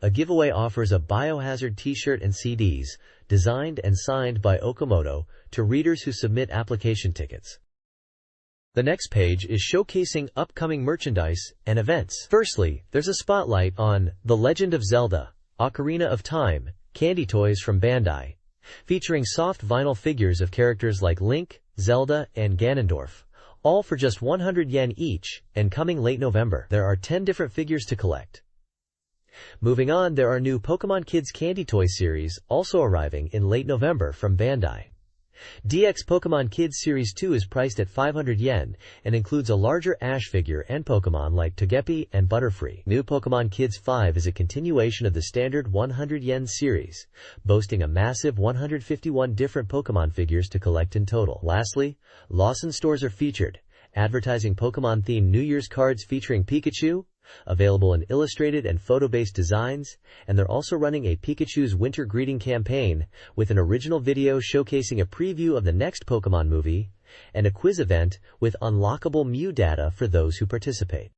a giveaway offers a Biohazard t-shirt and CDs, designed and signed by Okamoto, to readers who submit application tickets. The next page is showcasing upcoming merchandise and events. Firstly, there's a spotlight on The Legend of Zelda, Ocarina of Time, candy toys from Bandai, featuring soft vinyl figures of characters like Link, Zelda, and Ganondorf, all for just 100 yen each, and coming late November. There are 10 different figures to collect. Moving on, there are new Pokemon Kids candy toy series also arriving in late November from Bandai. DX Pokemon Kids Series 2 is priced at 500 yen and includes a larger Ash figure and Pokemon like Togepi and Butterfree. New Pokemon Kids 5 is a continuation of the standard 100 yen series, boasting a massive 151 different Pokemon figures to collect in total. Lastly, Lawson stores are featured, advertising Pokemon-themed New Year's cards featuring Pikachu, available in illustrated and photo-based designs, and they're also running a Pikachu's Winter Greeting campaign with an original video showcasing a preview of the next Pokemon movie and a quiz event with unlockable Mew data for those who participate.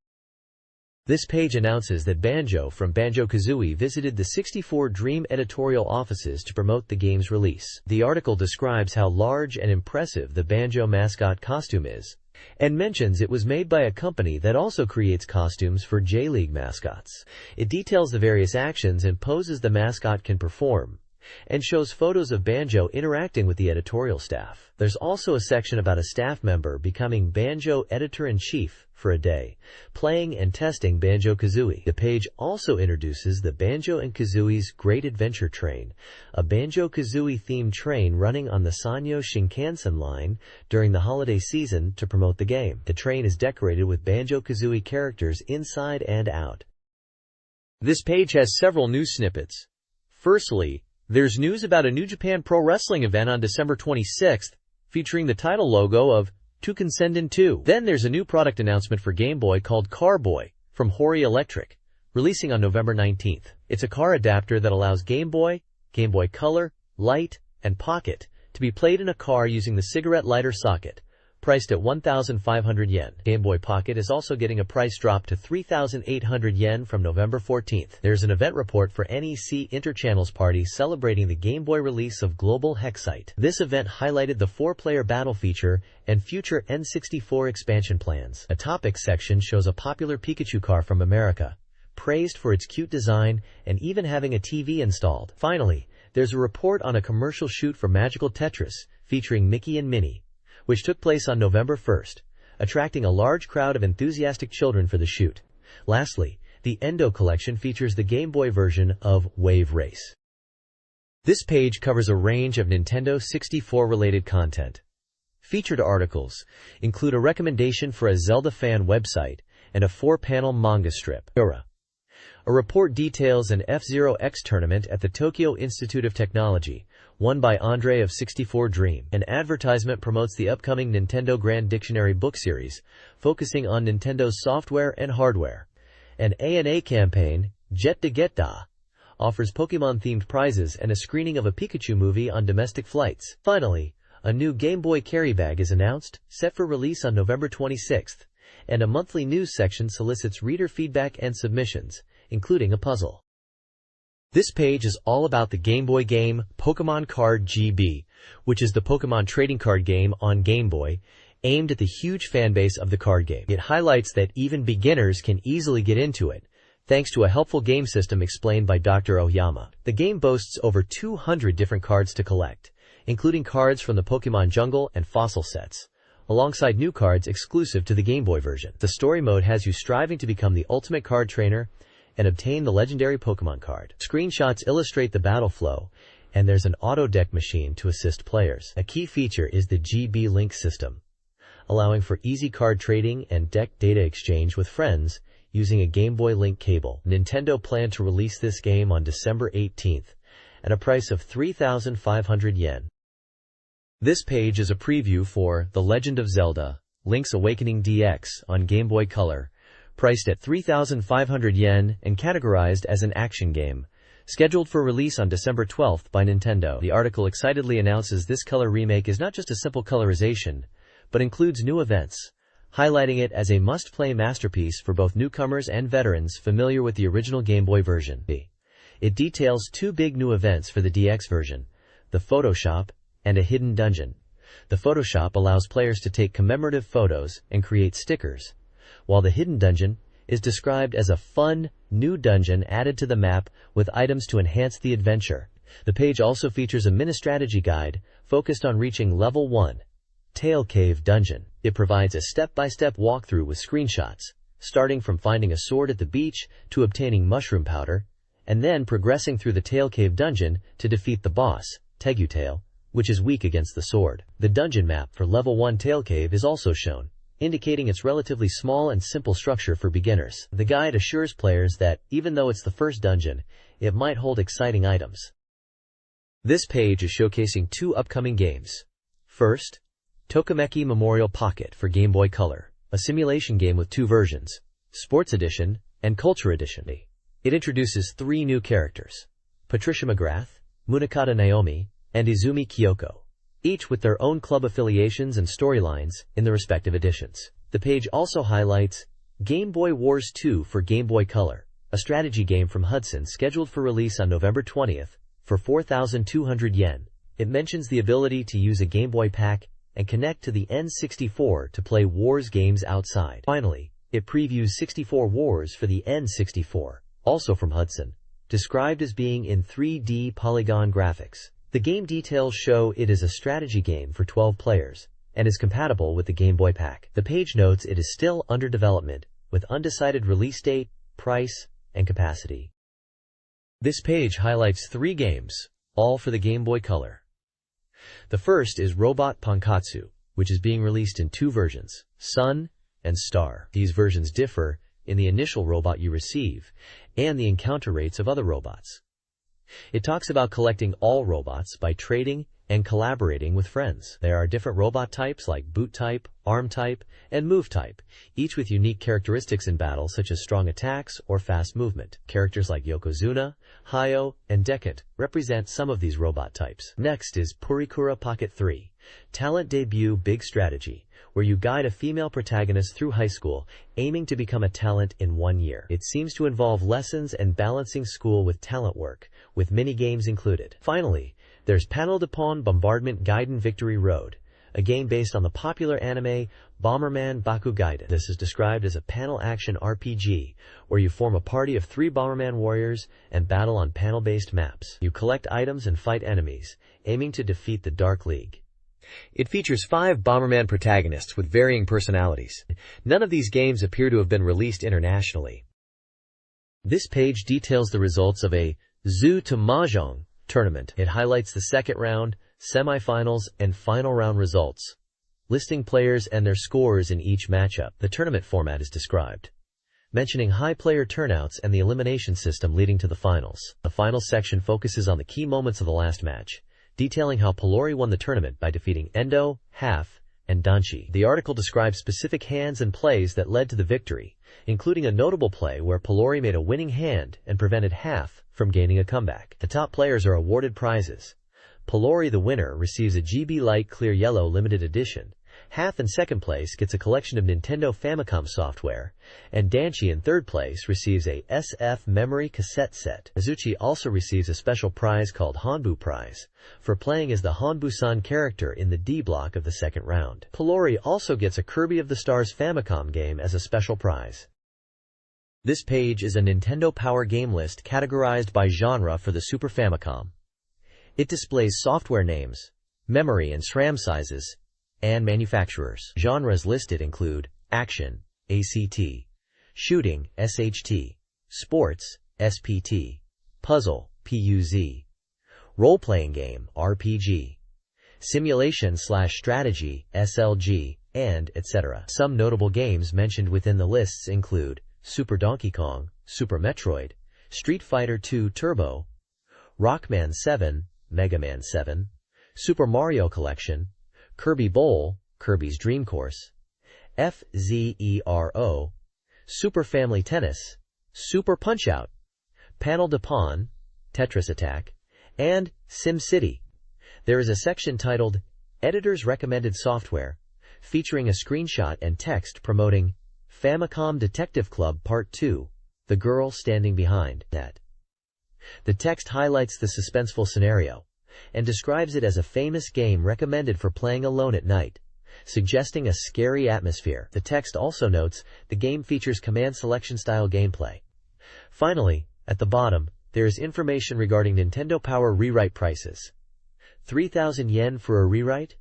This page announces that Banjo from Banjo-Kazooie visited the 64Dream editorial offices to promote the game's release. The article describes how large and impressive the Banjo mascot costume is, and mentions it was made by a company that also creates costumes for J-League mascots. It details the various actions and poses the mascot can perform, and shows photos of Banjo interacting with the editorial staff. There's also a section about a staff member becoming Banjo editor-in-chief for a day, playing and testing Banjo-Kazooie. The page also introduces the Banjo and Kazooie's Great Adventure Train, a Banjo-Kazooie themed train running on the Sanyo Shinkansen line during the holiday season to promote the game. The train is decorated with Banjo-Kazooie characters inside and out. This page has several news snippets. Firstly, there's news about a New Japan Pro Wrestling event on December 26th, featuring the title logo of Tukansenden 2. Then there's a new product announcement for Game Boy called Car Boy from Hori Electric, releasing on November 19th. It's a car adapter that allows Game Boy Color, Light, and Pocket to be played in a car using the cigarette lighter socket, priced at 1,500 yen. Game Boy Pocket is also getting a price drop to 3,800 yen from November 14th. There's an event report for NEC Interchannels Party celebrating the Game Boy release of Global Hexite. This event highlighted the 4-player battle feature and future N64 expansion plans. A topics section shows a popular Pikachu car from America, praised for its cute design and even having a TV installed. Finally, there's a report on a commercial shoot for Magical Tetris featuring Mickey and Minnie, which took place on November 1st, attracting a large crowd of enthusiastic children for the shoot. Lastly, the Endo collection features the Game Boy version of Wave Race. This page covers a range of Nintendo 64-related content. Featured articles include a recommendation for a Zelda fan website and a 4-panel manga strip. A report details an F-Zero X tournament at the Tokyo Institute of Technology, won by Andre of 64Dream. An advertisement promotes the upcoming Nintendo Grand Dictionary book series, focusing on Nintendo's software and hardware. An A&A campaign, Jet de Get-Da, offers Pokemon-themed prizes and a screening of a Pikachu movie on domestic flights. Finally, a new Game Boy carry bag is announced, set for release on November 26th, and a monthly news section solicits reader feedback and submissions, including a puzzle. This page is all about the Game Boy game Pokemon Card GB, which is the Pokemon trading card game on Game Boy, aimed at the huge fanbase of the card game. It highlights that even beginners can easily get into it, thanks to a helpful game system explained by Dr. Oyama. The game boasts over 200 different cards to collect, including cards from the Pokemon Jungle and Fossil sets, alongside new cards exclusive to the Game Boy version. The story mode has you striving to become the ultimate card trainer and obtain the legendary Pokemon card. Screenshots illustrate the battle flow, and there's an auto deck machine to assist players. A key feature is the GB Link system, allowing for easy card trading and deck data exchange with friends using a Game Boy Link cable. Nintendo planned to release this game on December 18th at a price of 3,500 yen. This page is a preview for The Legend of Zelda: Link's Awakening DX on Game Boy Color, priced at 3,500 yen and categorized as an action game, scheduled for release on December 12th by Nintendo. The article excitedly announces this color remake is not just a simple colorization, but includes new events, highlighting it as a must-play masterpiece for both newcomers and veterans familiar with the original Game Boy version. It details 2 big new events for the DX version, the Photoshop and a hidden dungeon. The Photoshop allows players to take commemorative photos and create stickers, while the hidden dungeon is described as a fun, new dungeon added to the map with items to enhance the adventure. The page also features a mini-strategy guide focused on reaching Level 1, Tail Cave Dungeon. It provides a step-by-step walkthrough with screenshots, starting from finding a sword at the beach to obtaining mushroom powder, and then progressing through the Tail Cave Dungeon to defeat the boss, Tegutail, which is weak against the sword. The dungeon map for Level 1 Tail Cave is also shown, indicating its relatively small and simple structure for beginners. The guide assures players that, even though it's the first dungeon, it might hold exciting items. This page is showcasing 2 upcoming games. First, Tokimeki Memorial Pocket for Game Boy Color, a simulation game with 2 versions, Sports Edition and Culture Edition. It introduces 3 new characters, Patricia McGrath, Munakata Naomi, and Izumi Kyoko, each with their own club affiliations and storylines in the respective editions. The page also highlights Game Boy Wars 2 for Game Boy Color, a strategy game from Hudson scheduled for release on November 20th for 4,200 yen. It mentions the ability to use a Game Boy pack and connect to the N64 to play Wars games outside. Finally, it previews 64 Wars for the N64, also from Hudson, described as being in 3D polygon graphics. The game details show it is a strategy game for 12 players and is compatible with the Game Boy pack. The page notes it is still under development with undecided release date, price, and capacity. This page highlights 3 games, all for the Game Boy Color. The first is Robot Pankatsu, which is being released in 2 versions, Sun and Star. These versions differ in the initial robot you receive and the encounter rates of other robots. It talks about collecting all robots by trading and collaborating with friends. There are different robot types like boot type, arm type, and move type, each with unique characteristics in battle such as strong attacks or fast movement. Characters like Yokozuna, Hayo, and Decant represent some of these robot types. Next is Purikura Pocket 3, Talent Debut Big Strategy, where you guide a female protagonist through high school, aiming to become a talent in 1 year. It seems to involve lessons and balancing school with talent work, with mini-games included. Finally, there's Panel de Pon Bombardment Gaiden Victory Road, a game based on the popular anime Bomberman Baku Gaiden. This is described as a panel action RPG, where you form a party of 3 Bomberman warriors and battle on panel-based maps. You collect items and fight enemies, aiming to defeat the Dark League. It features 5 Bomberman protagonists with varying personalities. None of these games appear to have been released internationally. This page details the results of a Zoo to Mahjong tournament. It highlights the second round, semifinals, and final round results, listing players and their scores in each matchup. The tournament format is described, mentioning high player turnouts and the elimination system leading to the finals. The finals section focuses on the key moments of the last match, detailing how Pelori won the tournament by defeating Endo, Half, and Danchi. The article describes specific hands and plays that led to the victory, including a notable play where Pelori made a winning hand and prevented Half from gaining a comeback. The top players are awarded prizes. Pelori, the winner, receives a GB Light Clear Yellow limited edition. Half in second place gets a collection of Nintendo Famicom software, and Danchi in third place receives a SF memory cassette set. Azuchi also receives a special prize called Hanbu Prize for playing as the Hanbu-san character in the D block of the second round. Pelori also gets a Kirby of the Stars Famicom game as a special prize. This page is a Nintendo Power game list categorized by genre for the Super Famicom. It displays software names, memory and SRAM sizes, and manufacturers. Genres listed include Action, ACT, Shooting, SHT, Sports, SPT, Puzzle, PUZ, Role-Playing Game, RPG, Simulation/Strategy, SLG, and etc. Some notable games mentioned within the lists include Super Donkey Kong, Super Metroid, Street Fighter II Turbo, Rockman 7, Mega Man 7, Super Mario Collection, Kirby Bowl, Kirby's Dream Course, F-Zero, Super Family Tennis, Super Punch-Out, Panel de Pon, Tetris Attack, and SimCity. There is a section titled Editor's Recommended Software, featuring a screenshot and text promoting Famicom Detective Club Part 2, The Girl Standing Behind That. The text highlights the suspenseful scenario and describes it as a famous game recommended for playing alone at night, suggesting a scary atmosphere. The text also notes the game features command selection style gameplay. Finally, at the bottom, there is information regarding Nintendo Power rewrite prices. 3,000 yen for a rewrite,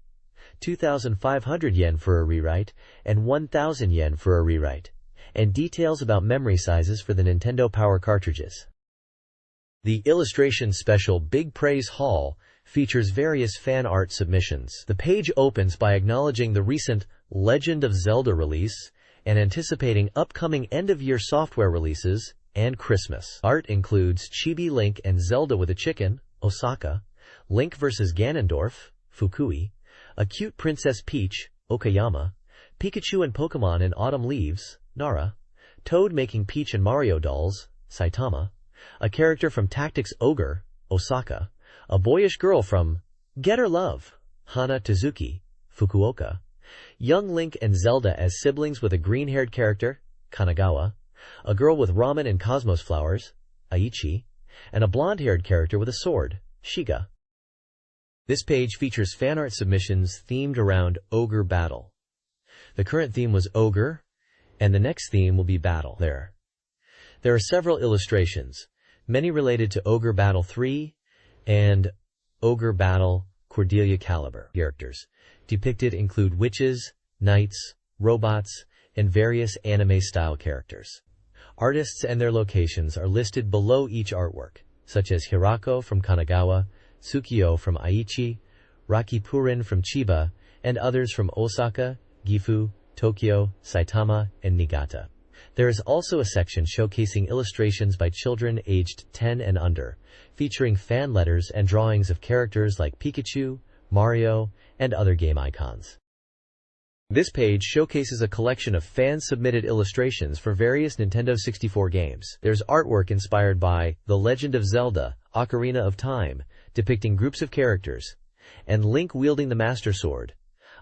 2,500 yen for a rewrite, and 1,000 yen for a rewrite, and details about memory sizes for the Nintendo Power cartridges. The illustration special Big Praise Hall features various fan art submissions. The page opens by acknowledging the recent Legend of Zelda release and anticipating upcoming end-of-year software releases and Christmas. Art includes Chibi Link and Zelda with a chicken, Osaka, Link vs. Ganondorf, Fukui, a cute Princess Peach, Okayama, Pikachu and Pokemon in Autumn Leaves, Nara, Toad making Peach and Mario dolls, Saitama, a character from Tactics Ogre, Osaka, a boyish girl from Get Her Love, Hana Tsuzuki, Fukuoka, young Link and Zelda as siblings with a green-haired character, Kanagawa, a girl with ramen and cosmos flowers, Aichi, and a blonde-haired character with a sword, Shiga. This page features fan art submissions themed around Ogre Battle. The current theme was Ogre, and the next theme will be Battle. There are several illustrations, many related to Ogre Battle 3 and Ogre Battle Cordelia Caliber. Characters depicted include witches, knights, robots, and various anime-style characters. Artists and their locations are listed below each artwork, such as Hirako from Kanagawa, Tsukio from Aichi, Rakipurin from Chiba, and others from Osaka, Gifu, Tokyo, Saitama, and Niigata. There is also a section showcasing illustrations by children aged 10 and under, featuring fan letters and drawings of characters like Pikachu, Mario, and other game icons. This page showcases a collection of fan-submitted illustrations for various Nintendo 64 games. There's artwork inspired by The Legend of Zelda, Ocarina of Time, depicting groups of characters, and Link wielding the Master Sword.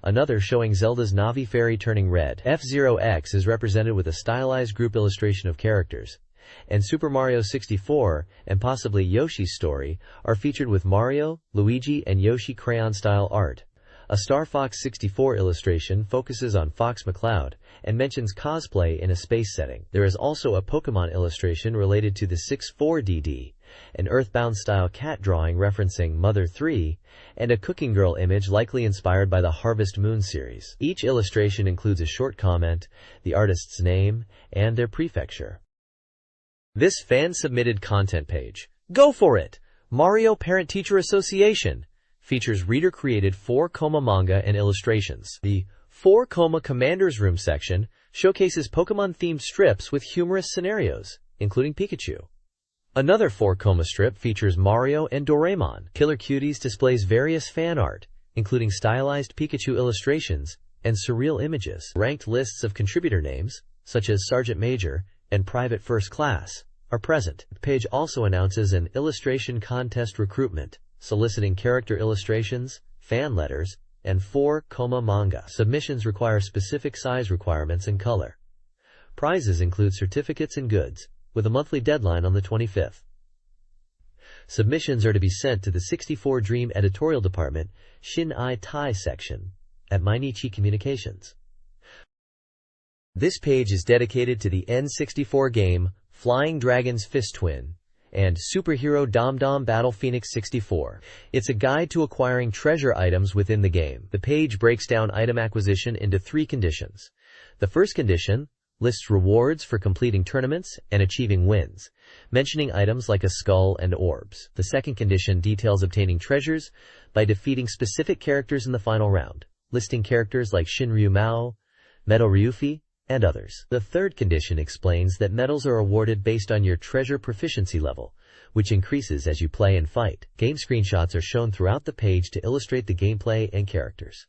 Another showing Zelda's Navi Fairy turning red. F-Zero X is represented with a stylized group illustration of characters, and Super Mario 64 and possibly Yoshi's Story are featured with Mario, Luigi, and Yoshi crayon-style art. A Star Fox 64 illustration focuses on Fox McCloud and mentions cosplay in a space setting. There is also a Pokemon illustration related to the 64DD, an Earthbound-style cat drawing referencing Mother 3, and a Cooking Girl image likely inspired by the Harvest Moon series. Each illustration includes a short comment, the artist's name, and their prefecture. This fan-submitted content page, Go For It! Mario Parent-Teacher Association, features reader-created 4-Koma manga and illustrations. The 4-Koma Commander's Room section showcases Pokemon-themed strips with humorous scenarios, including Pikachu. Another 4-Koma strip features Mario and Doraemon. Killer Cuties displays various fan art, including stylized Pikachu illustrations and surreal images. Ranked lists of contributor names, such as Sergeant Major and Private First Class, are present. The page also announces an illustration contest recruitment, soliciting character illustrations, fan letters, and 4-Koma manga. Submissions require specific size requirements and color. Prizes include certificates and goods, with a monthly deadline on the 25th. Submissions are to be sent to the 64Dream editorial department, Shin-ai Tai section, at Mainichi Communications. This page is dedicated to the N64 game Flying Dragon's Fist Twin and Superhero Dom Dom Battle Phoenix 64. It's a guide to acquiring treasure items within the game. The page breaks down item acquisition into 3 conditions. The first condition lists rewards for completing tournaments and achieving wins, mentioning items like a skull and orbs. The second condition details obtaining treasures by defeating specific characters in the final round, listing characters like Shinryu Mao, Metal Ryufi, and others. The third condition explains that medals are awarded based on your treasure proficiency level, which increases as you play and fight. Game screenshots are shown throughout the page to illustrate the gameplay and characters.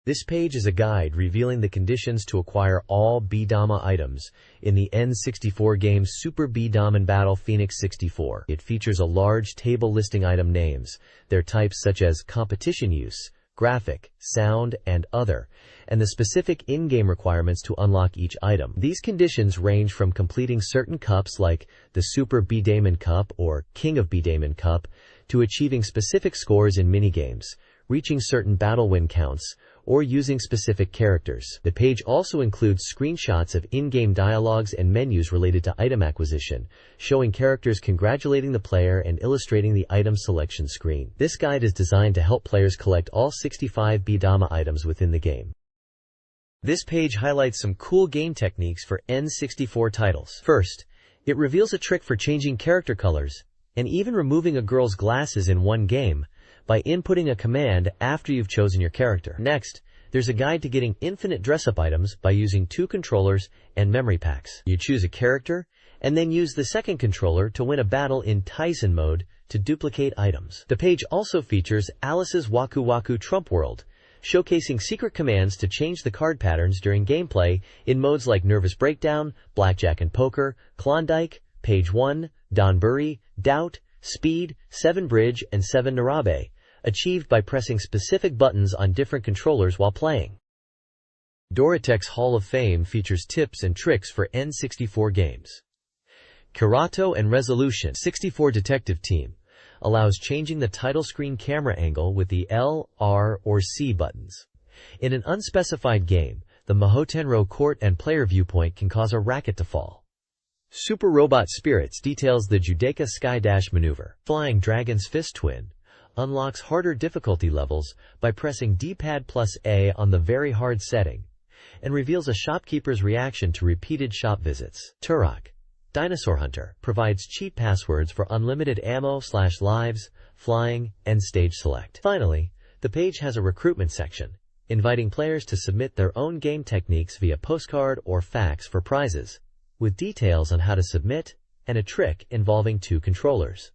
This page is a guide revealing the conditions to acquire all Bidama items in the N64 game Super Bidama Battle Phoenix 64. It features a large table listing item names, their types such as competition use, graphic, sound, and other, and the specific in-game requirements to unlock each item. These conditions range from completing certain cups like the Super Bidama Cup or King of Bidama Cup to achieving specific scores in minigames, reaching certain battle win counts, or using specific characters. The page also includes screenshots of in-game dialogues and menus related to item acquisition, showing characters congratulating the player and illustrating the item selection screen. This guide is designed to help players collect all 65 Bidama items within the game. This page highlights some cool game techniques for N64 titles. First, it reveals a trick for changing character colors, and even removing a girl's glasses in one game, by inputting a command after you've chosen your character. Next, there's a guide to getting infinite dress-up items by using 2 controllers and memory packs. You choose a character and then use the second controller to win a battle in Tyson mode to duplicate items. The page also features Alice's Waku Waku Trump World, showcasing secret commands to change the card patterns during gameplay in modes like Nervous Breakdown, Blackjack and Poker, Klondike, Page 1, Donburi, Doubt, Speed, 7 Bridge, and 7 Narabe, achieved by pressing specific buttons on different controllers while playing. Doratech's Hall of Fame features tips and tricks for N64 games. Kirato and Resolution 64 Detective Team allows changing the title screen camera angle with the L, R, or C buttons. In an unspecified game, the Mahotenro court and player viewpoint can cause a racket to fall. Super Robot Spirits details the Judaica Sky Dash maneuver. Flying Dragon's Fist Twin unlocks harder difficulty levels by pressing D-pad plus A on the very hard setting, and reveals a shopkeeper's reaction to repeated shop visits. Turok, Dinosaur Hunter, provides cheat passwords for unlimited ammo/lives, flying, and stage select. Finally, the page has a recruitment section, inviting players to submit their own game techniques via postcard or fax for prizes, with details on how to submit and a trick involving 2 controllers.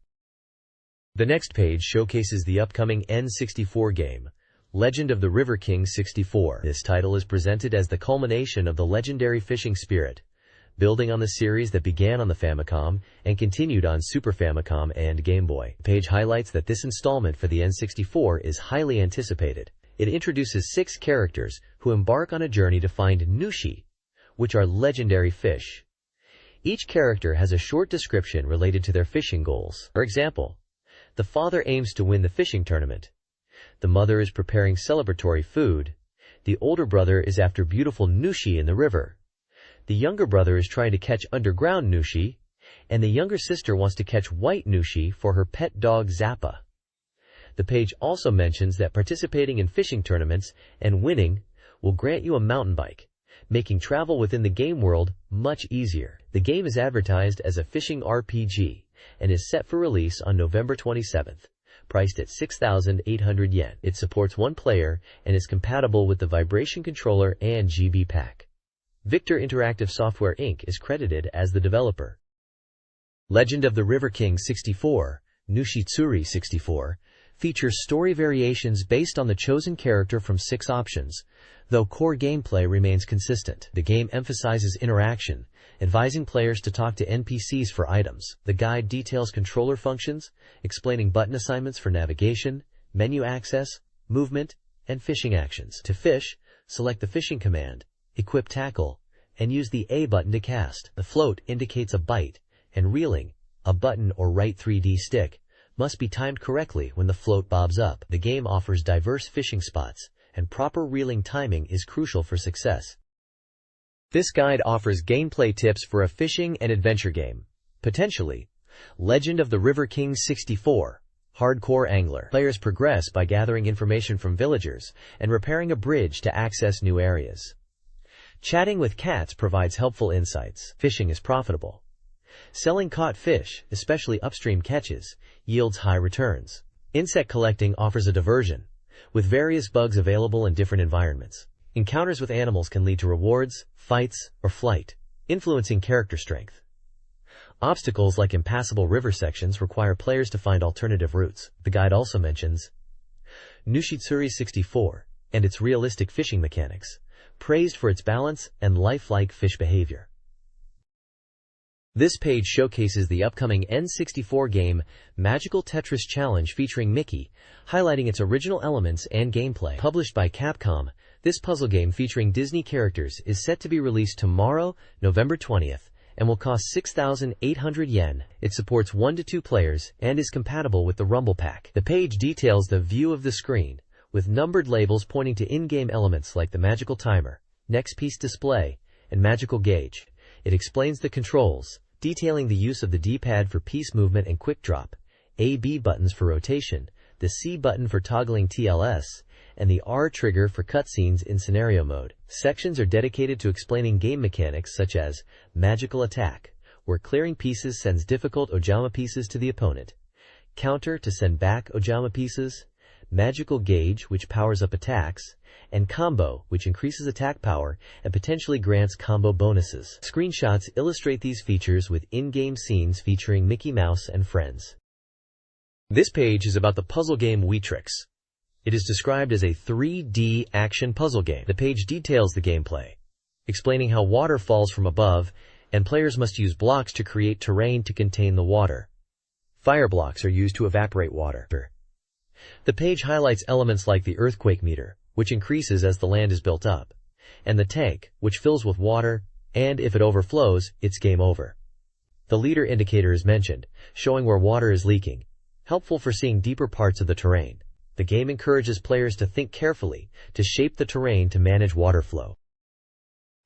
The next page showcases the upcoming N64 game, Legend of the River King 64. This title is presented as the culmination of the legendary fishing spirit, building on the series that began on the Famicom and continued on Super Famicom and Game Boy. The page highlights that this installment for the N64 is highly anticipated. It introduces 6 characters who embark on a journey to find nushi, which are legendary fish. Each character has a short description related to their fishing goals. For example, the father aims to win the fishing tournament. The mother is preparing celebratory food. The older brother is after beautiful nushi in the river. The younger brother is trying to catch underground nushi, and the younger sister wants to catch white nushi for her pet dog Zappa. The page also mentions that participating in fishing tournaments and winning will grant you a mountain bike, making travel within the game world much easier. The game is advertised as a fishing RPG and is set for release on November 27th, priced at 6,800 yen. It supports 1 player and is compatible with the vibration controller and GB pack. Victor Interactive Software Inc. is credited as the developer. Legend of the River King 64, Nushitsuri 64, features story variations based on the chosen character from 6 options, though core gameplay remains consistent. The game emphasizes interaction, advising players to talk to NPCs for items. The guide details controller functions, explaining button assignments for navigation, menu access, movement, and fishing actions. To fish, select the fishing command, equip tackle, and use the A button to cast. The float indicates a bite, and reeling, a button or right 3D stick, must be timed correctly when the float bobs up. The game offers diverse fishing spots, and proper reeling timing is crucial for success. This guide offers gameplay tips for a fishing and adventure game. Potentially, Legend of the River King 64, Hardcore Angler. Players progress by gathering information from villagers and repairing a bridge to access new areas. Chatting with cats provides helpful insights. Fishing is profitable. Selling caught fish, especially upstream catches, yields high returns. Insect collecting offers a diversion, with various bugs available in different environments. Encounters with animals can lead to rewards, fights, or flight, influencing character strength. Obstacles like impassable river sections require players to find alternative routes. The guide also mentions Nushitsuri 64 and its realistic fishing mechanics, praised for its balance and lifelike fish behavior. This page showcases the upcoming N64 game Magical Tetris Challenge featuring Mickey, highlighting its original elements and gameplay. Published by Capcom, this puzzle game featuring Disney characters is set to be released tomorrow, November 20th, and will cost 6,800 yen. It supports 1 to 2 players and is compatible with the Rumble Pack. The page details the view of the screen, with numbered labels pointing to in-game elements like the magical timer, next piece display, and magical gauge. It explains the controls, detailing the use of the D-pad for piece movement and quick drop, A-B buttons for rotation, the C button for toggling TLS, and the R trigger for cutscenes in scenario mode. Sections are dedicated to explaining game mechanics such as magical attack, where clearing pieces sends difficult Ojama pieces to the opponent, counter to send back Ojama pieces, magical gauge, which powers up attacks, and combo, which increases attack power and potentially grants combo bonuses. Screenshots illustrate these features with in-game scenes featuring Mickey Mouse and friends. This page is about the puzzle game Weetrix. It is described as a 3D action puzzle game. The page details the gameplay, explaining how water falls from above, and players must use blocks to create terrain to contain the water. Fire blocks are used to evaporate water. The page highlights elements like the earthquake meter, which increases as the land is built up, and the tank, which fills with water, and if it overflows, it's game over. The leader indicator is mentioned, showing where water is leaking, helpful for seeing deeper parts of the terrain. The game encourages players to think carefully, to shape the terrain to manage water flow.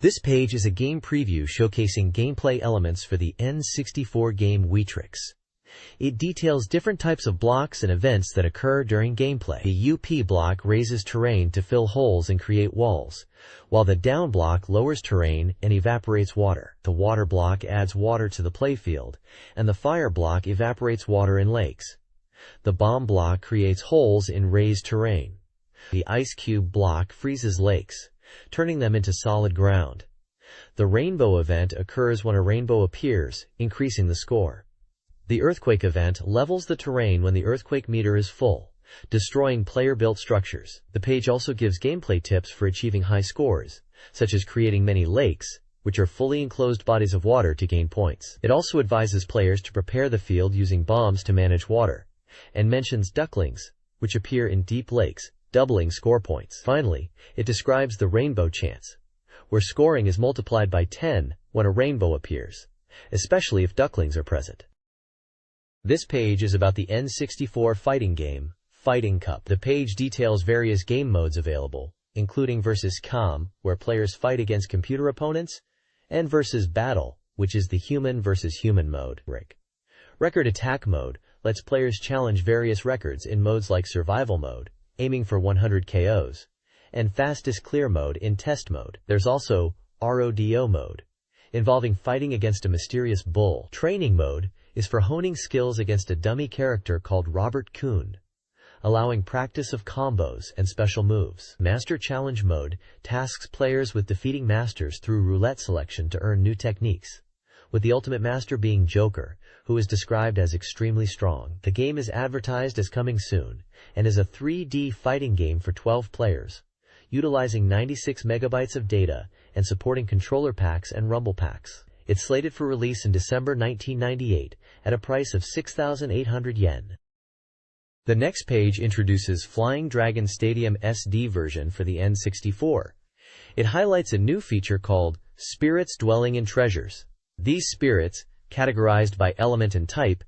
This page is a game preview showcasing gameplay elements for the N64 game Weetrix. It details different types of blocks and events that occur during gameplay. The UP block raises terrain to fill holes and create walls, while the down block lowers terrain and evaporates water. The water block adds water to the playfield, and the fire block evaporates water in lakes. The bomb block creates holes in raised terrain. The ice cube block freezes lakes, turning them into solid ground. The rainbow event occurs when a rainbow appears, increasing the score. The earthquake event levels the terrain when the earthquake meter is full, destroying player-built structures. The page also gives gameplay tips for achieving high scores, such as creating many lakes, which are fully enclosed bodies of water to gain points. It also advises players to prepare the field using bombs to manage water, and mentions ducklings, which appear in deep lakes, doubling score points. Finally, it describes the rainbow chance, where scoring is multiplied by 10 when a rainbow appears, especially if ducklings are present. This page is about the N64 fighting game, Fighting Cup. The page details various game modes available, including versus com, where players fight against computer opponents, and versus battle, which is the human versus human mode. Record attack mode lets players challenge various records in modes like survival mode, aiming for 100 KOs, and fastest clear mode in test mode. There's also RODO mode, involving fighting against a mysterious bull. Training mode is for honing skills against a dummy character called Robert Kuhn, allowing practice of combos and special moves. Master Challenge mode tasks players with defeating masters through roulette selection to earn new techniques, with the ultimate master being Joker, who is described as extremely strong. The game is advertised as coming soon, and is a 3D fighting game for 12 players, utilizing 96 megabytes of data and supporting controller packs and rumble packs. It's slated for release in December 1998 at a price of 6,800 yen. The next page introduces Flying Dragon Stadium SD version for the N64. It highlights a new feature called Spirits Dwelling in Treasures. These spirits, categorized by element and type,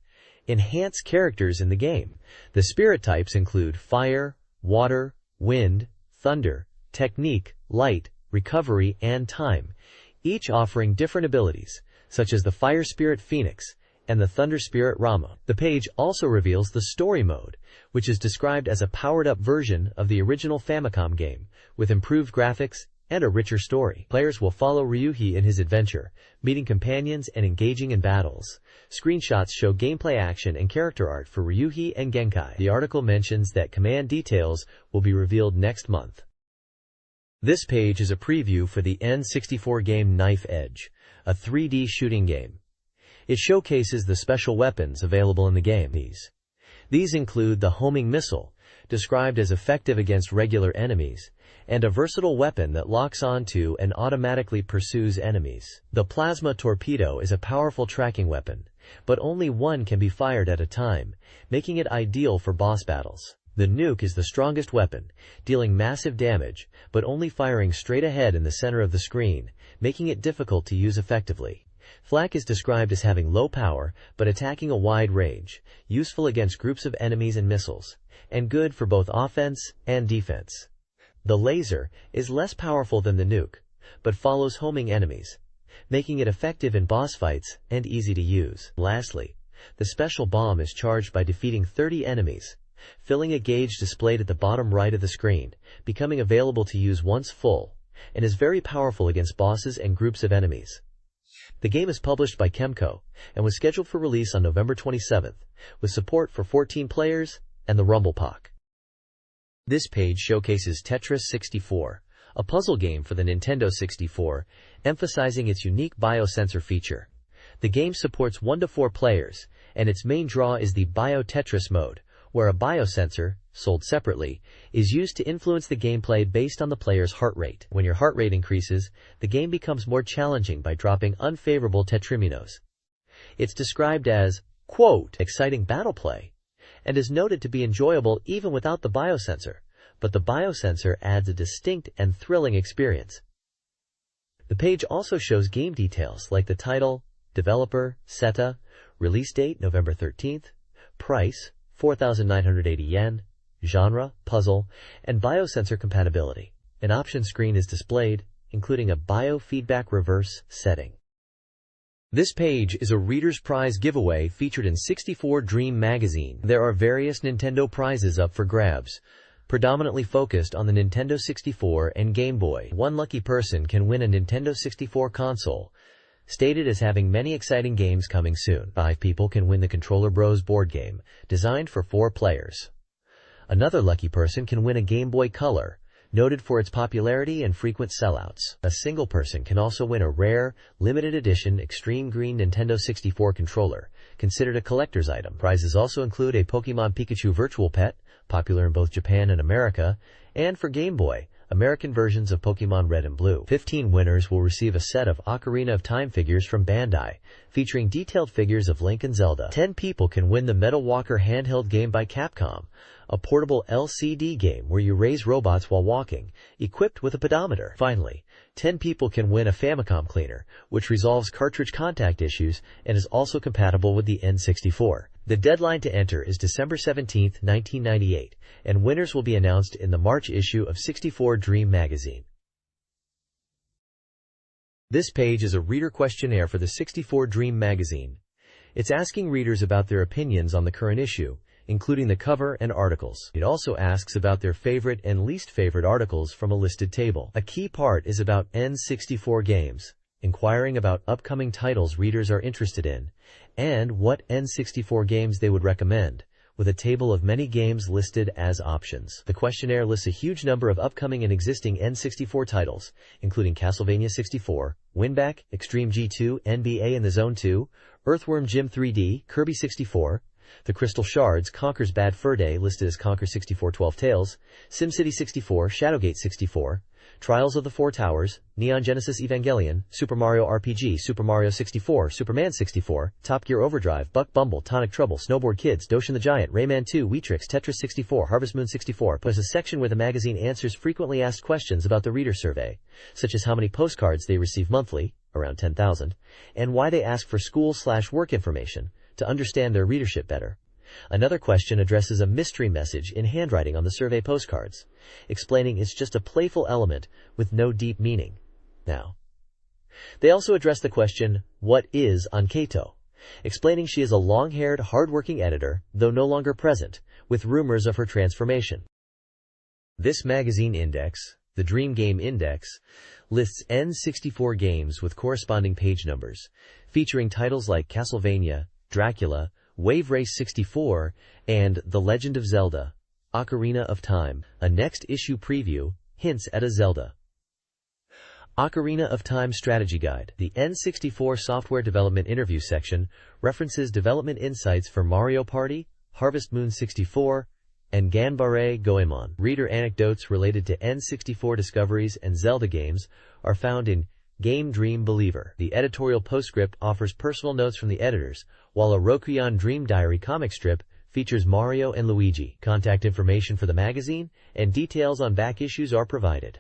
enhance characters in the game. The spirit types include fire, water, wind, thunder, technique, light, recovery, and time, each offering different abilities, such as the fire spirit Phoenix and the thunder spirit Rama. The page also reveals the story mode, which is described as a powered-up version of the original Famicom game, with improved graphics and a richer story. Players will follow Ryuhi in his adventure, meeting companions and engaging in battles. Screenshots show gameplay action and character art for Ryuhi and Genkai. The article mentions that command details will be revealed next month. This page is a preview for the N64 game Knife Edge, a 3D shooting game. It showcases the special weapons available in the game. These include the homing missile, described as effective against regular enemies, and a versatile weapon that locks onto and automatically pursues enemies. The plasma torpedo is a powerful tracking weapon, but only one can be fired at a time, making it ideal for boss battles. The nuke is the strongest weapon, dealing massive damage, but only firing straight ahead in the center of the screen, making it difficult to use effectively. Flak is described as having low power, but attacking a wide range, useful against groups of enemies and missiles, and good for both offense and defense. The laser is less powerful than the nuke, but follows homing enemies, making it effective in boss fights and easy to use. Lastly, the special bomb is charged by defeating 30 enemies, filling a gauge displayed at the bottom right of the screen, becoming available to use once full, and is very powerful against bosses and groups of enemies. The game is published by Kemco, and was scheduled for release on November 27th, with support for 14 players and the Rumble Pack. This page showcases Tetris 64, a puzzle game for the Nintendo 64, emphasizing its unique biosensor feature. The game supports 1 to 4 players, and its main draw is the Bio-Tetris mode, where a biosensor, sold separately, is used to influence the gameplay based on the player's heart rate. When your heart rate increases, the game becomes more challenging by dropping unfavorable tetriminos. It's described as, quote, exciting battle play, and is noted to be enjoyable even without the biosensor, but the biosensor adds a distinct and thrilling experience. The page also shows game details like the title, developer, SETA, release date November 13th, price 4,980 yen, genre, puzzle, and biosensor compatibility. An option screen is displayed, including a biofeedback reverse setting. This page is a Reader's Prize giveaway featured in 64Dream magazine. There are various Nintendo prizes up for grabs, predominantly focused on the Nintendo 64 and Game Boy. One lucky person can win a Nintendo 64 console, stated as having many exciting games coming soon. 5 people can win the Controller Bros board game, designed for 4 players. Another lucky person can win a Game Boy Color, noted for its popularity and frequent sellouts. A single person can also win a rare, limited edition Extreme Green Nintendo 64 controller, considered a collector's item. Prizes also include a Pokemon Pikachu virtual pet, popular in both Japan and America, and for Game Boy, American versions of Pokemon Red and Blue. 15 winners will receive a set of Ocarina of Time figures from Bandai, featuring detailed figures of Link and Zelda. 10 people can win the Metal Walker handheld game by Capcom, a portable LCD game where you raise robots while walking, equipped with a pedometer. Finally, 10 people can win a Famicom cleaner, which resolves cartridge contact issues and is also compatible with the N64. The deadline to enter is December 17, 1998, and winners will be announced in the March issue of 64Dream magazine. This page is a reader questionnaire for the 64Dream magazine. It's asking readers about their opinions on the current issue, including the cover and articles. It also asks about their favorite and least favorite articles from a listed table. A key part is about N64 games, inquiring about upcoming titles readers are interested in, and what N64 games they would recommend, with a table of many games listed as options. The questionnaire lists a huge number of upcoming and existing N64 titles, including Castlevania 64, Winback, Extreme G2, NBA in the Zone 2, Earthworm Jim 3D, Kirby 64, The Crystal Shards, Conker's Bad Fur Day listed as Conker 64 12 Tales, SimCity 64, Shadowgate 64, Trials of the Four Towers, Neon Genesis Evangelion, Super Mario RPG, Super Mario 64, Superman 64, Top Gear Overdrive, Buck Bumble, Tonic Trouble, Snowboard Kids, Doshin the Giant, Rayman 2, Weetrix, Tetris 64, Harvest Moon 64. There's a section where the magazine answers frequently asked questions about the reader survey, such as how many postcards they receive monthly, around 10,000, and why they ask for school/work information, to understand their readership better. Another question addresses a mystery message in handwriting on the survey postcards, explaining it's just a playful element with no deep meaning. Now, they also address the question, what is Anketo? Explaining she is a long-haired, hard-working editor, though no longer present, with rumors of her transformation. This magazine index, the Dream Game Index, lists N64 games with corresponding page numbers, featuring titles like Castlevania, Dracula, Wave Race 64, and The Legend of Zelda, Ocarina of Time. A next issue preview hints at a Zelda. Ocarina of Time Strategy Guide. The N64 Software Development Interview section references development insights for Mario Party, Harvest Moon 64, and Ganbare Goemon. Reader anecdotes related to N64 discoveries and Zelda games are found in Game Dream Believer. The editorial postscript offers personal notes from the editors, while a Rokuyan Dream Diary comic strip features Mario and Luigi. Contact information for the magazine and details on back issues are provided.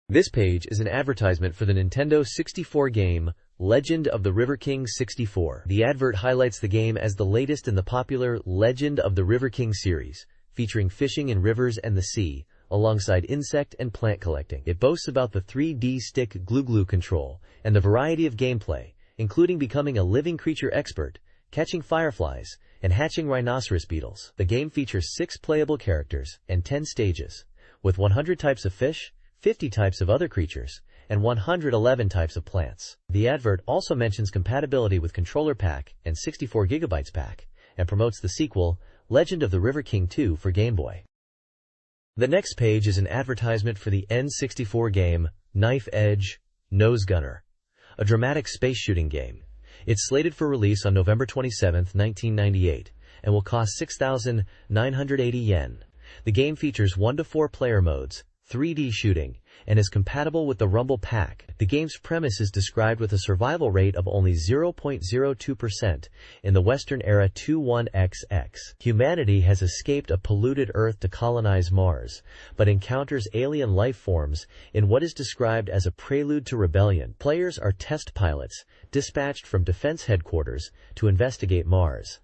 This page is an advertisement for the Nintendo 64 game, Legend of the River King 64. The advert highlights the game as the latest in the popular Legend of the River King series, featuring fishing in rivers and the sea, alongside insect and plant collecting. It boasts about the 3D stick glue control and the variety of gameplay, including becoming a living creature expert, catching fireflies, and hatching rhinoceros beetles. The game features 6 playable characters and 10 stages, with 100 types of fish, 50 types of other creatures, and 111 types of plants. The advert also mentions compatibility with Controller Pack and 64GB pack, and promotes the sequel, Legend of the River King 2 for Game Boy. The next page is an advertisement for the N64 game, Knife Edge, Nose Gunner, a dramatic space shooting game. It's slated for release on November 27, 1998, and will cost 6,980 yen. The game features 1 to 4 player modes, 3D shooting, and is compatible with the Rumble Pack. The game's premise is described with a survival rate of only 0.02% in the Western era 21XX. Humanity has escaped a polluted Earth to colonize Mars, but encounters alien life forms in what is described as a prelude to rebellion. Players are test pilots, dispatched from Defense Headquarters to investigate Mars.